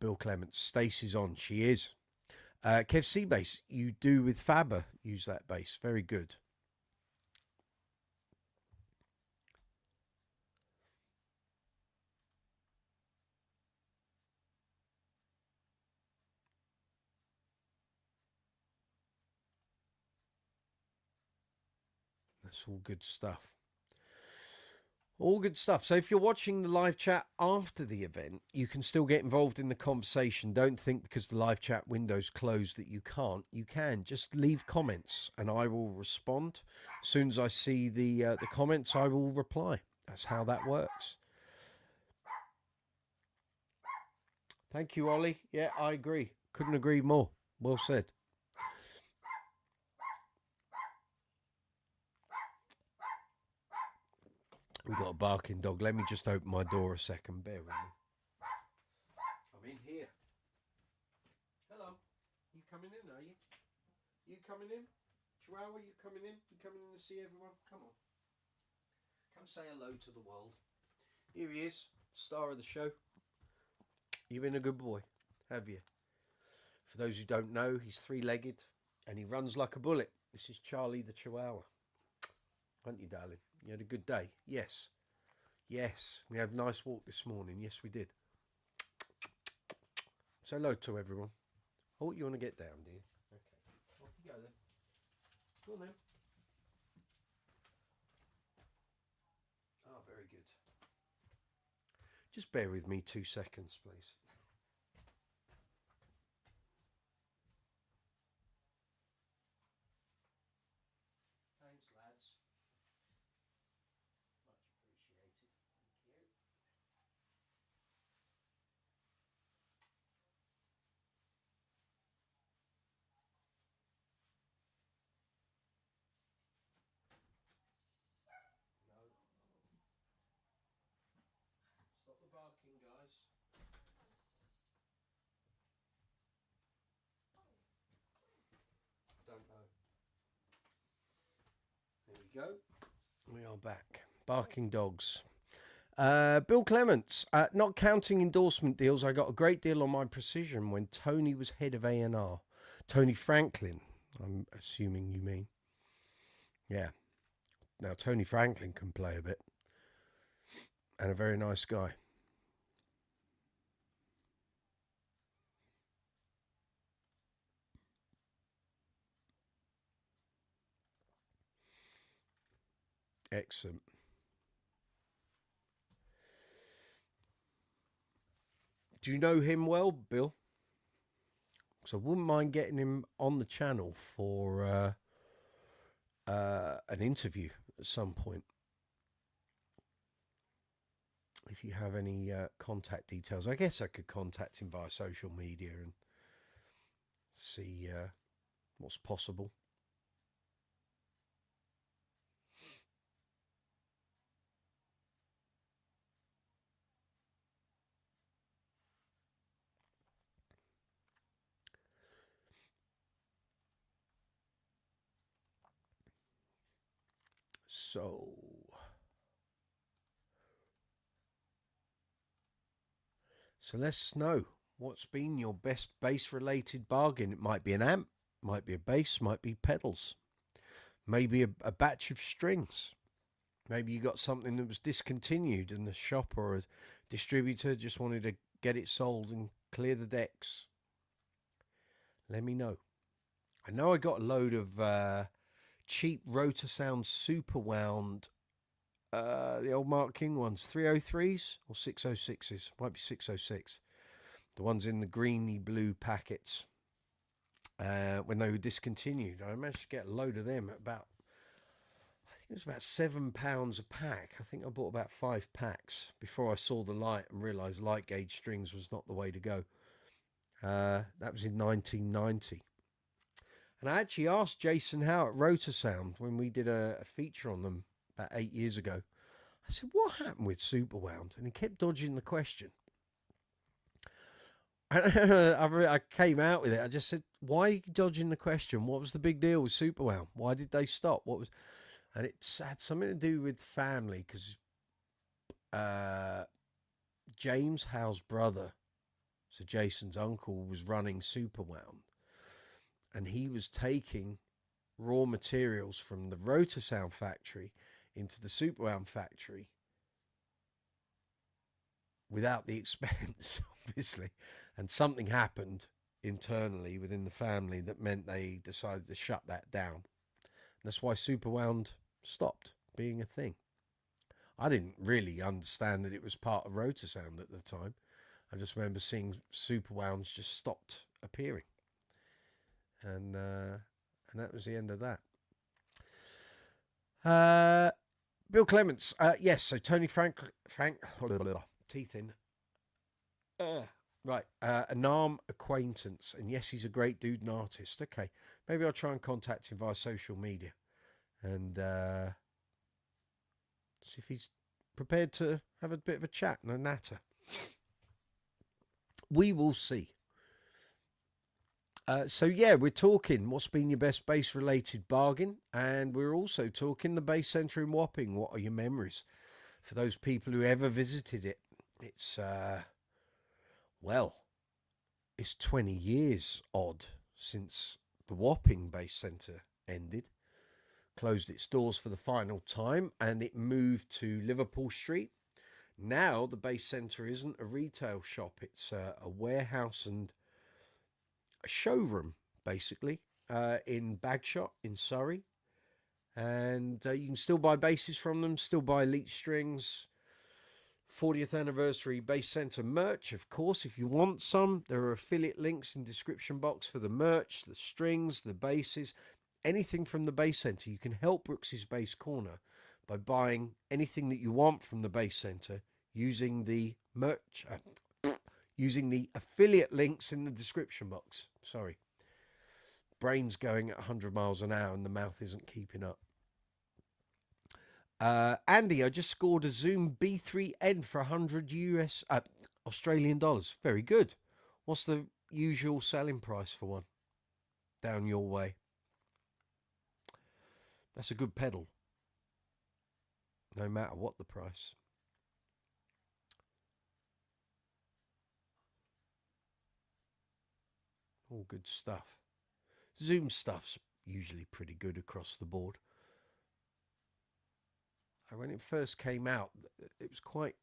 Bill Clements, Stacey's on. She is. Kev C base, you do with Faber use that base. Very good. That's all good stuff. All good stuff. So if you're watching the live chat after the event, you can still get involved in the conversation. Don't think because the live chat window's closed that you can't. You can. Just leave comments and I will respond. As soon as I see the comments, I will reply. That's how that works. Thank you, Ollie. Yeah, I agree. Couldn't agree more. Well said. We've got a barking dog. Let me just open my door a second. Bear with me. I'm in here. Hello. You coming in, are you? You coming in? Chihuahua, you coming in? You coming in to see everyone? Come on. Come say hello to the world. Here he is, star of the show. You've been a good boy, have you? For those who don't know, he's three-legged and he runs like a bullet. This is Charlie the Chihuahua. Aren't you, darling? You had a good day? Yes. Yes. We had a nice walk this morning. Yes, we did. Say hello to everyone. Oh, you want to get down, do you? Okay. Off you go then. Go on then. Oh, very good. Just bear with me 2 seconds, please. Thanks, lads. Much appreciated. Thank you. No. Stop the barking, guys. I don't know. There we go. We are back. Barking dogs. Bill Clements, not counting endorsement deals, I got a great deal on my precision when Tony was head of A&R. Tony Franklin, I'm assuming you mean. Yeah. Now, Tony Franklin can play a bit. And a very nice guy. Excellent. Do you know him well, Bill? Because I wouldn't mind getting him on the channel for an interview at some point. If you have any contact details, I guess I could contact him via social media and see what's possible. So let us know what's been your best bass related bargain. It might be an amp, might be a bass, might be pedals, maybe a batch of strings. Maybe you got something that was discontinued and the shop or a distributor just wanted to get it sold and clear the decks. Let me know. I know I got a load of cheap Rotor Sound super wound, the old Mark King ones, 303s or 606s. Might be 606. The ones in the greeny blue packets. When they were discontinued, I managed to get a load of them at about, I think it was about £7 a pack. I think I bought about 5 packs before I saw the light and realised light gauge strings was not the way to go. That was in 1990. And I actually asked Jason Howe at Rotor Sound when we did a feature on them about 8 years ago. I said, what happened with Superwound? And he kept dodging the question. I came out with it. I just said, why are you dodging the question? What was the big deal with Superwound? Why did they stop? What was... And it had something to do with family, because James Howe's brother, so Jason's uncle, was running Superwound. And he was taking raw materials from the Rotor Sound factory into the Superwound factory without the expense, obviously. And something happened internally within the family that meant they decided to shut that down. And that's why Superwound stopped being a thing. I didn't really understand that it was part of Rotor Sound at the time. I just remember seeing Superwounds just stopped appearing. And that was the end of that. Bill Clements, yes. So Tony Frank, teeth in. Right, a NARM acquaintance, and yes, he's a great dude and artist. Okay, maybe I'll try and contact him via social media, and see if he's prepared to have a bit of a chat and a natter. We will see. So yeah, we're talking what's been your best bass related bargain, and we're also talking the Bass Centre in Wapping. What are your memories for those people who ever visited it? It's well, it's 20 years odd since the Wapping Bass Centre ended, closed its doors for the final time, and it moved to Liverpool Street. Now the Bass Centre isn't a retail shop, it's a warehouse and a showroom, basically, in Bagshot in Surrey. And you can still buy basses from them, still buy Elite Strings, 40th anniversary Bass Centre merch, of course, if you want some. There are affiliate links in the description box for the merch, the strings, the basses, anything from the Bass Centre. You can help Brooksy's Bass Corner by buying anything that you want from the Bass Centre using the merch, using the affiliate links in the description box. Sorry. Brain's going at 100 miles an hour and the mouth isn't keeping up. Andy, I just scored a Zoom B3N for 100 Australian dollars. Very good. What's the usual selling price for one? Down your way. That's a good pedal, no matter what the price. All good stuff. Zoom stuff's usually pretty good across the board. When it first came out, it was quite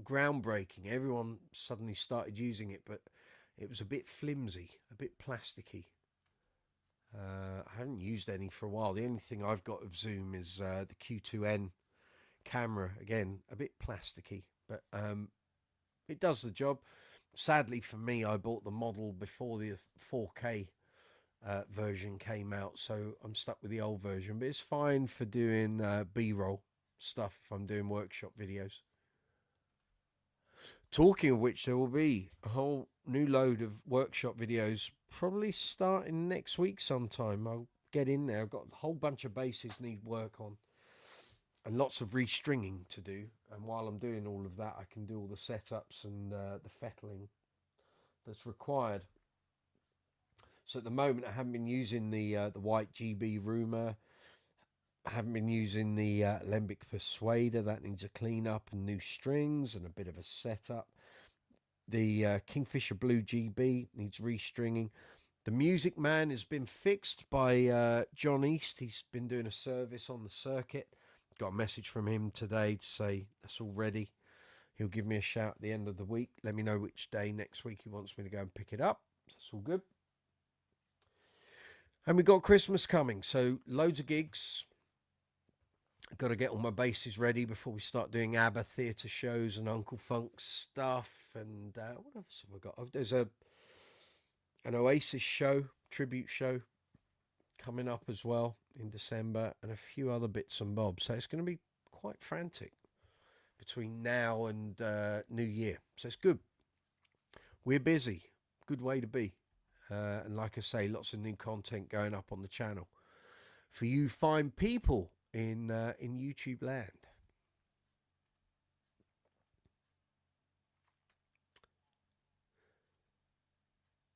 groundbreaking. Everyone suddenly started using it, but it was a bit flimsy, a bit plasticky. I haven't used any for a while. The only thing I've got of Zoom is the Q2N camera. Again, a bit plasticky, but it does the job. Sadly for me, I bought the model before the 4K version came out, so I'm stuck with the old version, but it's fine for doing B-roll stuff if I'm doing workshop videos. Talking of which, there will be a whole new load of workshop videos probably starting next week sometime. I'll get in there. I've got a whole bunch of basses need work on and lots of restringing to do, and while I'm doing all of that, I can do all the setups and the fettling that's required. So at the moment, I haven't been using the white GB Rumor. I haven't been using the Lembic Persuader. That needs a clean up and new strings and a bit of a setup. The Kingfisher Blue GB needs restringing. The Music Man has been fixed by John East. He's been doing a service on the circuit. Got a message from him today to say that's all ready. He'll give me a shout at the end of the week. Let me know which day next week he wants me to go and pick it up. That's all good. And we've got Christmas coming, so loads of gigs. Got to get all my bases ready before we start doing ABBA theatre shows and Uncle Funk stuff. And what else have we got? Oh, there's an Oasis show, tribute show, coming up as well in December, and a few other bits and bobs. So it's going to be quite frantic between now and New Year. So it's good. We're busy. Good way to be. And like I say, lots of new content going up on the channel for you fine people in YouTube land.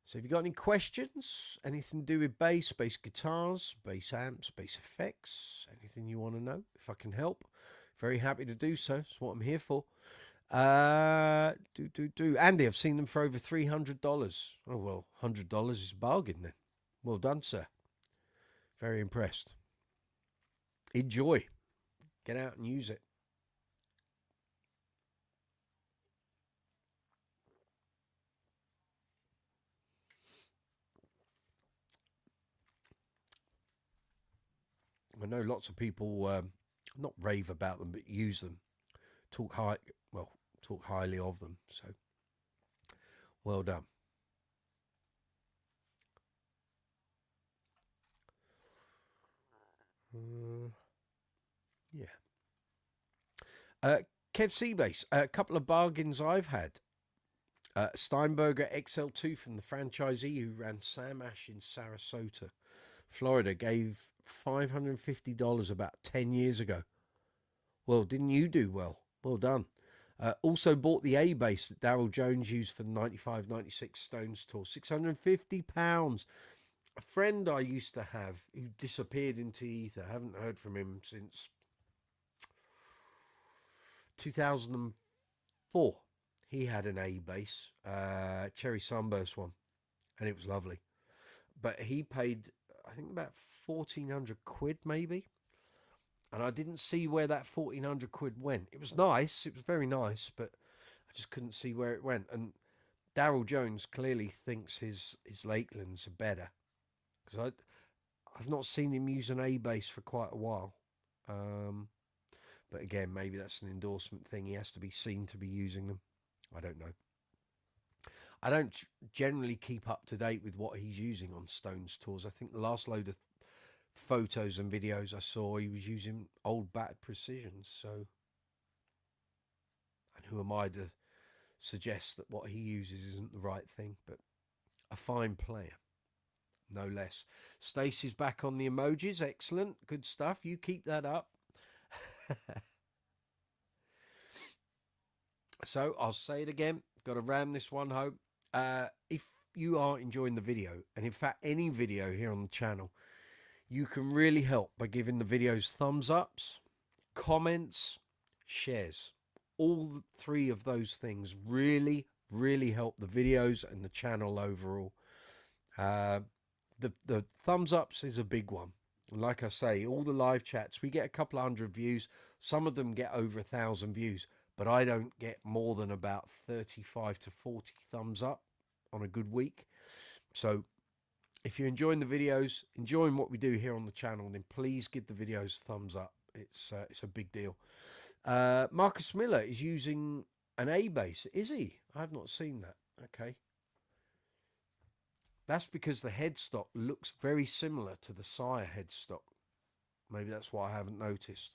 So if you've got any questions, anything to do with bass guitars, bass amps, bass effects, anything you want to know, if I can help, very happy to do so. That's what I'm here for. Andy, I've seen them for over $300. Oh, well, $100 is a bargain then. Well done, sir. Very impressed. Enjoy. Get out and use it. I know lots of people not rave about them, but use them. Talk highly of them. So, well done. Yeah. Kev Seabase, a couple of bargains I've had. Steinberger XL2 from the franchisee who ran Sam Ash in Sarasota, Florida, gave $550 about 10 years ago. Well, didn't you do well? Well done. Also bought the A bass that Daryl Jones used for the 95-96 Stones tour, £650. A friend I used to have who disappeared into ether, haven't heard from him since 2004. He had an A bass, Cherry Sunburst one, and it was lovely. But he paid, I think, about 1,400 quid maybe. And I didn't see where that 1,400 quid went. It was nice. It was very nice, but I just couldn't see where it went. And Daryl Jones clearly thinks his Lakelands are better, because I've not seen him use an A bass for quite a while. But again, maybe that's an endorsement thing. He has to be seen to be using them. I don't know. I don't generally keep up to date with what he's using on Stones tours. I think the last load of photos and videos I saw, he was using old battered Precisions. So, and who am I to suggest that what he uses isn't the right thing? But a fine player, no less. Stacey's back on the emojis. Excellent. Good stuff. You keep that up. So I'll say it again. Got to ram this one home. If you are enjoying the video, and in fact any video here on the channel, you can really help by giving the videos thumbs ups, comments, shares. All three of those things really help the videos and the channel overall. The thumbs ups is a big one. Like I say, all the live chats, we get a couple of hundred views. Some of them get over 1,000 views, but I don't get more than about 35 to 40 thumbs up on a good week. So if you're enjoying the videos, enjoying what we do here on the channel, then please give the videos thumbs up. It's a big deal. Marcus Miller is using an A bass. Is he? I have not seen that. Okay. That's because the headstock looks very similar to the Sire headstock. Maybe that's why I haven't noticed.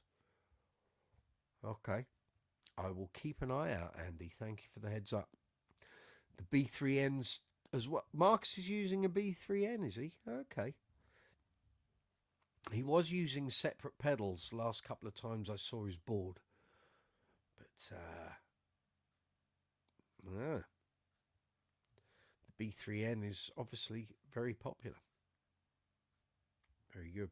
Okay. I will keep an eye out, Andy. Thank you for the heads up. The B3Ns as well. Marcus is using a B3N, is he? Okay. He was using separate pedals the last couple of times I saw his board. But, the B3N is obviously very popular. Very good.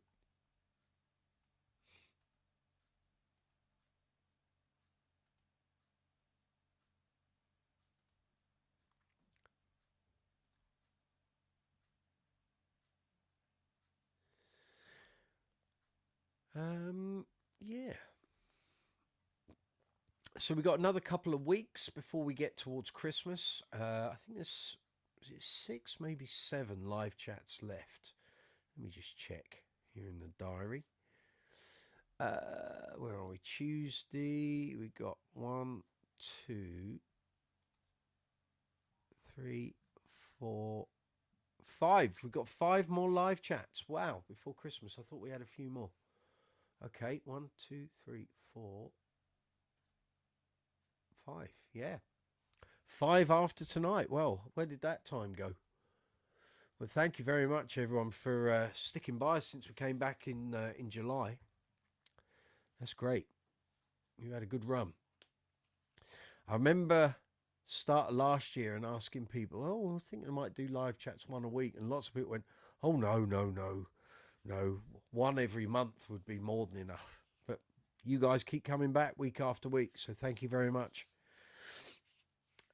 Yeah. So we got another couple of weeks before we get towards Christmas. I think there's is it 6, maybe 7 live chats left. Let me just check here in the diary. Where are we? Tuesday. We got 1, 2, 3, 4, 5. We've got 5 more live chats. Wow, before Christmas. I thought we had a few more. Okay, 1, 2, 3, 4, 5. Yeah. 5 after tonight. Well, where did that time go? Well, thank you very much, everyone, for sticking by since we came back in July. That's great. You had a good run. I remember start of last year and asking people, oh, I think I might do live chats 1 a week. And lots of people went, oh, no. 1 every month would be more than enough. But you guys keep coming back week after week. So thank you very much.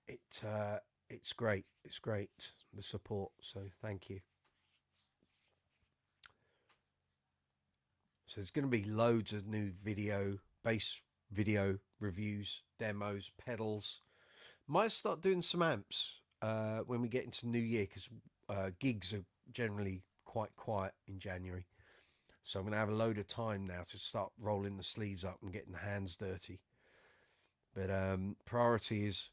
It's great. It's great, the support. So thank you. So there's going to be loads of new bass video reviews, demos, pedals. Might start doing some amps when we get into New Year, because gigs are generally quite quiet in January. So I'm going to have a load of time now to start rolling the sleeves up and getting the hands dirty. But priority is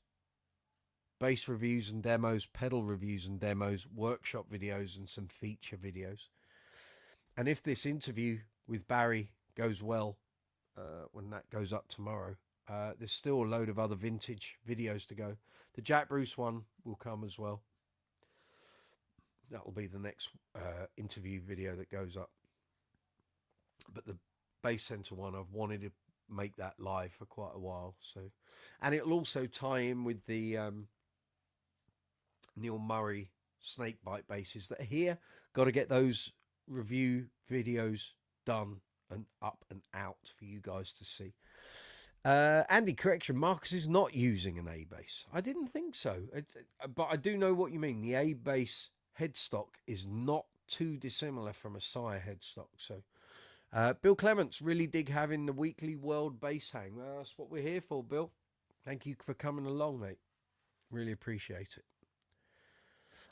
bass reviews and demos, pedal reviews and demos, workshop videos and some feature videos. And if this interview with Barry goes well, when that goes up tomorrow, there's still a load of other vintage videos to go. The Jack Bruce one will come as well. That will be the next interview video that goes up. But the Bass Center one, I've wanted to make that live for quite a while. So, and it'll also tie in with the Neil Murray snakebite basses that are here. Got to get those review videos done and up and out for you guys to see. Andy, correction, Marcus is not using an A bass. I didn't think so, but I do know what you mean. The A bass headstock is not too dissimilar from a Sire headstock. So Bill Clements, really dig having the weekly World Bass Hang. Well, that's what we're here for, Bill. Thank you for coming along, mate. Really appreciate it.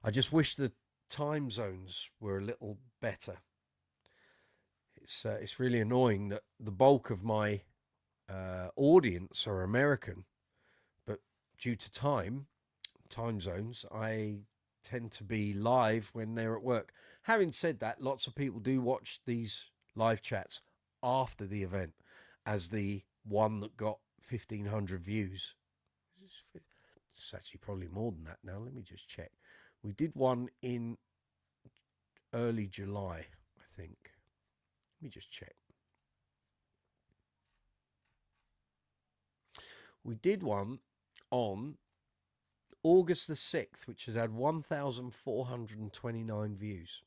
I just wish the time zones were a little better. It's really annoying that the bulk of my audience are American, but due to time zones, I tend to be live when they're at work. Having said that, lots of people do watch these live chats after the event, as the one that got 1,500 views. It's actually probably more than that now. Let me just check. We did one in early July, I think. Let me just check. We did one on August the 6th, which has had 1,429 views.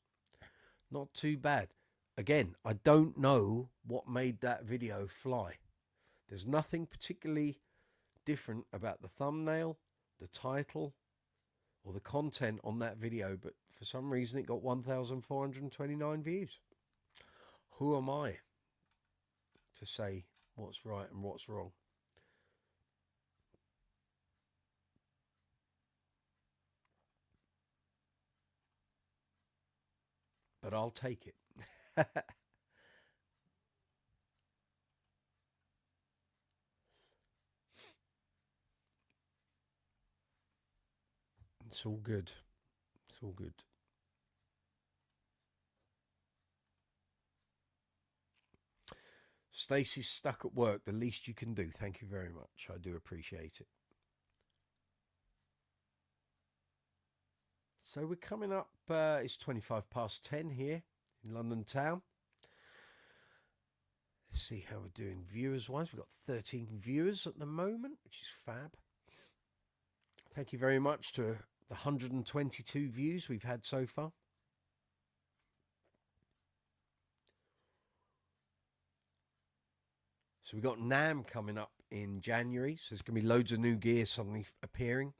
Not too bad. Again, I don't know what made that video fly. There's nothing particularly different about the thumbnail, the title, or the content on that video, but for some reason it got 1,429 views. Who am I to say what's right and what's wrong? But I'll take it. It's all good. It's all good. Stacey's stuck at work. The least you can do. Thank you very much. I do appreciate it. So we're coming up. It's 10:25 here in London town. Let's see how we're doing viewers-wise. We've got 13 viewers at the moment, which is fab. Thank you very much to the 122 views we've had so far. So we've got NAMM coming up in January. So there's going to be loads of new gear suddenly appearing.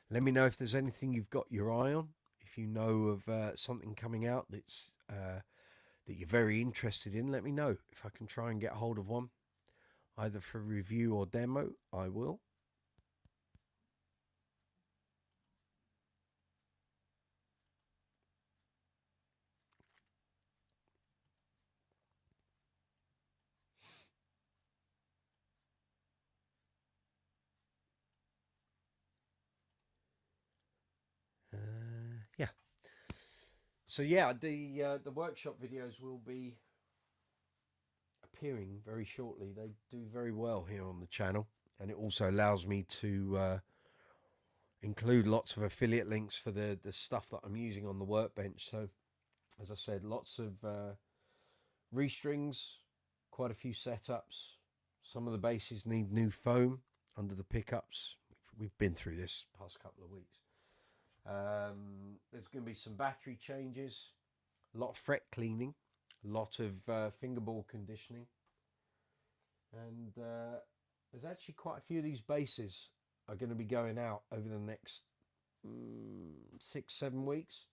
Let me know if there's anything you've got your eye on. If you know of something coming out that's that you're very interested in, let me know. If I can try and get hold of one, either for review or demo, I will. Yeah. So yeah, the workshop videos will be appearing very shortly. They do very well here on the channel, and it also allows me to include lots of affiliate links for the stuff that I'm using on the workbench. So, as I said, lots of restrings, quite a few setups. Some of the basses need new foam under the pickups. We've been through this past couple of weeks. There's going to be some battery changes, a lot of fret cleaning, a lot of fingerboard conditioning, and there's actually quite a few of these basses are going to be going out over the next 6-7 weeks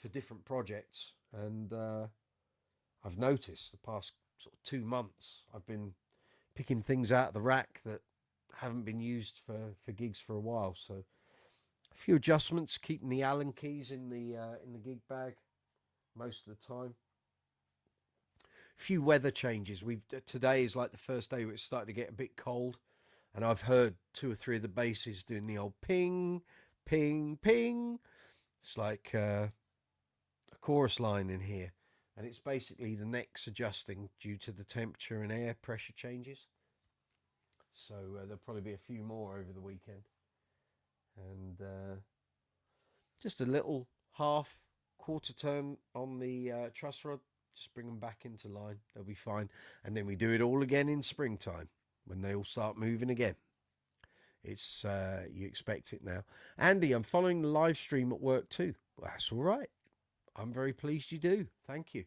for different projects. And I've noticed the past sort of 2 months I've been picking things out of the rack that haven't been used for gigs for a while. So a few adjustments, keeping the Allen keys in the gig bag most of the time. A few weather changes. Today is like the first day where it's starting to get a bit cold, and I've heard 2 or 3 of the basses doing the old ping, ping, ping. It's like a chorus line in here, and it's basically the necks adjusting due to the temperature and air pressure changes. So there'll probably be a few more over the weekend, and just a little half quarter turn on the truss rod. Just bring them back into line. They'll be fine. And then we do it all again in springtime when they all start moving again. It's you expect it now. Andy, I'm following the live stream at work too. Well, that's all right. I'm very pleased you do. Thank you.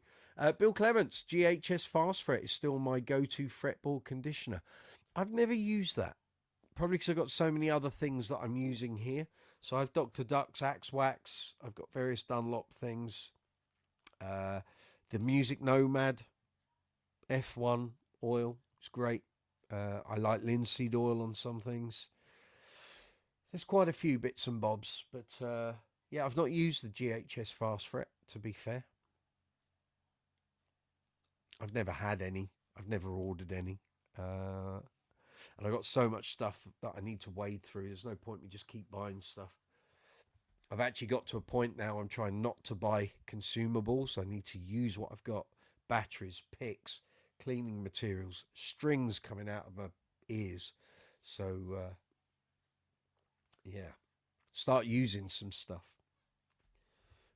Bill Clements, GHS Fast Fret is still my go-to fretboard conditioner. I've never used that. Probably because I've got so many other things that I'm using here. So I've Dr. Duck's Axe Wax. I've got various Dunlop things. The Music Nomad F1 oil is great. I like linseed oil on some things. There's quite a few bits and bobs, but yeah, I've not used the GHS Fast Fret, to be fair. I've never had any. I've never ordered any. And I've got so much stuff that I need to wade through. There's no point me just keep buying stuff. I've actually got to a point now I'm trying not to buy consumables. I need to use what I've got. Batteries, picks, cleaning materials, strings coming out of my ears. So, yeah, start using some stuff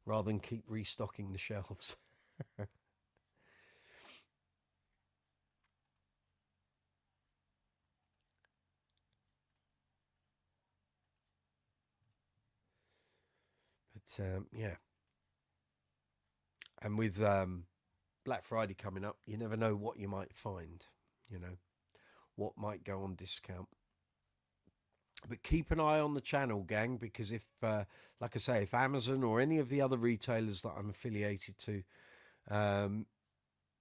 rather than keep restocking the shelves. But, yeah. And with Black Friday coming up, you never know what you might find, you know, what might go on discount. But keep an eye on the channel, gang, because if, like I say, if Amazon or any of the other retailers that I'm affiliated to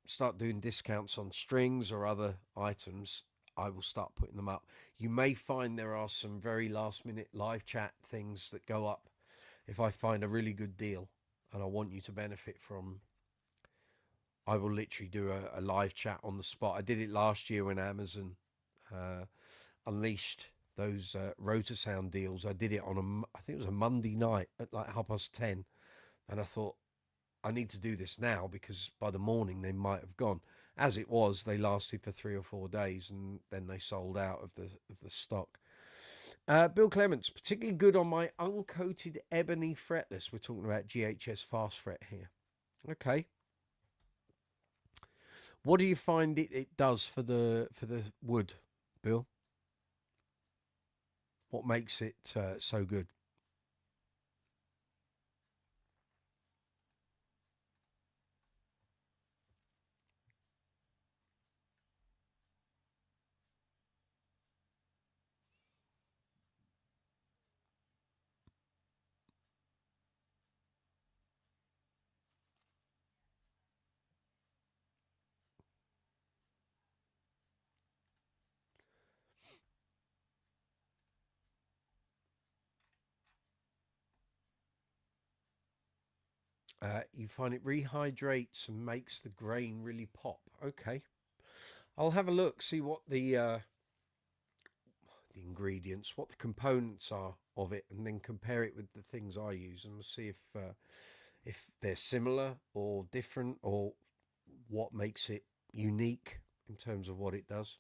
start doing discounts on strings or other items, I will start putting them up. You may find there are some very last minute live chat things that go up if I find a really good deal and I want you to benefit from. I will literally do a live chat on the spot. I did it last year when Amazon unleashed those rotor sound deals. I did it on I think it was a Monday night at like 10:30, and I thought I need to do this now because by the morning they might have gone. As it was, they lasted for 3 or 4 days, and then they sold out of the stock. Bill Clements, particularly good on my uncoated ebony fretless. We're talking about GHS Fast Fret here. Okay. What do you find it does for the wood, Bill? What makes it so good? You find it rehydrates and makes the grain really pop. Okay, I'll have a look, see what the ingredients, what the components are of it, and then compare it with the things I use, and we'll see if they're similar or different, or what makes it unique in terms of what it does.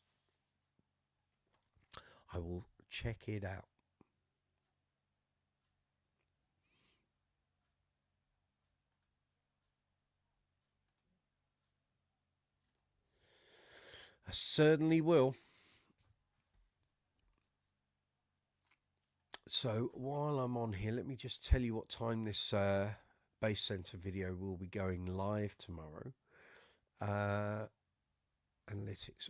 I will check it out. I certainly will. So while I'm on here, let me just tell you what time this base center video will be going live tomorrow. Analytics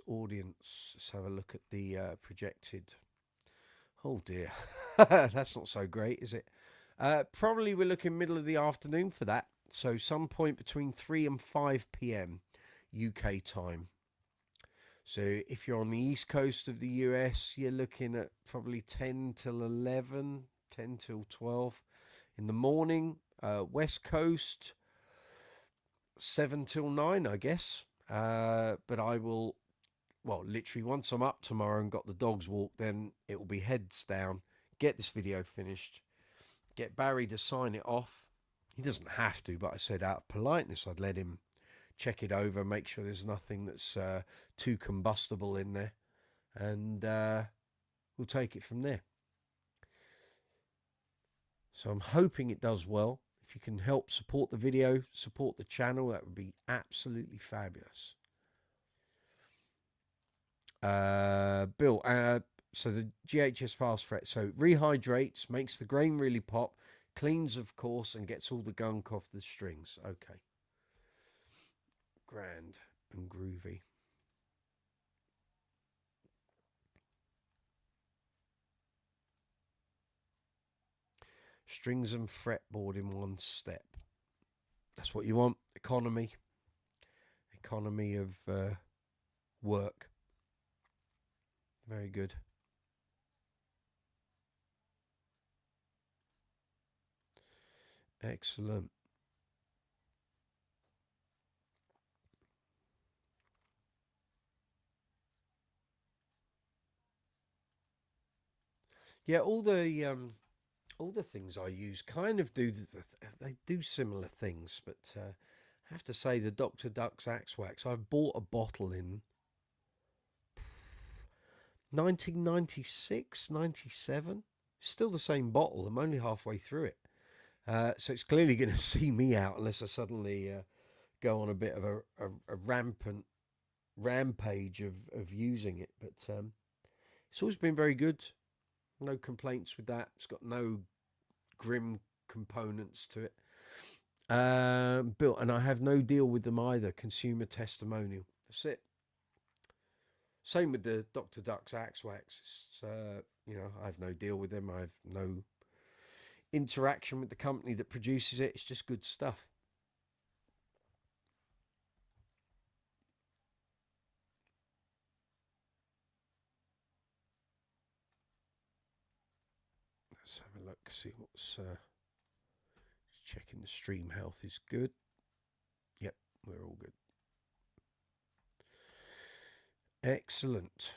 audience. Let's have a look at the projected. Oh dear, that's not so great, is it? Probably we're looking middle of the afternoon for that. So some point between 3 and 5 p.m. UK time. So if you're on the east coast of the US, you're looking at probably 10 till 11, 10 till 12 in the morning. West coast, 7 till 9, I guess. But I will, well, literally once I'm up tomorrow and got the dogs walked, then it will be heads down, get this video finished, get Barry to sign it off. He doesn't have to, but I said out of politeness, I'd let him check it over, make sure there's nothing that's too combustible in there, and we'll take it from there. So I'm hoping it does well. If you can help support the video, support the channel, that would be absolutely fabulous. Bill, so the GHS fast fret, so rehydrates, makes the grain really pop, cleans of course, and gets all the gunk off the strings. Okay. Grand and groovy. Strings and fretboard in one step. That's what you want. Economy of work. Very good. Excellent. Yeah, all the things I use kind of do they do similar things, but I have to say the Dr. Duck's Axe Wax, I've bought a bottle in 1996, 97. Still the same bottle. I'm only halfway through it. So it's clearly going to see me out unless I suddenly go on a bit of a rampant rampage of using it. But it's always been very good. No complaints with that. It's got no grim components to it. Built, and I have no deal with them either. Consumer testimonial. That's it. Same with the Dr. Duck's Axe Wax. I have no deal with them. I have no interaction with the company that produces it. It's just good stuff. Let's have a look, see what's just checking the stream health is good. Yep, we're all good. Excellent.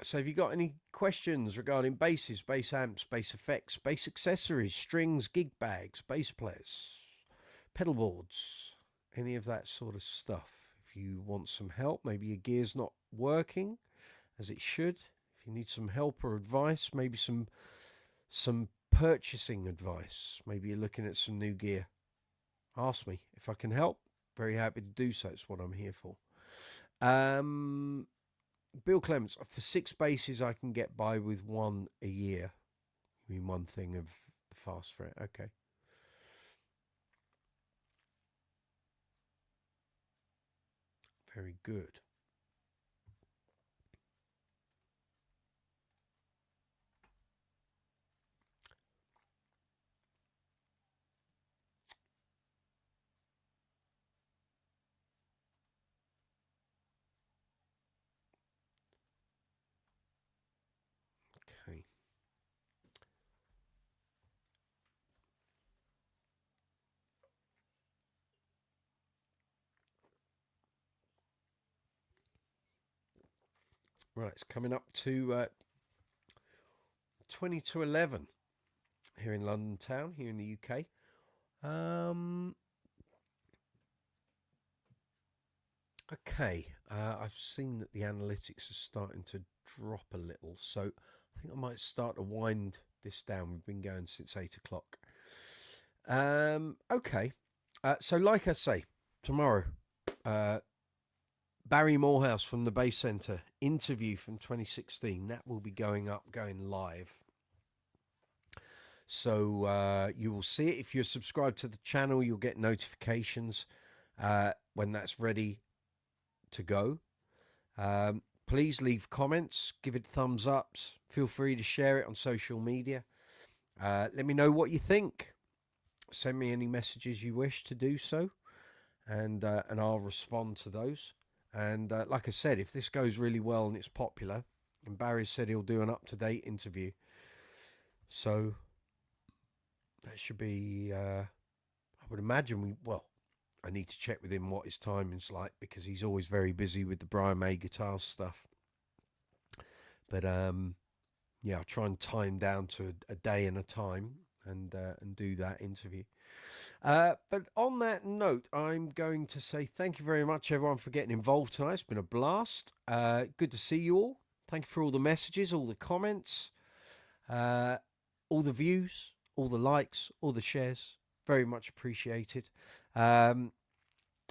So have you got any questions regarding basses, bass amps, bass effects, bass accessories, strings, gig bags, bass players, pedal boards, any of that sort of stuff? If you want some help, maybe your gear's not working as it should. If you need some help or advice, maybe some purchasing advice, maybe you're looking at some new gear, ask me if I can help. Very happy to do so. It's what I'm here for. Bill Clements, for 6 basses I can get by with one a year. You mean one thing of the fast fret? Okay. Very good. Right, it's coming up to 20 to 11 here in London town, here in the UK. Okay, I've seen that the analytics are starting to drop a little, so I think I might start to wind this down. We've been going since 8 o'clock. Okay, so like I say, tomorrow, Barry Morehouse from the Base Centre interview from 2016, that will be going live. So you will see it. If you're subscribed to the channel, you'll get notifications when that's ready to go. Please leave comments, give it thumbs ups. Feel free to share it on social media. Let me know what you think. Send me any messages you wish to do so, and I'll respond to those. And like I said, if this goes really well and it's popular, and Barry said he'll do an up-to-date interview, so that should be, I would imagine I need to check with him what his timing's like, because he's always very busy with the Brian May guitar stuff. But yeah, I'll try and time down to a day and a time and do that interview. But on that note, I'm going to say thank you very much, everyone, for getting involved tonight. It's been a blast. Good to see you all. Thank you for all the messages, all the comments, all the views, all the likes, all the shares. Very much appreciated.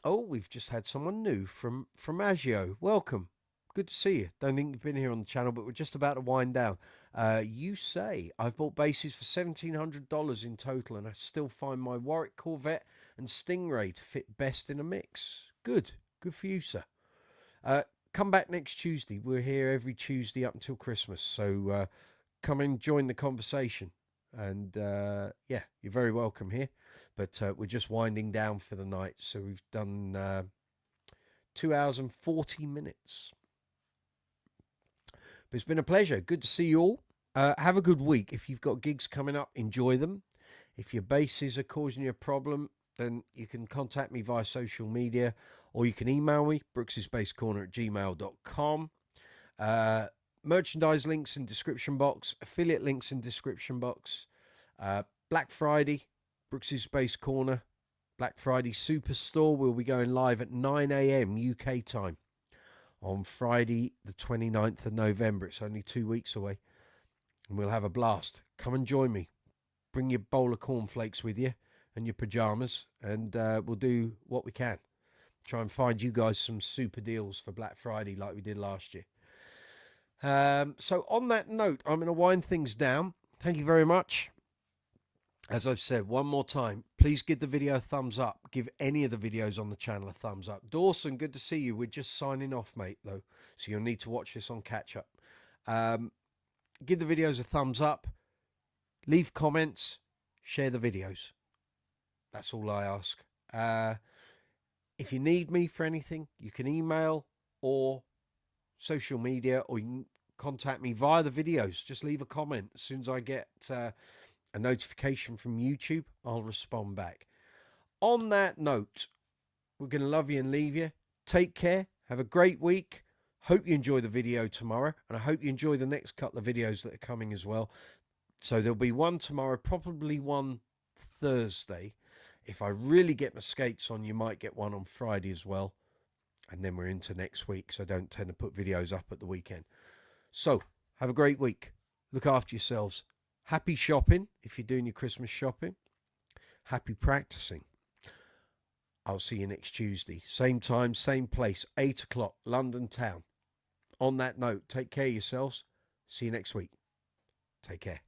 We've just had someone new from Agio. Welcome. Good to see you. Don't think you've been here on the channel, but we're just about to wind down. You say, I've bought basses for $1,700 in total, and I still find my Warwick Corvette and Stingray to fit best in a mix. Good. Good for you, sir. Come back next Tuesday. We're here every Tuesday up until Christmas. So come and join the conversation. And yeah, you're very welcome here. But we're just winding down for the night. So we've done 2 hours and 40 minutes. But it's been a pleasure. Good to see you all. Have a good week. If you've got gigs coming up, enjoy them. If your basses are causing you a problem, then you can contact me via social media, or you can email me, brooksyspacecorner@gmail.com. Merchandise links in description box, affiliate links in description box. Black Friday, Brooksy's Space Corner, Black Friday Superstore will be going live at 9 a.m. UK time on Friday the 29th of November. It's only 2 weeks away, and we'll have a blast. Come and join me. Bring your bowl of cornflakes with you and your pajamas, and we'll do what we can. Try and find you guys some super deals for Black Friday like we did last year. So on that note, I'm going to wind things down. Thank you very much. As I've said one more time, please give the video a thumbs up. Give any of the videos on the channel a thumbs up. Dawson, good to see you. We're just signing off, mate, though, so you'll need to watch this on catch up. Give the videos a thumbs up. Leave comments. Share the videos. That's all I ask. If you need me for anything, you can email or social media, or you can contact me via the videos. Just leave a comment. As soon as I get a notification from YouTube, I'll respond back. On that note, we're going to love you and leave you. Take care. Have a great week. Hope you enjoy the video tomorrow, and I hope you enjoy the next couple of videos that are coming as well. So there'll be one tomorrow, probably one Thursday. If I really get my skates on, you might get one on Friday as well. And then we're into next week, so I don't tend to put videos up at the weekend. So have a great week. Look after yourselves. Happy shopping if you're doing your Christmas shopping. Happy practicing. I'll see you next Tuesday. Same time, same place, 8 o'clock, London town. On that note, take care of yourselves. See you next week. Take care.